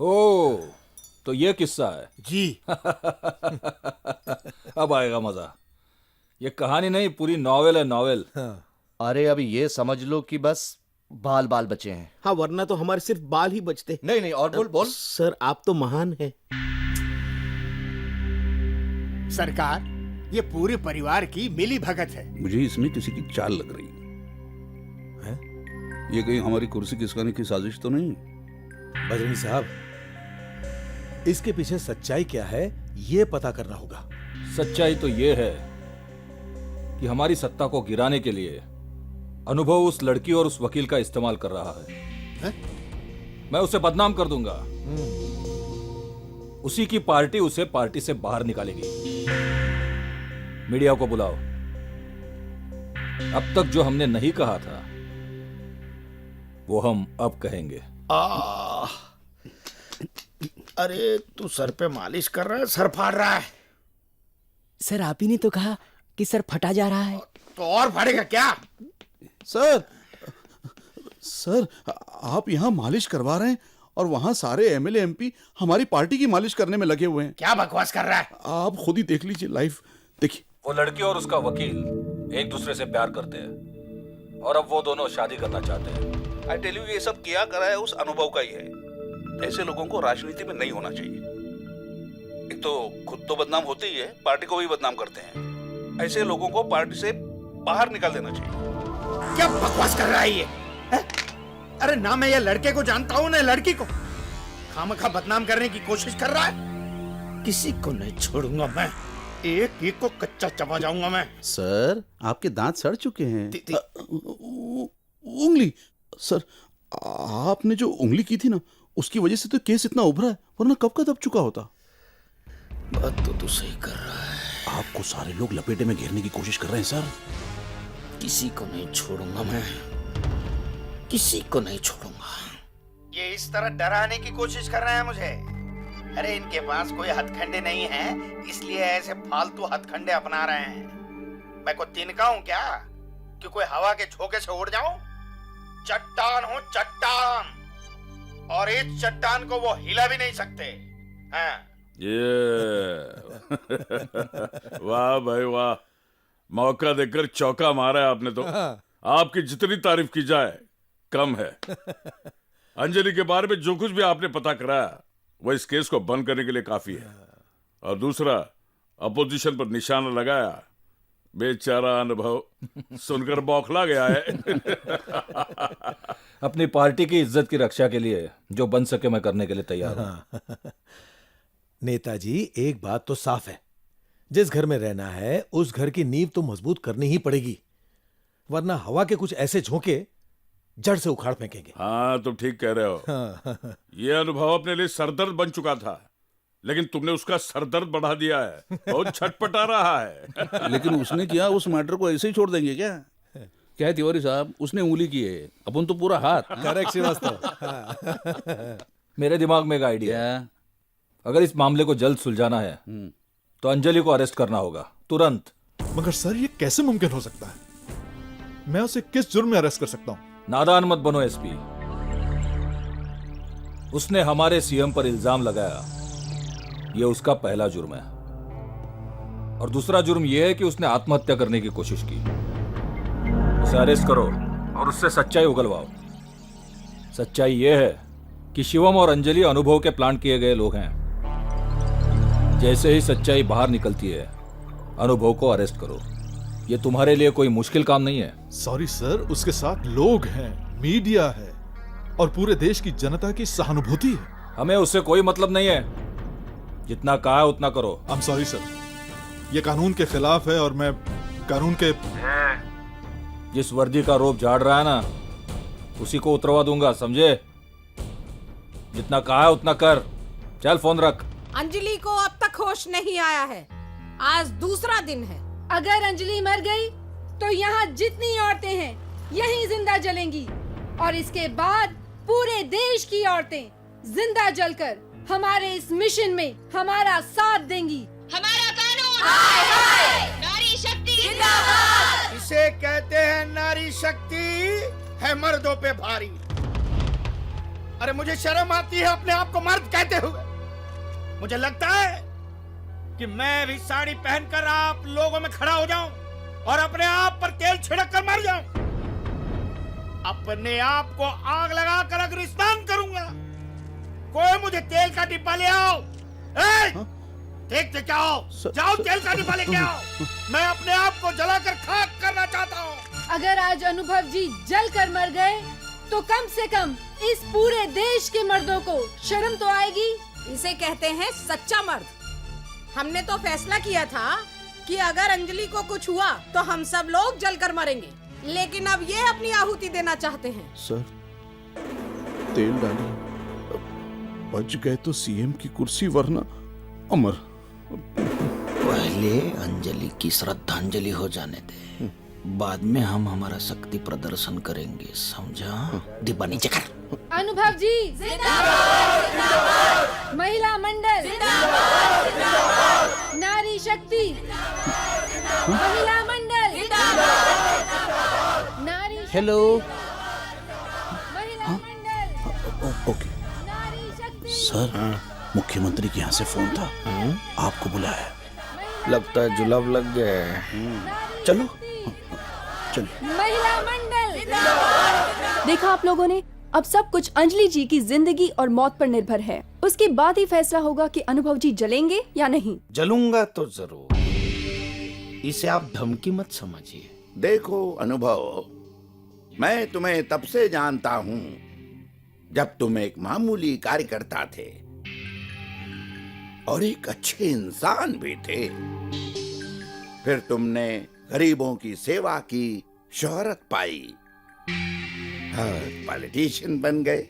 ओ, तो ये किस्सा है जी। अब आएगा मजा। ये कहानी नहीं, पूरी नॉवेल है, नॉवेल। अरे अभी ये समझ लो कि बस बाल बाल बचे हैं। हाँ, वरना तो हमारे सिर्फ बाल ही बचते। नहीं नहीं, और बोल बोल। सर आप तो महान हैं। सरकार, ये पूरे परिवार की मिली भगत है। मुझे इसमें किसी की चाल लग रही है। ये कहीं हमारी कुर्सी खिसकाने की साजिश तो नहीं? बजरंगी साहब, इसके पीछे सच्चाई क्या है ये पता करना होगा। सच्चाई तो ये है कि हमारी सत्ता को गिराने के लिए अनुभव उस लड़की और उस वकील का इस्तेमाल कर रहा है। मैं उसे बदनाम कर दूंगा। उसी की पार्टी उसे पार्टी से बाहर निकालेगी। मीडिया को बुलाओ। अब तक जो हमने नहीं कहा था वो हम अब कहेंगे। अरे तू सर पे मालिश कर रहा है, सर फाड़ रहा है। सर आप ही ने तो कहा कि सर फटा जा रहा है। तो और फाड़ेगा क्या? सर आप यहाँ मालिश करवा रहे हैं और वहाँ सारे एमएलए एमपी हमारी पार्टी की मालिश करने में लगे हुए हैं। क्या बकवास कर रहा है? आप खुद ही देख लीजिए, लाइव देखिए। वो लड़की और उसका वकील एक दूसरे से प्यार करते हैं और अब वो दोनों शादी करना चाहते हैं। आई टेल यू, ये सब किया करा है उस अनुभव का ही है। ऐसे लोगों को राजनीति में नहीं होना चाहिए। एक तो खुद तो बदनाम होते ही है, पार्टी को भी बदनाम करते हैं। ऐसे लोगों को पार्टी से बाहर निकाल देना चाहिए। क्या बकवास कर रहा है ये? अरे ना मैं ये लड़के को जानता हूँ ना लड़की को। खामखा बदनाम करने की कोशिश कर रहा है। किसी को नहीं छोड़ूंगा मैं। एक एक को कच्चा चबा जाऊंगा मैं। सर आपके दांत सड़ चुके हैं। उंगली सर, आपने जो उंगली की थी ना, उसकी वजह से तो केस इतना उभरा है, वरना कब का दब चुका होता। बात तो तू सही कर रहा है। आपको सारे लोग लपेटे में घेरने की कोशिश कर रहे हैं सर। किसी को नहीं छोड़ूंगा मैं, किसी को नहीं छोड़ूंगा। ये इस तरह डराने की कोशिश कर रहे हैं मुझे। अरे इनके पास कोई हथकंडे नहीं है, इसलिए ऐसे फालतू हथकंडे अपना रहे हैं। मैं को तिनका हूं क्या कि कोई हवा के झोंके से उड़ जाऊं? चट्टान हूं, चट्टान। और इस चट्टान को वो हिला भी नहीं सकते। हाँ। ये वाह भाई वाह, मौका देकर चौका मारा है आपने तो। आपकी जितनी तारीफ की जाए कम है। अंजलि के बारे में जो कुछ भी आपने पता कराया वो इस केस को बंद करने के लिए काफी है। और दूसरा, अपोजिशन पर निशाना लगाया, बेचारा अनुभव सुनकर बौखला गया है। अपनी पार्टी की इज्जत की रक्षा के लिए जो बन सके मैं करने के लिए तैयार हूं। नेताजी, एक बात तो साफ है, जिस घर में रहना है उस घर की नींव तो मजबूत करनी ही पड़ेगी, वरना हवा के कुछ ऐसे झोंके जड़ से उखाड़ फेंकेंगे। हाँ, तुम ठीक कह रहे हो। ये अनुभव अपने लिए सरदर्द बन चुका था, लेकिन तुमने उसका सरदर्द बढ़ा दिया है। बहुत छटपटा रहा है। लेकिन उसने किया, उस मैटर को ऐसे ही छोड़ देंगे क्या? क्या है तिवारी साहब, उसने उंगली की है, अपन तो पूरा हाथ। करेक्ट श्रीवास्तव। मेरे दिमाग में एक आइडिया है। अगर इस मामले को जल्द सुलझाना है तो अंजलि को अरेस्ट करना होगा, तुरंत। मगर सर, ये कैसे मुमकिन हो सकता है? मैं उसे किस जुर्म में अरेस्ट कर सकता हूं? नादान मत बनो एसपी। उसने हमारे सीएम पर इल्जाम लगाया, यह उसका पहला जुर्म है। और दूसरा जुर्म यह है कि उसने आत्महत्या करने की कोशिश की। उसे अरेस्ट करो और उससे सच्चाई उगलवाओ। सच्चाई यह है कि शिवम और अंजलि अनुभव के प्लान किए गए लोग हैं। जैसे ही सच्चाई बाहर निकलती है, अनुभव को अरेस्ट करो। यह तुम्हारे लिए कोई मुश्किल काम नहीं है। सॉरी सर, उसके साथ लोग हैं, मीडिया है और पूरे देश की जनता की सहानुभूति है। हमें उससे कोई मतलब नहीं है। जितना कहा है उतना करो। आई एम सॉरी सर, ये कानून के खिलाफ है और मैं कानून के... जिस वर्दी का रोप झाड़ रहा है ना, उसी को उतरवा दूंगा, समझे? जितना कहा है उतना कर। चल फोन रख। अंजलि को अब तक होश नहीं आया है। आज दूसरा दिन है। अगर अंजलि मर गई तो यहाँ जितनी औरतें हैं यहीं जिंदा जलेंगी, और इसके बाद पूरे देश की औरतें जिंदा जलकर हमारे इस मिशन में हमारा साथ देंगी। हमारा नारी शक्ति जिंदाबाद। इसे कहते हैं नारी शक्ति है मर्दों पे भारी। अरे मुझे शर्म आती है अपने आप को मर्द कहते हुए। मुझे लगता है कि मैं भी साड़ी पहनकर आप लोगों में खड़ा हो जाऊं और अपने आप पर तेल छिड़क कर मर जाऊं। अपने आप को आग लगाकर अग्निस्नान करूंगा। कोई मुझे तेल का डिब्बा ले आओ। देखते क्या हो, जाओ तेल का डिब्बा लेके आओ। मैं अपने आप को जलाकर खाक करना चाहता हूँ। अगर आज अनुभव जी जल कर मर गए तो कम से कम इस पूरे देश के मर्दों को शर्म तो आएगी। इसे कहते हैं सच्चा मर्द। हमने तो फैसला किया था कि अगर अंजलि को कुछ हुआ तो हम सब लोग जलकर मरेंगे, लेकिन अब ये अपनी आहुति देना चाहते हैं। सर, तेल डालिए। बच गए तो सीएम की कुर्सी, वरना अमर। पहले अंजलि की श्रद्धांजलि हो जाने दे, बाद में हम हमारा शक्ति प्रदर्शन करेंगे, समझा? डिब्बा नीचे कर। अनुभव जी जिंदाबाद, जिंदाबाद। महिला मंडल जिंदाबाद, जिंदाबाद। नारी शक्ति महिला मंडल जिंदाबाद। नारी हेलो। महिला मंडल। ओके सर, मुख्यमंत्री के यहाँ से फोन था, आपको बुलाया। लगता है जुलाब लग गए। चलो चलो। महिला मंडल। देखा आप लोगों ने, अब सब कुछ अंजलि जी की जिंदगी और मौत पर निर्भर है। उसके बाद ही फैसला होगा कि अनुभव जी जलेंगे या नहीं। जलूंगा तो जरूर, इसे आप धमकी मत समझिए। देखो अनुभव, मैं तुम्हें तब से जानता हूं जब तुम एक मामूली कार्यकर्ता थे और एक अच्छे इंसान भी थे। फिर तुमने गरीबों की सेवा की, शोहरत पाई और पॉलिटिशियन बन गए।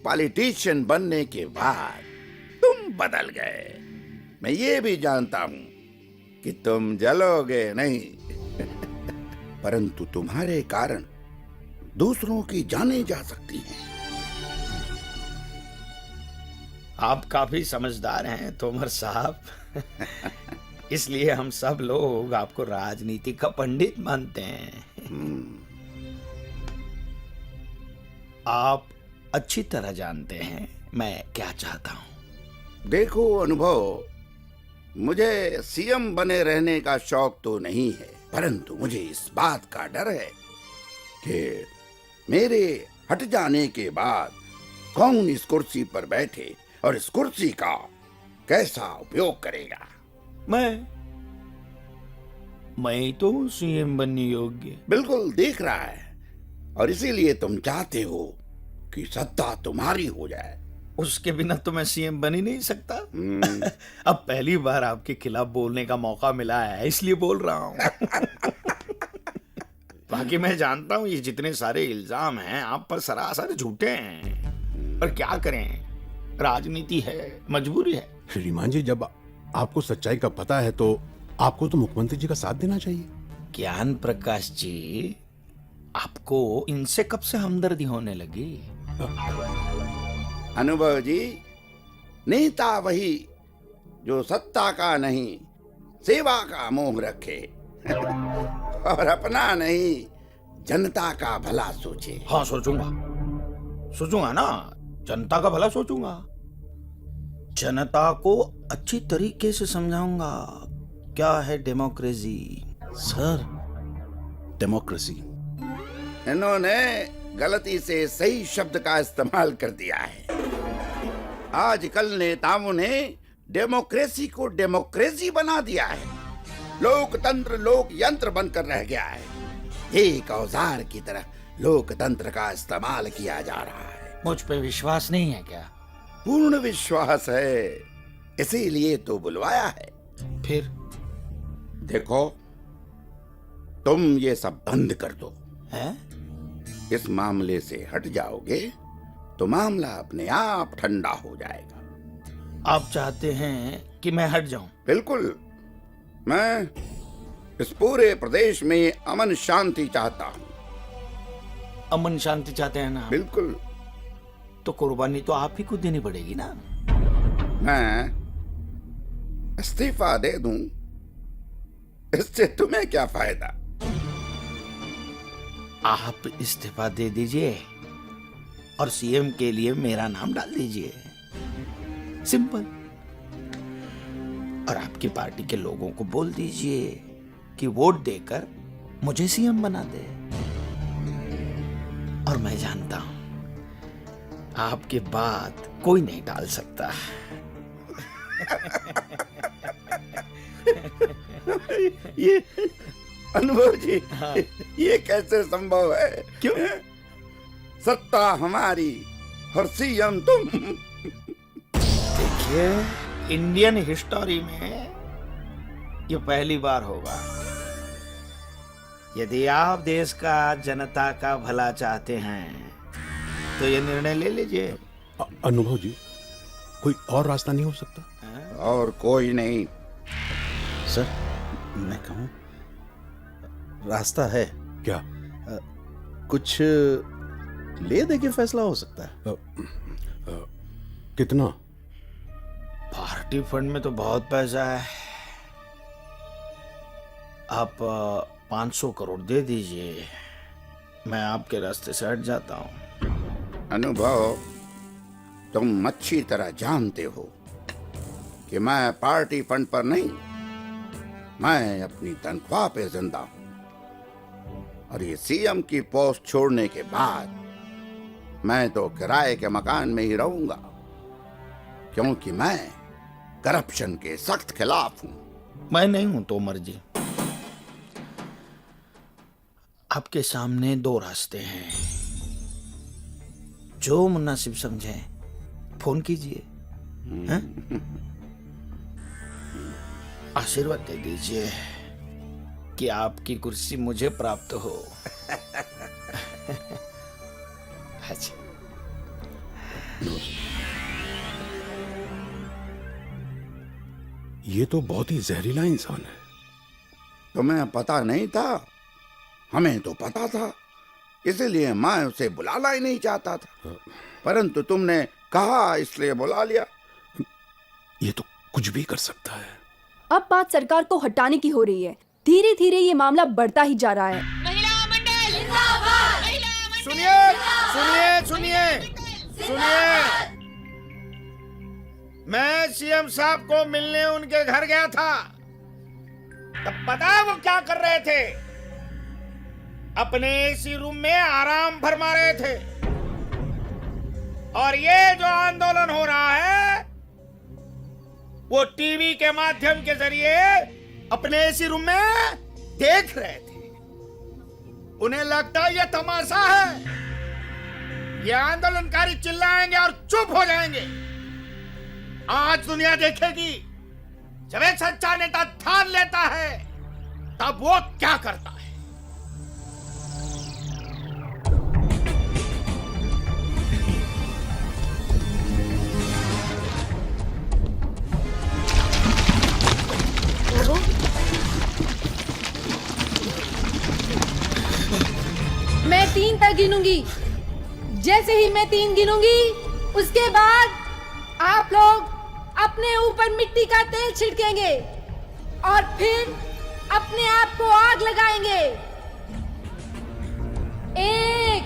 पॉलिटिशियन बनने के बाद तुम बदल गए। मैं ये भी जानता हूं कि तुम जलोगे नहीं परंतु तुम्हारे कारण दूसरों की जानें जा सकती हैं। आप काफी समझदार हैं तोमर साहब। इसलिए हम सब लोग आपको राजनीति का पंडित मानते हैं। आप अच्छी तरह जानते हैं मैं क्या चाहता हूं। देखो अनुभव, मुझे सीएम बने रहने का शौक तो नहीं है, परंतु मुझे इस बात का डर है कि मेरे हट जाने के बाद कौन इस कुर्सी पर बैठे और इस कुर्सी का कैसा उपयोग करेगा। मैं तो सीएम बनने योग्य। बिल्कुल दिख रहा है, और इसीलिए तुम चाहते हो कि सत्ता तुम्हारी हो जाए। उसके बिना तो मैं सीएम बन ही नहीं सकता। अब पहली बार आपके खिलाफ बोलने का मौका मिला है, इसलिए बोल रहा हूँ। बाकी मैं जानता हूँ ये जितने सारे इल्जाम हैं आप पर सरासर झूठे हैं, पर क्या करें, राजनीति है, मजबूरी है। श्रीमान जी, जब आपको सच्चाई का पता है तो आपको तो मुख्यमंत्री जी का साथ देना चाहिए। ज्ञान प्रकाश जी, आपको इनसे कब से हमदर्दी होने लगी? अनुभव जी, नेता वही जो सत्ता का नहीं सेवा का मोह रखे और अपना नहीं जनता का भला सोचे। हाँ, सोचूंगा ना, जनता का भला सोचूंगा। जनता को अच्छी तरीके से समझाऊंगा क्या है डेमोक्रेसी। सर, डेमोक्रेसी इन्होंने गलती से सही शब्द का इस्तेमाल कर दिया है। आजकल नेताओं ने डेमोक्रेसी को डेमोक्रेसी बना दिया है। लोकतंत्र लोक यंत्र बनकर रह गया है। एक औजार की तरह लोकतंत्र का इस्तेमाल किया जा रहा है। मुझ पे विश्वास नहीं है क्या? पूर्ण विश्वास है, इसीलिए तो बुलवाया है। फिर देखो, तुम ये सब बंद कर दो। है? इस मामले से हट जाओगे तो मामला अपने आप ठंडा हो जाएगा। आप चाहते हैं कि मैं हट जाऊं? बिल्कुल। मैं इस पूरे प्रदेश में अमन शांति चाहता हूं। अमन शांति चाहते हैं ना? बिल्कुल। तो कुर्बानी तो आप ही को देनी पड़ेगी ना। मैं इस्तीफा दे दूं इससे तुम्हें क्या फायदा? आप इस्तीफा दे दीजिए और सीएम के लिए मेरा नाम डाल दीजिए, सिंपल। और आपकी पार्टी के लोगों को बोल दीजिए कि वोट देकर मुझे सीएम बना दे। और मैं जानता हूं आपकी बात कोई नहीं टाल सकता। ये अनुभव जी, ये कैसे संभव है? क्यों? सत्ता हमारी और सीएम तुम। देखिए, इंडियन हिस्टोरी में ये पहली बार होगा। यदि आप देश का, जनता का भला चाहते हैं तो ये निर्णय ले लीजिए। अनुभव जी, कोई और रास्ता नहीं हो सकता? और कोई नहीं। सर, मैं कहूं रास्ता है क्या? कुछ ले दे के फैसला हो सकता है। कितना? पार्टी फंड में तो बहुत पैसा है। आप 500 करोड़ दे दीजिए, मैं आपके रास्ते से हट जाता हूं। अनुभव, तुम अच्छी तरह जानते हो कि मैं पार्टी फंड पर नहीं, मैं अपनी तनख्वाह पे जिंदा हूं। और ये सीएम की पोस्ट छोड़ने के बाद मैं तो किराए के मकान में ही रहूंगा, क्योंकि मैं करप्शन के सख्त खिलाफ हूं। मैं नहीं हूं तोमर जी। आपके सामने दो रास्ते हैं, जो मुनासिब समझे फोन कीजिए। आशीर्वाद दे दीजिए कि आपकी कुर्सी मुझे प्राप्त हो। अच्छा, ये तो बहुत ही जहरीला इंसान है। तुम्हें पता नहीं था? हमें तो पता था, इसलिए मैं उसे बुलाना ही नहीं चाहता था, परंतु तुमने कहा इसलिए बुला लिया। ये तो कुछ भी कर सकता है। अब बात सरकार को हटाने की हो रही है। धीरे धीरे ये मामला बढ़ता ही जा रहा है। सुनिए सुनिए सुनिए सुनिए, मैं सीएम साहब को मिलने उनके घर गया था, तब पता वो क्या कर रहे थे? अपने एसी रूम में आराम फरमा रहे थे। और ये जो आंदोलन हो रहा है वो टीवी के माध्यम के जरिए अपने एसी रूम में देख रहे थे। उन्हें लगता है ये तमाशा है, ये आंदोलनकारी चिल्लाएंगे और चुप हो जाएंगे। आज दुनिया देखेगी, जब एक सच्चा नेता ठान लेता है तब वो क्या करता है। मैं 3 तक गिनूंगी। जैसे ही मैं 3 गिनूंगी, उसके बाद आप लोग अपने ऊपर मिट्टी का तेल छिड़केंगे और फिर अपने आप को आग लगाएंगे। 1।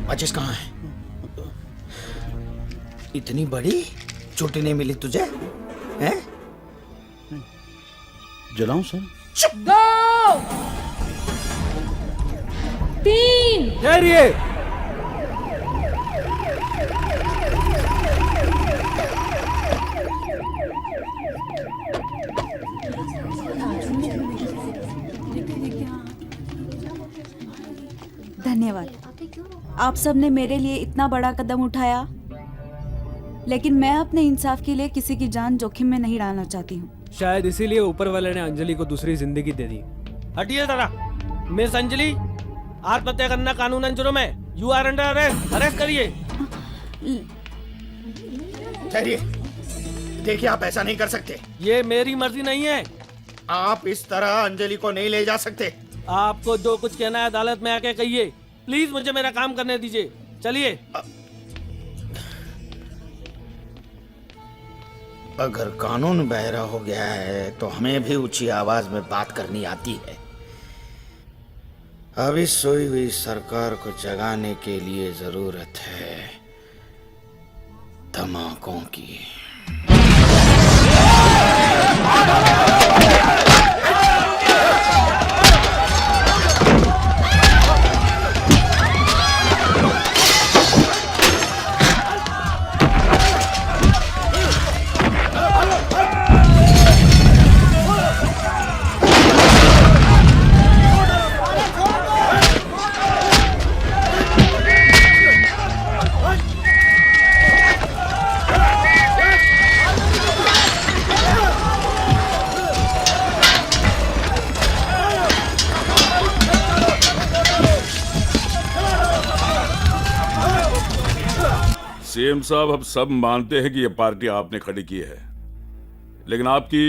माचिस कहाँ है? इतनी बड़ी चोटी नहीं मिली तुझे? हैं? जलाऊं सर? 2 3। ठहरिए। धन्यवाद। आप सब ने मेरे लिए इतना बड़ा कदम उठाया, लेकिन मैं अपने इंसाफ के लिए किसी की जान जोखिम में नहीं डालना चाहती हूँ। शायद इसीलिए ऊपर वाले ने अंजलि को दूसरी जिंदगी दे दी। हटिए जरा। मिस अंजलि, आत्महत्या करना कानूनन जुर्म है। You are under arrest. Arrest करिए। ठहरिए, देखिए आप ऐसा नहीं कर सकते। ये मेरी मर्जी नहीं है। आप इस तरह अंजलि को नहीं ले जा सकते। आपको जो कुछ कहना है अदालत में आके कहिए। प्लीज मुझे मेरा काम करने दीजिए। चलिए। अगर कानून बहरा हो गया है तो हमें भी ऊंची आवाज में बात करनी आती है। अभी सोई हुई सरकार को जगाने के लिए जरूरत है धमाकों की। सीएम साहब, अब सब मानते हैं कि यह पार्टी आपने खड़ी की है, लेकिन आपकी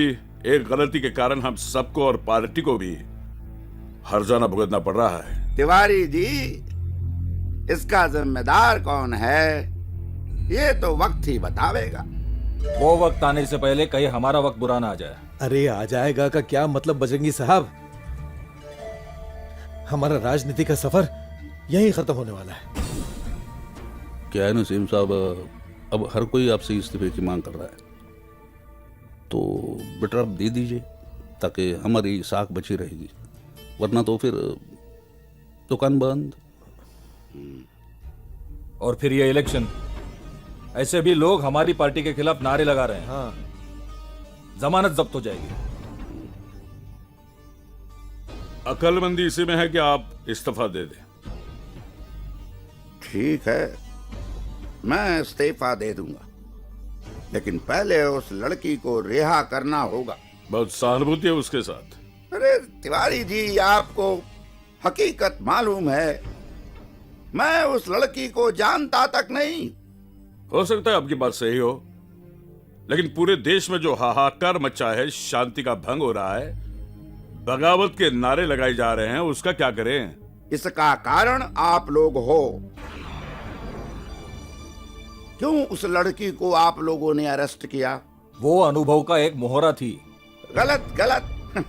एक गलती के कारण हम सबको और पार्टी को भी हर्जाना भुगतना पड़ रहा है। तिवारी जी, इसका जिम्मेदार कौन है ये तो वक्त ही बतावेगा। वो वक्त आने से पहले कहीं हमारा वक्त बुरा ना आ जाए। अरे आ जाएगा का क्या मतलब बजरंगी साहब, हमारा राजनीति का सफर यहीं खत्म होने वाला है। क्या है ना सीएम साहब, अब हर कोई आपसे इस्तीफे की मांग कर रहा है, तो बेटर आप दे दीजिए ताकि हमारी साख बची रहेगी, वरना तो फिर दुकान बंद। और फिर ये इलेक्शन, ऐसे भी लोग हमारी पार्टी के खिलाफ नारे लगा रहे हैं। हाँ। जमानत जब्त हो जाएगी। अक्लमंदी इसी में है कि आप इस्तीफा दे दें। ठीक है, मैं इस्तीफा दे दूंगा, लेकिन पहले उस लड़की को रिहा करना होगा। बहुत सहानुभूति है उसके साथ। अरे तिवारी जी, आपको हकीकत मालूम है, मैं उस लड़की को जानता तक नहीं। हो सकता है आपकी बात सही हो, लेकिन पूरे देश में जो हाहाकार मचा है, शांति का भंग हो रहा है, बगावत के नारे लगाए जा रहे हैं, उसका क्या करें? इसका कारण आप लोग हो। क्यों उस लड़की को आप लोगों ने अरेस्ट किया? वो अनुभव का एक मोहरा थी। गलत गलत।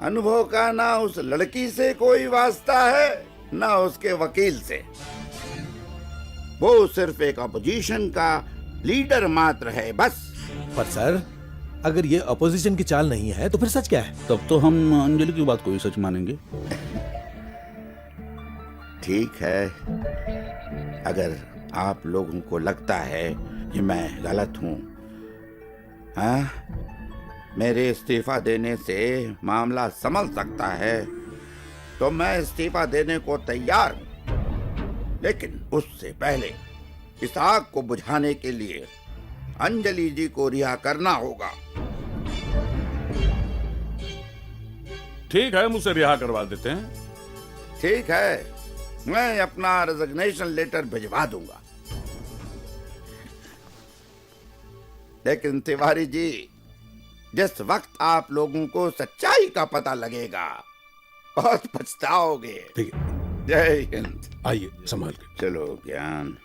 अनुभव का ना उस लड़की से कोई वास्ता है, ना उसके वकील से। वो सिर्फ एक अपोजिशन का लीडर मात्र है, बस। पर सर, अगर ये अपोजिशन की चाल नहीं है तो फिर सच क्या है? तब तो हम अंजलि की बात को ही सच मानेंगे। ठीक है, अगर आप लोगों को लगता है कि मैं गलत हूं, हाँ, मेरे इस्तीफा देने से मामला संभल सकता है, तो मैं इस्तीफा देने को तैयार हूं। लेकिन उससे पहले इस आग को बुझाने के लिए अंजलि जी को रिहा करना होगा। ठीक है, मुझसे रिहा करवा देते हैं। ठीक है, मैं अपना रेजिग्नेशन लेटर भिजवा दूंगा। लेकिन तिवारी जी, जिस वक्त आप लोगों को सच्चाई का पता लगेगा, बहुत पछताओगे। ठीक है, जय हिंद। आइए संभाल के। चलो ज्ञान।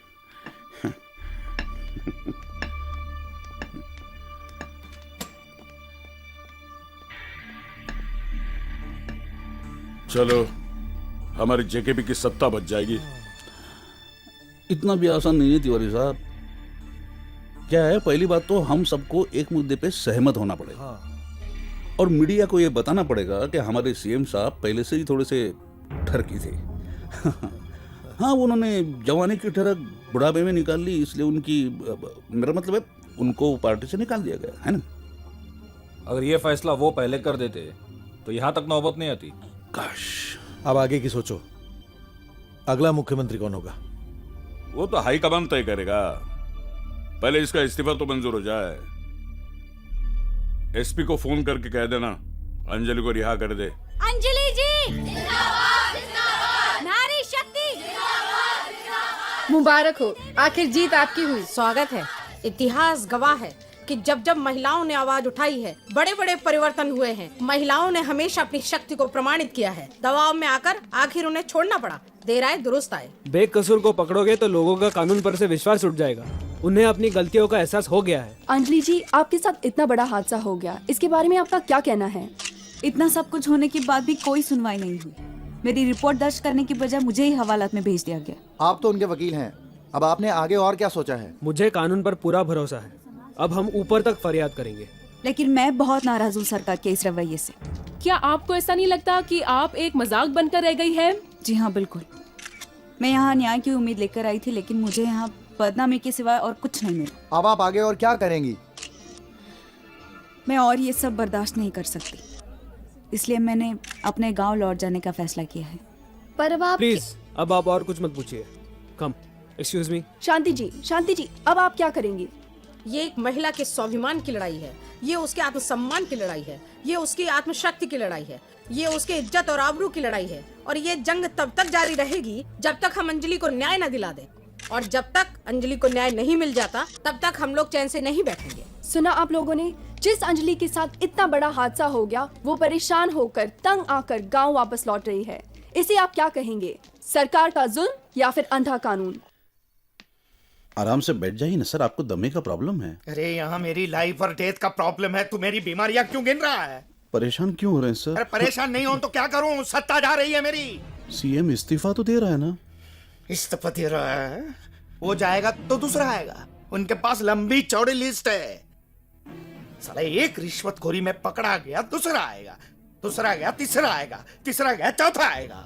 चलो, हमारी जेकेपी की सत्ता बच जाएगी। इतना भी आसान नहीं है तिवारी साहब। क्या है, पहली बात तो हम सबको एक मुद्दे पे सहमत होना पड़ेगा। और मीडिया को ये बताना पड़ेगा कि हमारे सीएम साहब पहले से ही थोड़े से ठरकी थे। हाँ, उन्होंने जवानी की ठरक बुढ़ापे में निकाल ली, इसलिए उनकी, मेरा मतलब है, उनको पार्टी से निकाल दिया गया है ना। अगर ये फैसला वो पहले कर देते तो यहाँ तक नौबत नहीं आती। काश। अब आगे की सोचो, अगला मुख्यमंत्री कौन होगा? वो तो हाईकमान तय करेगा। पहले इसका इस्तीफा तो मंजूर हो जाए। एसपी को फोन करके कह देना अंजलि को रिहा कर दे। अंजलि जी जिंदाबाद, जिंदाबाद। नारी शक्ति जिंदाबाद। मुबारक हो, आखिर जीत आपकी हुई। स्वागत है। इतिहास गवाह है कि जब जब महिलाओं ने आवाज उठाई है, बड़े बड़े परिवर्तन हुए हैं। महिलाओं ने हमेशा अपनी शक्ति को प्रमाणित किया है। दबाव में आकर आखिर उन्हें छोड़ना पड़ा। देर आए दुरुस्त आए। बेकसूर को पकड़ोगे तो लोगों का कानून पर से विश्वास उठ जाएगा। उन्हें अपनी गलतियों का एहसास हो गया है। अंजलि जी, आपके साथ इतना बड़ा हादसा हो गया, इसके बारे में आपका क्या कहना है? इतना सब कुछ होने के बाद भी कोई सुनवाई नहीं हुई। मेरी रिपोर्ट दर्ज करने की बजाय मुझे ही हवालात में भेज दिया गया। आप तो उनके वकील हैं, अब आपने आगे और क्या सोचा है? मुझे कानून पर पूरा भरोसा है। अब हम ऊपर तक फरियाद करेंगे। लेकिन मैं बहुत नाराज हूँ सरकार के इस रवैये से। क्या आपको ऐसा नहीं लगता कि आप एक मजाक बनकर रह गई है? जी हाँ, बिल्कुल। मैं यहाँ न्याय की उम्मीद लेकर आई थी, लेकिन मुझे यहाँ बदनामी के सिवाय और कुछ नहीं मिला। अब आप आगे और क्या करेंगी? मैं और ये सब बर्दाश्त नहीं कर सकती, इसलिए मैंने अपने गांव लौट जाने का फैसला किया है। पर अब आप प्लीज, अब आप और कुछ मत पूछिए। कम, एक्सक्यूज मी। शांति जी, अब आप क्या करेंगी? ये एक महिला के स्वाभिमान की लड़ाई है, ये उसके आत्मसम्मान की लड़ाई है, ये उसकी आत्मशक्ति की लड़ाई है, ये उसके इज्जत और आबरू की लड़ाई है। और ये जंग तब तक जारी रहेगी जब तक हम अंजलि को न्याय न दिला दें। और जब तक अंजलि को न्याय नहीं मिल जाता तब तक हम लोग चैन से नहीं बैठेंगे। सुना आप लोगों ने, जिस अंजलि के साथ इतना बड़ा हादसा हो गया, वो परेशान होकर तंग आकर गांव वापस लौट रही है। इसे आप क्या कहेंगे? सरकार का जुल्म या फिर अंधा कानून? आराम से बैठ जाइए ना सर, आपको दमे का प्रॉब्लम है। अरे यहाँ मेरी लाइफ और डेथ का प्रॉब्लम है, तू मेरी बीमारियां क्यों गिन रहा है? परेशान क्यों हो रहे हैं सर? अरे परेशान नहीं हो तो क्या करूं, सत्ता जा रही है मेरी। सीएम इस्तीफा तो दे रहा है ना? इस्तीफा दे रहा है, वो जाएगा तो दूसरा आएगा। उनके पास लंबी चौड़ी लिस्ट है। साला एक रिश्वतखोरी में पकड़ा गया, दूसरा आएगा, दूसरा गया तीसरा आएगा, तीसरा गया चौथा आएगा।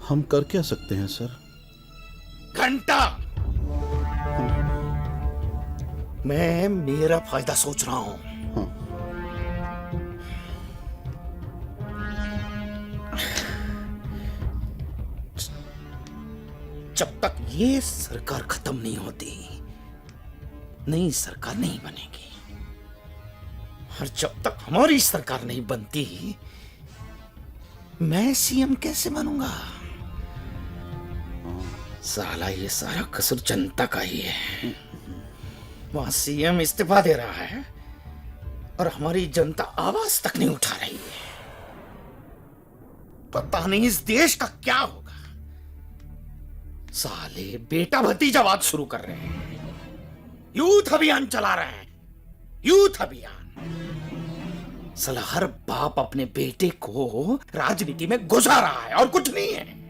हम कर क्या सकते हैं सर? घंटा मैं मेरा फायदा सोच रहा हूं। जब तक ये सरकार खत्म नहीं होती, नई सरकार नहीं बनेगी। और जब तक हमारी सरकार नहीं बनती, मैं सीएम कैसे बनूंगा? साला ये सारा कसूर जनता का ही है। वहां सीएम इस्तीफा दे रहा है और हमारी जनता आवाज तक नहीं उठा रही है। पता नहीं इस देश का क्या होगा। साले बेटा भतीजावाद शुरू कर रहे हैं, यूथ अभियान चला रहे हैं, यूथ अभियान। साला हर बाप अपने बेटे को राजनीति में घुसा रहा है और कुछ नहीं है।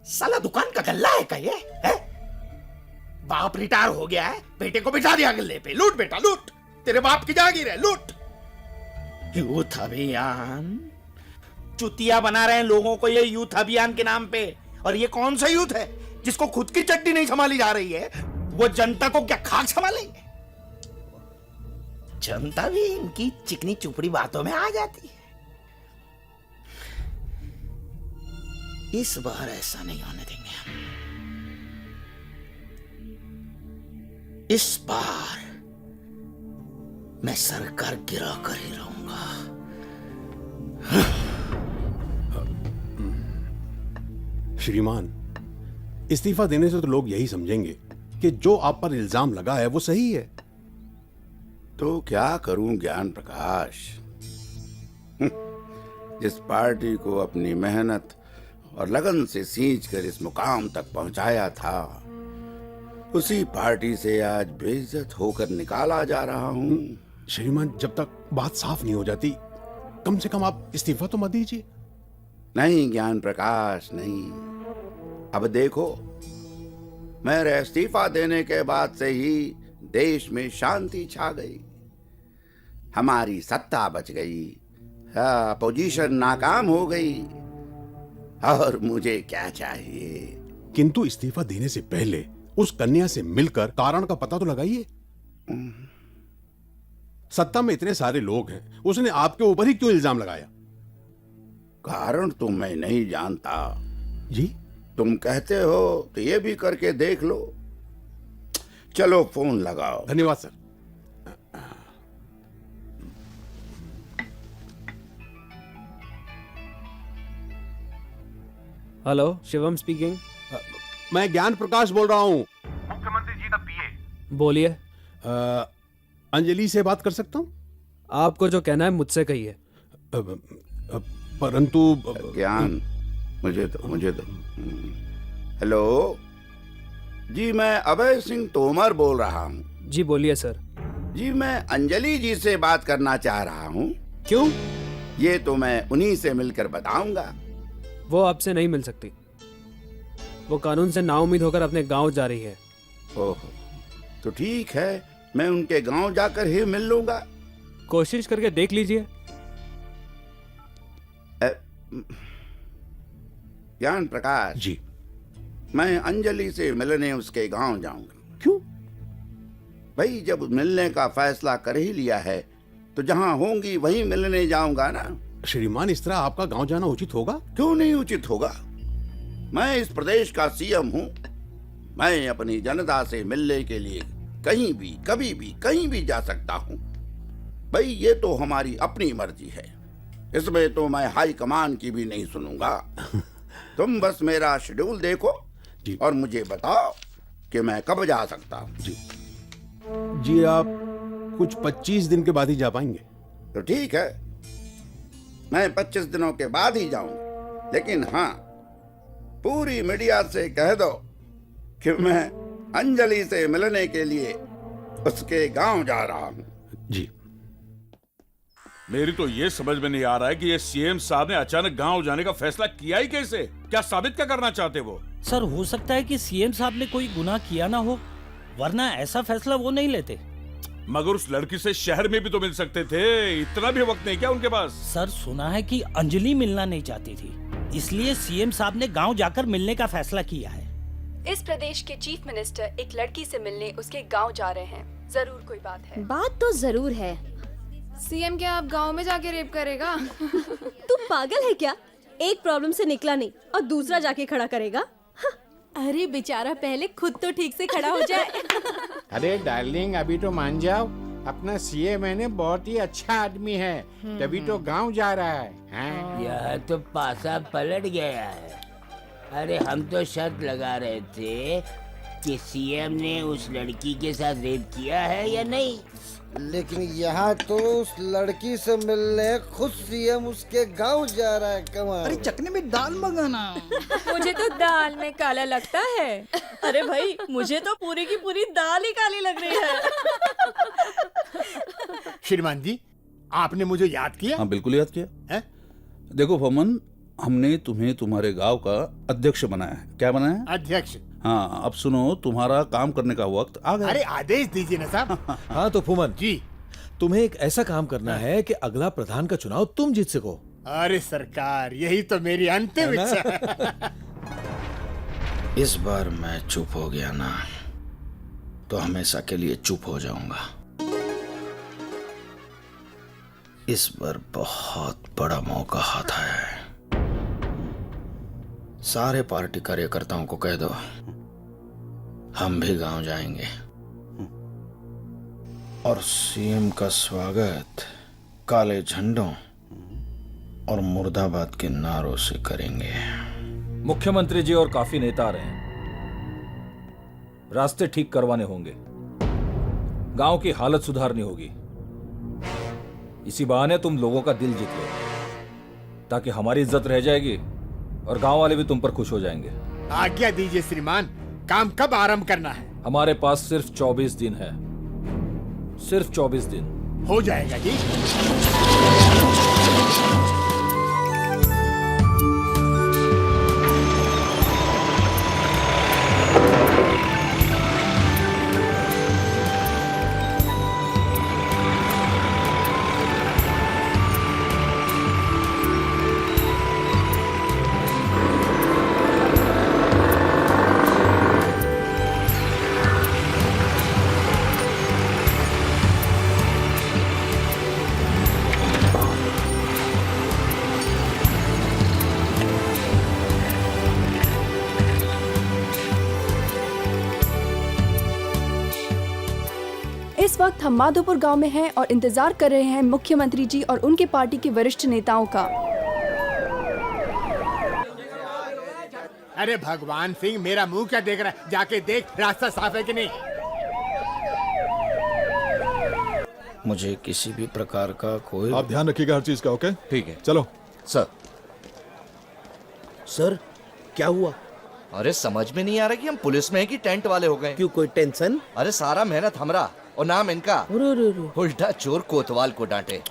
साला दुकान का गल्ला है क्या ये है? बाप रिटायर हो गया है, बेटे को बिठा दिया गल्ले पे, लूट बेटा लूट, तेरे बाप की जागीर है, लूट। यूथ अभियान चुतिया बना रहे हैं लोगों को ये यूथ अभियान के नाम पे। और ये कौन सा यूथ है जिसको खुद की चट्टी नहीं संभाली जा रही है? वो जनता को क्या खाक संभालेंगे? जनता भी इनकी चिकनी चुपड़ी बातों में आ जाती है। इस बार ऐसा नहीं होने देंगे हम। इस बार मैं सरकार गिरा कर ही रहूंगा। श्रीमान, इस्तीफा देने से तो लोग यही समझेंगे कि जो आप पर इल्जाम लगा है वो सही है। तो क्या करूं ज्ञान प्रकाश? जिस पार्टी को अपनी मेहनत और लगन से सींच कर इस मुकाम तक पहुंचाया था, उसी पार्टी से आज बेइज्जत होकर निकाला जा रहा हूं। श्रीमान, जब तक बात साफ नहीं हो जाती, कम से कम आप इस्तीफा तो मत दीजिए। नहीं ज्ञान प्रकाश, नहीं। अब देखो, मेरे इस्तीफा देने के बाद से ही देश में शांति छा गई, हमारी सत्ता बच गई, अपोजिशन नाकाम हो गई, और मुझे क्या चाहिए? किंतु इस्तीफा देने से पहले उस कन्या से मिलकर कारण का पता तो लगाइए। सत्ता में इतने सारे लोग हैं, उसने आपके ऊपर ही क्यों इल्जाम लगाया? कारण तो मैं नहीं जानता जी। तुम कहते हो तो ये भी करके देख लो। चलो फोन लगाओ। धन्यवाद सर। Hello, Shivam speaking. मैं ज्ञान प्रकाश बोल रहा हूँ। मुख्यमंत्री जी का पीए। बोलिए। अंजलि से बात कर सकता हूँ? आपको जो कहना है मुझसे कहिए। परंतु ज्ञान, मुझे तो हेलो जी मैं अभय सिंह तोमर बोल रहा हूँ। जी बोलिए सर। जी मैं अंजलि जी से बात करना चाह रहा हूँ। क्यों? ये तो मैं उन्हीं से मिलकर बताऊंगा। वो आपसे नहीं मिल सकती। वो कानून से नाउम्मीद होकर अपने गांव जा रही है। ओह, तो ठीक है, मैं उनके गांव जाकर ही मिल लूंगा। कोशिश करके देख लीजिए। ज्ञान प्रकाश जी, मैं अंजलि से मिलने उसके गांव जाऊंगा। क्यों? भाई जब मिलने का फैसला कर ही लिया है तो जहां होंगी वहीं मिलने जाऊंगा ना। श्रीमान, इस तरह आपका गांव जाना उचित होगा? क्यों नहीं उचित होगा? मैं इस प्रदेश का सीएम हूँ। मैं अपनी जनता से मिलने के लिए कहीं भी, कभी भी, कहीं भी जा सकता हूँ। भाई ये तो हमारी अपनी मर्जी है, इसमें तो मैं हाई कमान की भी नहीं सुनूंगा। तुम बस मेरा शेड्यूल देखो और मुझे बताओ कि मैं कब जा सकता हूँ। जी आप कुछ 25 दिन के बाद ही जा पाएंगे। तो ठीक है, मैं 25 दिनों के बाद ही जाऊंगा। लेकिन हाँ, पूरी मीडिया से कह दो कि मैं अंजलि से मिलने के लिए उसके गांव जा रहा हूँ। जी। मेरी तो ये समझ में नहीं आ रहा है कि ये सीएम साहब ने अचानक गांव जाने का फैसला किया ही कैसे? क्या साबित क्या करना चाहते वो? सर हो सकता है कि सीएम साहब ने कोई गुनाह किया ना हो, वरना ऐसा फैसला वो नहीं लेते। मगर उस लड़की से शहर में भी तो मिल सकते थे, इतना भी वक्त नहीं क्या उनके पास? सर सुना है कि अंजलि मिलना नहीं चाहती थी, इसलिए सीएम साहब ने गांव जाकर मिलने का फैसला किया है। इस प्रदेश के चीफ मिनिस्टर एक लड़की से मिलने उसके गांव जा रहे हैं। जरूर कोई बात है। बात तो जरूर है। सीएम क्या आप गांव में जाके रेप करेगा? तू पागल है क्या? एक प्रॉब्लम से निकला नहीं और दूसरा जाके खड़ा करेगा? अरे बेचारा पहले खुद तो ठीक से खड़ा हो जाए। अरे डार्लिंग, अभी तो मान जाओ, अपना सीएम है बहुत ही अच्छा आदमी है, तभी तो गांव जा रहा है। यह तो पासा पलट गया है। अरे हम तो शर्त लगा रहे थे कि सीएम ने उस लड़की के साथ रेप किया है या नहीं, लेकिन यहाँ तो उस लड़की से मिलने खुद सीएम उसके गांव जा रहा है। कमाल। अरे चटनी में दाल मंगाना। मुझे तो दाल में काला लगता है। अरे भाई, मुझे तो पूरी की पूरी दाल ही काली लग रही है। श्रीमान जी, आपने मुझे याद किया? हाँ बिल्कुल याद किया। देखो फमन, हमने तुम्हें तुम्हारे गांव का अध्यक्ष बनाया है। क्या बनाया है? अध्यक्ष। हाँ, अब सुनो, तुम्हारा काम करने का वक्त आ गया। अरे आदेश दीजिए ना साहब। हाँ तो फुमन जी, तुम्हें एक ऐसा काम करना है कि अगला प्रधान का चुनाव तुम जीत सको। अरे सरकार, यही तो मेरी अंतिम इच्छा है। इस बार मैं चुप हो गया ना तो हमेशा के लिए चुप हो जाऊंगा। इस बार बहुत बड़ा मौका हाथ आया है। सारे पार्टी कार्यकर्ताओं को कह दो हम भी गांव जाएंगे और सीएम का स्वागत काले झंडों और मुर्दाबाद के नारों से करेंगे। मुख्यमंत्री जी और काफी नेता आ रहे हैं, रास्ते ठीक करवाने होंगे, गांव की हालत सुधारनी होगी। इसी बहाने तुम लोगों का दिल जीत लो, ताकि हमारी इज्जत रह जाएगी और गांव वाले भी तुम पर खुश हो जाएंगे। आज्ञा दीजिए श्रीमान, काम कब आरंभ करना है? हमारे पास सिर्फ 24 दिन है, सिर्फ 24 दिन। हो जाएगा जी। इस वक्त हम माधोपुर गांव में हैं और इंतजार कर रहे हैं मुख्यमंत्री जी और उनके पार्टी के वरिष्ठ नेताओं का। अरे भगवान सिंह, मेरा मुंह क्या देख रहा है? जाके देख रास्ता साफ है कि नहीं। मुझे किसी भी प्रकार का कोई... आप ध्यान रखिएगा हर चीज का। ओके ठीक है, चलो। सर। सर क्या हुआ? अरे समझ में नहीं आ रहा कि हम पुलिस में हैं कि टेंट वाले हो गए। क्यों, कोई टेंशन? अरे सारा मेहनत हमरा और नाम इनका। उल्टा चोर कोतवाल को डांटे।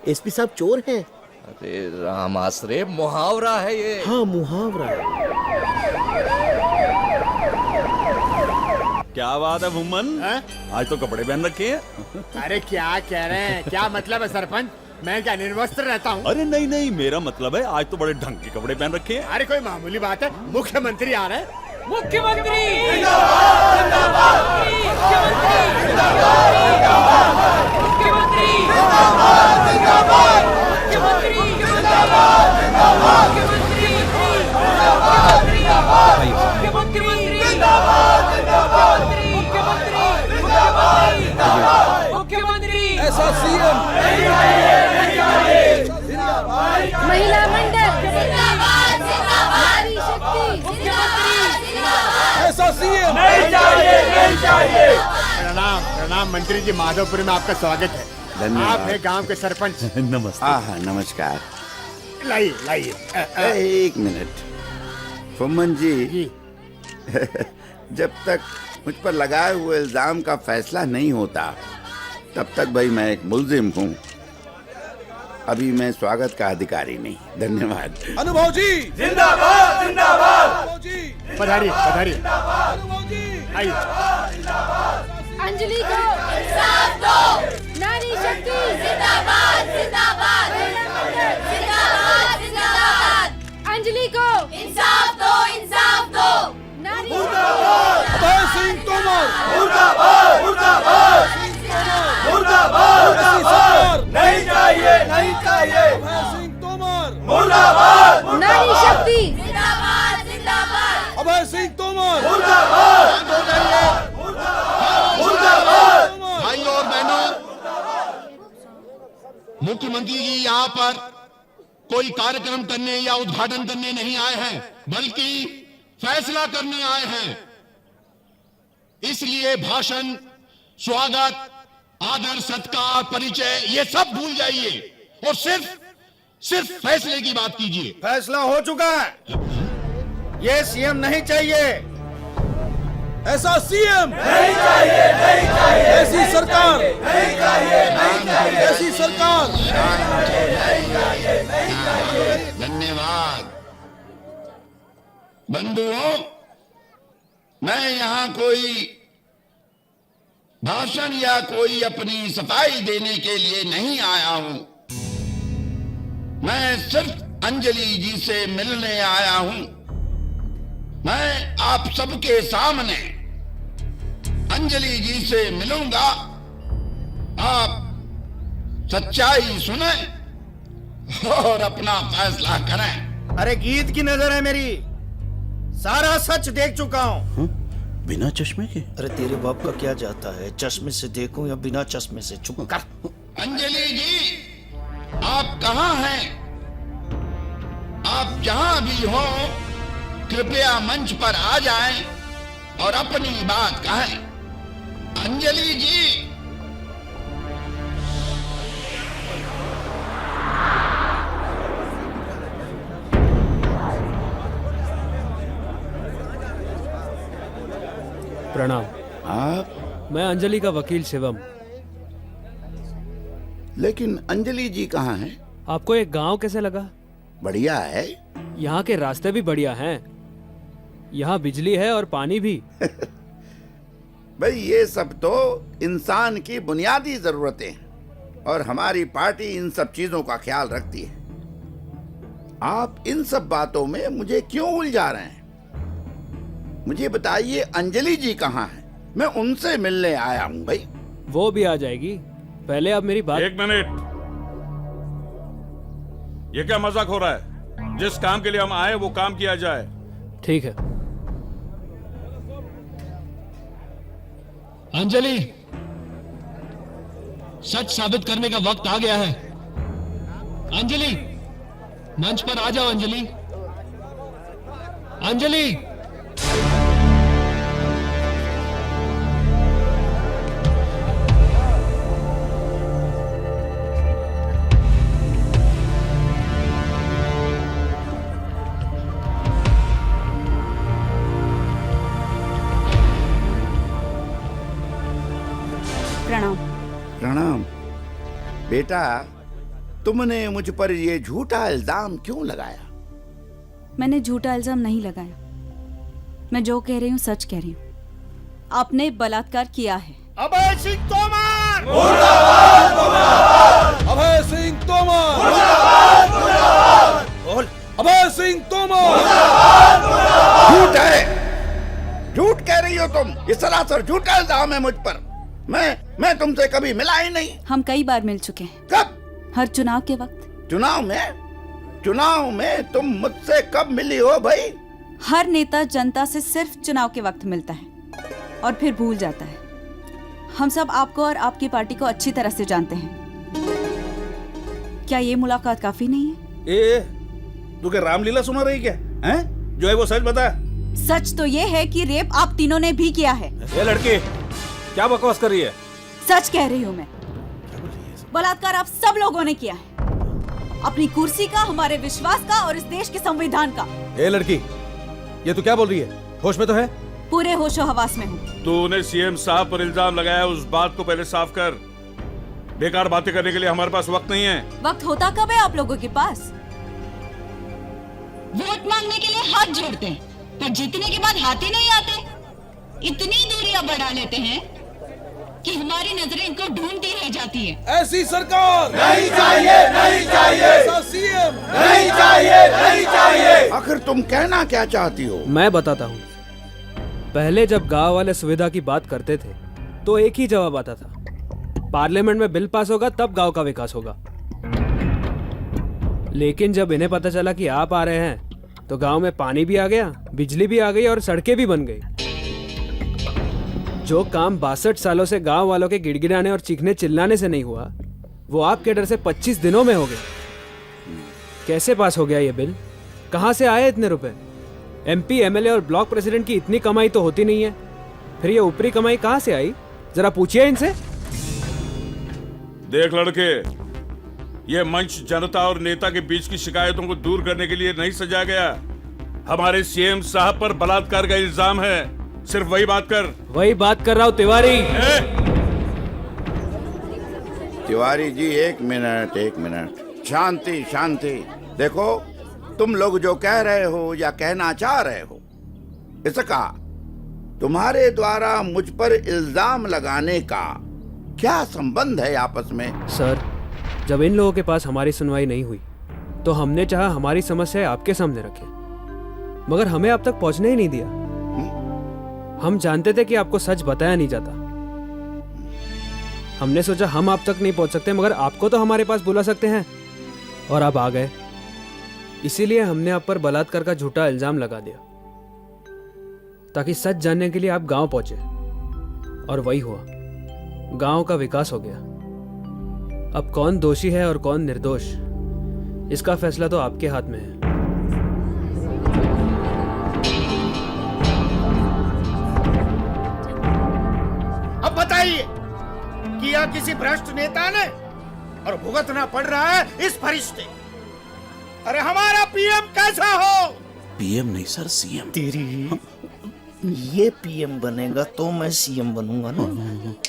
एसपी साहब चोर हैं। अरे राम आसरे, मुहावरा है ये। हाँ, मुहावरा। क्या बात है भूमन, आज तो कपड़े पहन रखे हैं। अरे क्या कह रहे हैं, क्या मतलब है सरपंच? मैं क्या निर्वस्त्र रहता हूँ? अरे नहीं नहीं, मेरा मतलब है आज तो बड़े ढंग के कपड़े पहन रखे हैं। अरे कोई मामूली बात है, मुख्यमंत्री आ रहे हैं। मुख्यमंत्री ऐसा सीएम महिला मंडल जिंदाबाद जिंदाबाद, नारी शक्ति जिंदाबाद, ऐसा सीएम नहीं चाहिए, नहीं चाहिए। प्रणाम प्रणाम मंत्री जी, माधवपुर में आपका स्वागत है। धन्यवाद। आप है गांव के सरपंच। नमस्ते। हाँ, नमस्कार। लाइए लाइए। एक मिनट फुम्मन जी, जब तक मुझ पर लगाए हुए इल्जाम का फैसला नहीं होता तब तक भाई मैं एक मुलजिम हूँ। अभी मैं स्वागत का अधिकारी नहीं। धन्यवाद। अनुभव जी जिंदाबाद जिंदाबाद। पधारिए पधारिए। आइए। अंजलि को इंसाफ दो, नारी शक्ति जिंदाबाद जिंदाबाद, जिंदाबाद जिंदाबाद। अंजलि को इंसाफ दो, इंसाफ दो, नारी अभय सिंह तोमर मुर्दाबाद मुर्दाबाद मुर्दाबाद। नहीं चाहिए, नहीं चाहिए। अभय सिंह तोमर मुर्दाबाद नारी शक्ति जिंदाबाद जिंदाबाद, अभय सिंह तोमर मुर्दाबाद मुर्दाबाद। भाइयों और बहनों, मुख्यमंत्री जी यहाँ पर कोई कार्यक्रम करने या उद्घाटन करने नहीं आए हैं, बल्कि फैसला करने आए हैं। इसलिए भाषण, स्वागत, आदर, सत्कार, परिचय ये सब भूल जाइए और सिर्फ फैसले की बात कीजिए। फैसला हो चुका है, ये सीएम नहीं चाहिए। ऐसा सीएम नहीं चाहिए, नहीं चाहिए। ऐसी सरकार नहीं चाहिए, नहीं चाहिए। ऐसी सरकार। धन्यवाद। बंधुओं, मैं यहाँ कोई भाषण या कोई अपनी सफाई देने के लिए नहीं आया हूं। मैं सिर्फ अंजलि जी से मिलने आया हूं। मैं आप सबके सामने अंजलि जी से मिलूंगा। आप सच्चाई सुने और अपना फैसला करें। अरे गीत की नजर है मेरी, सारा सच देख चुका हूँ। बिना चश्मे के? अरे तेरे बाप का क्या जाता है, चश्मे से देखूं या बिना चश्मे से? चुप कर। अंजलि जी, आप कहाँ हैं? आप जहां भी हो कृपया मंच पर आ जाएं और अपनी बात कहें। अंजलि जी। प्रणाम। आप? मैं अंजलि का वकील शिवम। लेकिन अंजलि जी कहाँ हैं? आपको एक गांव कैसे लगा? बढ़िया है। यहाँ के रास्ते भी बढ़िया हैं। यहाँ बिजली है और पानी भी। भाई ये सब तो इंसान की बुनियादी जरूरतें हैं और हमारी पार्टी इन सब चीजों का ख्याल रखती है। आप इन सब बातों में मुझे क्यों उलझा रहे हैं? मुझे बताइए अंजलि जी कहाँ हैं? मैं उनसे मिलने आया हूँ भाई। वो भी आ जाएगी, पहले अब मेरी बात। एक मिनट, ये क्या मजाक हो रहा है? जिस काम के लिए हम आए वो काम किया जाए। ठीक है। अंजलि, सच साबित करने का वक्त आ गया है। अंजलि, मंच पर आ जाओ। अंजलि, अंजलि। बेटा, तुमने मुझ पर ये झूठा इल्जाम क्यों लगाया? मैंने झूठा इल्जाम नहीं लगाया। मैं जो कह रही हूँ सच कह रही हूँ। आपने बलात्कार किया है। अभय सिंह तोमर! मुर्दाबाद! मुर्दाबाद! अभय सिंह तोमर! मुर्दाबाद! मुर्दाबाद! बोल, अभय सिंह तोमर! मुर्दाबाद! मुर्दाबाद! झूठ है, झूठ कह रही हो तुम। ये सरासर झूठा इल्जाम है मुझ पर। मैं तुमसे कभी मिला ही नहीं। हम कई बार मिल चुके हैं। कब? हर चुनाव के वक्त। चुनाव में तुम मुझसे कब मिली हो भाई? हर नेता जनता से सिर्फ चुनाव के वक्त मिलता है और फिर भूल जाता है। हम सब आपको और आपकी पार्टी को अच्छी तरह से जानते हैं। क्या ये मुलाकात काफी नहीं है? तू क्या रामलीला सुना रही क्या? हैं? जो है वो सच बता। सच तो ये है कि रेप आप तीनों ने भी किया है। ये लड़की क्या बकवास कर रही है? सच कह रही हूँ मैं। बलात्कार आप सब लोगों ने किया है, अपनी कुर्सी का, हमारे विश्वास का और इस देश के संविधान का। ए लड़की, ये तू क्या बोल रही है? होश में तो है? पूरे होशो हवास में हूँ। तूने सीएम साहब पर इल्जाम लगाया, उस बात को पहले साफ कर। बेकार बातें करने के लिए हमारे पास वक्त नहीं है। वक्त होता कब है आप लोगों के पास? वोट मांगने के लिए हाथ जोड़ते हैं, पर जीतने के बाद हाथ ही नहीं आते। इतनी दूरियां बढ़ा लेते हैं कि हमारी नजरें इनको ढूंढती रह जाती है। ऐसी सरकार नहीं चाहिए, नहीं चाहिए। ऐसा सीएम नहीं चाहिए, नहीं चाहिए। आखिर तुम कहना क्या चाहती हो? मैं बताता हूँ। पहले जब गांव वाले सुविधा की बात करते थे तो एक ही जवाब आता था, पार्लियामेंट में बिल पास होगा तब गांव का विकास होगा। लेकिन जब इन्हें पता चला कि आप आ रहे हैं तो गांव में पानी भी आ गया, बिजली भी आ गई और सड़कें भी बन गई। जो काम 62 सालों से गांव वालों के गिड़गिड़ाने और चीखने चिल्लाने से नहीं हुआ, वो आपके डर से 25 दिनों में हो गए। कैसे पास हो गया ये बिल? कहां से आए इतने रुपए? एमपी, एमएलए और ब्लॉक प्रेसिडेंट की इतनी कमाई तो होती नहीं है, फिर ये ऊपरी कमाई कहां से आई? जरा पूछिए इनसे। देख लड़के, ये मंच जनता और नेता के बीच की शिकायतों को दूर करने के लिए नहीं सजाया गया। हमारे सीएम साहब पर बलात्कार का इल्जाम है, सिर्फ वही बात कर। वही बात कर रहा हूँ तिवारी। तिवारी जी, एक मिनट। शांति शांति। देखो, तुम लोग जो कह रहे हो या कहना चाह रहे हो, इसका तुम्हारे द्वारा मुझ पर इल्जाम लगाने का क्या संबंध है आपस में? सर, जब इन लोगों के पास हमारी सुनवाई नहीं हुई तो हमने चाहा हमारी समस्या आपके सामने रखें, मगर हमें अब तक पहुंचने ही नहीं दिया। हम जानते थे कि आपको सच बताया नहीं जाता। हमने सोचा हम आप तक नहीं पहुंच सकते, मगर आपको तो हमारे पास बुला सकते हैं, और आप आ गए। इसीलिए हमने आप पर बलात्कार का झूठा इल्जाम लगा दिया, ताकि सच जानने के लिए आप गांव पहुंचे। और वही हुआ, गांव का विकास हो गया। अब कौन दोषी है और कौन निर्दोष, इसका फैसला तो आपके हाथ में है। अब बताइए, किया किसी भ्रष्ट नेता ने और भुगतना पड़ रहा है इस फरिश्ते। अरे हमारा पीएम कैसा हो? पीएम नहीं सर, सीएम। तेरी ये पीएम बनेगा तो मैं सीएम बनूंगा ना।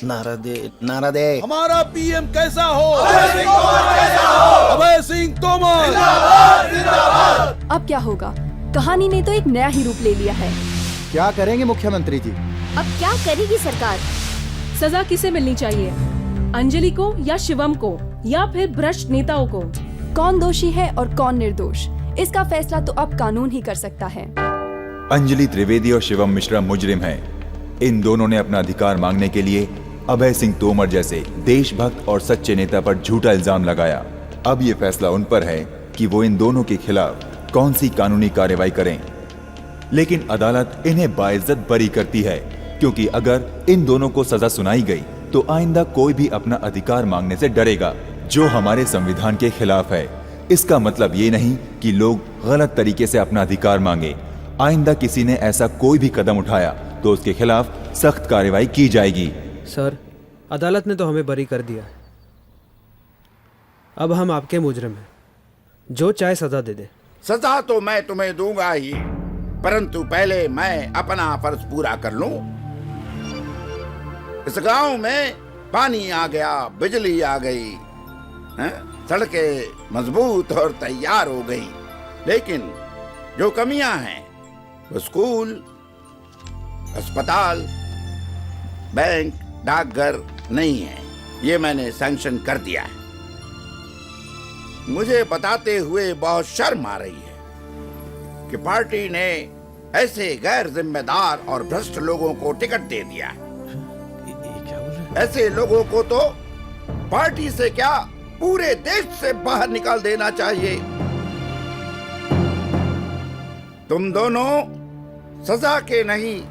नारा दे। हमारा पीएम कैसा हो? अभय सिंह तोमर। अब क्या होगा? कहानी ने तो एक नया ही रूप ले लिया है। क्या करेंगे मुख्यमंत्री जी? अब क्या करेगी सरकार? सजा किसे मिलनी चाहिए? अंजलि को या शिवम को या फिर भ्रष्ट नेताओं को? कौन दोषी है और कौन निर्दोष, इसका फैसला तो अब कानून ही कर सकता है। अंजलि त्रिवेदी और शिवम मिश्रा मुजरिम हैं। इन दोनों ने अपना अधिकार मांगने के लिए अभय सिंह तोमर जैसे देशभक्त और सच्चे नेता पर झूठा इल्जाम लगाया। अब ये फैसला उन पर है कि वो इन दोनों के खिलाफ कौन सी कानूनी कार्रवाई करें। लेकिन अदालत इन्हें बाइज्जत बरी करती है, क्योंकि अगर इन दोनों को सजा सुनाई गई तो आइंदा कोई भी अपना अधिकार मांगने से डरेगा, जो हमारे संविधान के खिलाफ है। इसका मतलब ये नहीं कि लोग गलत तरीके से अपना अधिकार मांगे। आइंदा किसी ने ऐसा कोई भी कदम उठाया तो उसके खिलाफ सख्त कार्रवाई की जाएगी। सर, अदालत ने तो हमें बरी कर दिया है। अब हम आपके मुजरिम हैं, जो चाहे सजा दे दे। सजा तो मैं तुम्हें दूंगा ही, परंतु पहले मैं अपना फर्ज पूरा कर लूं। इस गांव में पानी आ गया, बिजली आ गई, सड़कें मजबूत और तैयार हो गई, लेकिन जो कमियां हैं वो स्कूल, अस्पताल, बैंक, डाकघर नहीं है। ये मैंने सैंक्शन कर दिया है। मुझे बताते हुए बहुत शर्म आ रही है कि पार्टी ने ऐसे गैर जिम्मेदार और भ्रष्ट लोगों को टिकट दे दिया। ऐसे लोगों को तो पार्टी से क्या पूरे देश से बाहर निकाल देना चाहिए। तुम दोनों सजा के नहीं,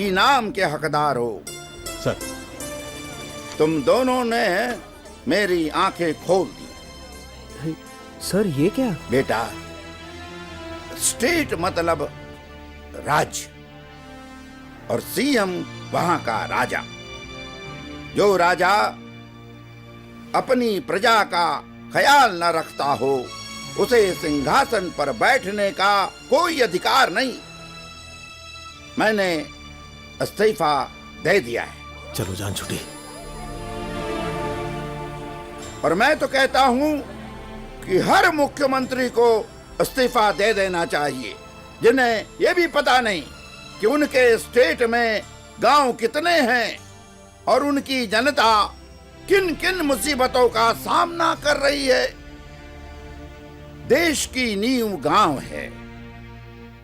इनाम के हकदार हो। सर, तुम दोनों ने मेरी आंखें खोल दी। सर ये क्या? बेटा, स्टेट मतलब राज्य और सीएम वहां का राजा। जो राजा अपनी प्रजा का ख्याल न रखता हो, उसे सिंहासन पर बैठने का कोई अधिकार नहीं। मैंने इस्तीफा दे दिया है। चलो जान छुटी। और मैं तो कहता हूं कि हर मुख्यमंत्री को इस्तीफा दे देना चाहिए, जिन्हें यह भी पता नहीं कि उनके स्टेट में गांव कितने हैं और उनकी जनता किन किन मुसीबतों का सामना कर रही है। देश की नींव गांव है।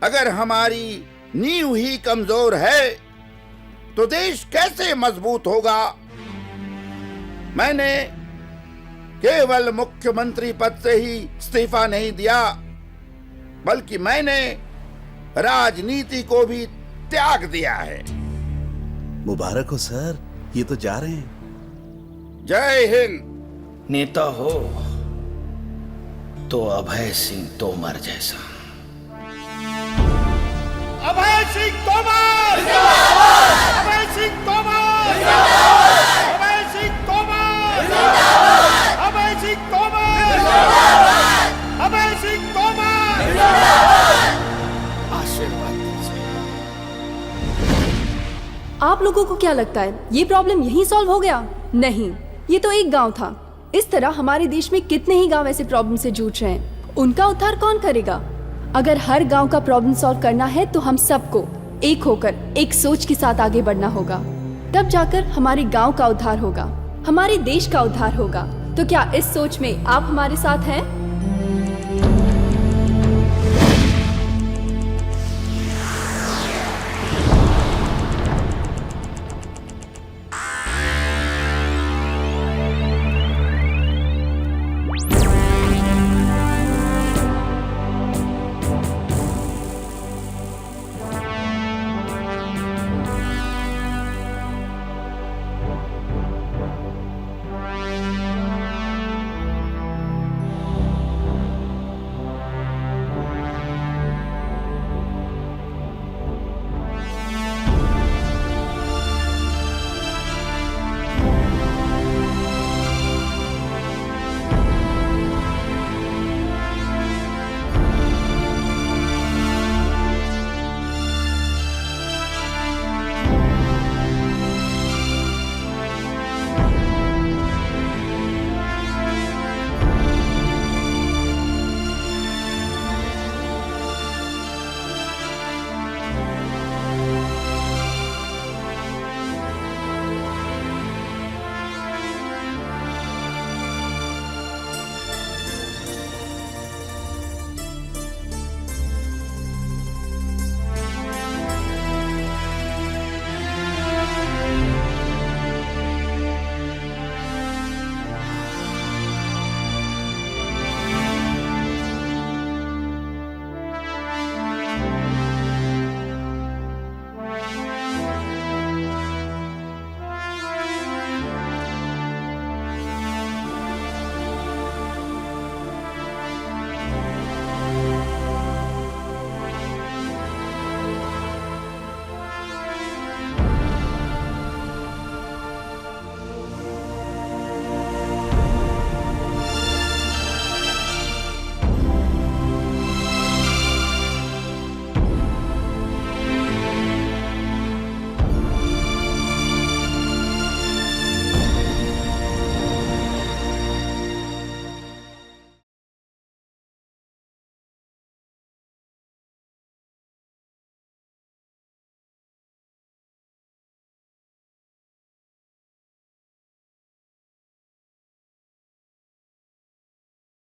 अगर हमारी नींव ही कमजोर है तो देश कैसे मजबूत होगा। मैंने केवल मुख्यमंत्री पद से ही इस्तीफा नहीं दिया, बल्कि मैंने राजनीति को भी त्याग दिया है। मुबारक हो सर, ये तो जा रहे हैं। जय हिंद। नेता हो तो अभय सिंह तोमर जैसा। अभय सिंह तोमर! अभय सिंह तोमर! अभय सिंह तोमर! अभय सिंह तोमर! अभय सिंह तोमर! आशीर्वाद दीजिए। आप लोगों को क्या लगता है ये प्रॉब्लम यहीं सॉल्व हो गया? नहीं, ये तो एक गांव था। इस तरह हमारे देश में कितने ही गांव ऐसे प्रॉब्लम से जूझ रहे हैं। उनका उद्धार कौन करेगा? अगर हर गांव का प्रॉब्लम सॉल्व करना है तो हम सबको एक होकर एक सोच के साथ आगे बढ़ना होगा। तब जाकर हमारे गांव का उद्धार होगा, हमारे देश का उद्धार होगा। तो क्या इस सोच में आप हमारे साथ हैं?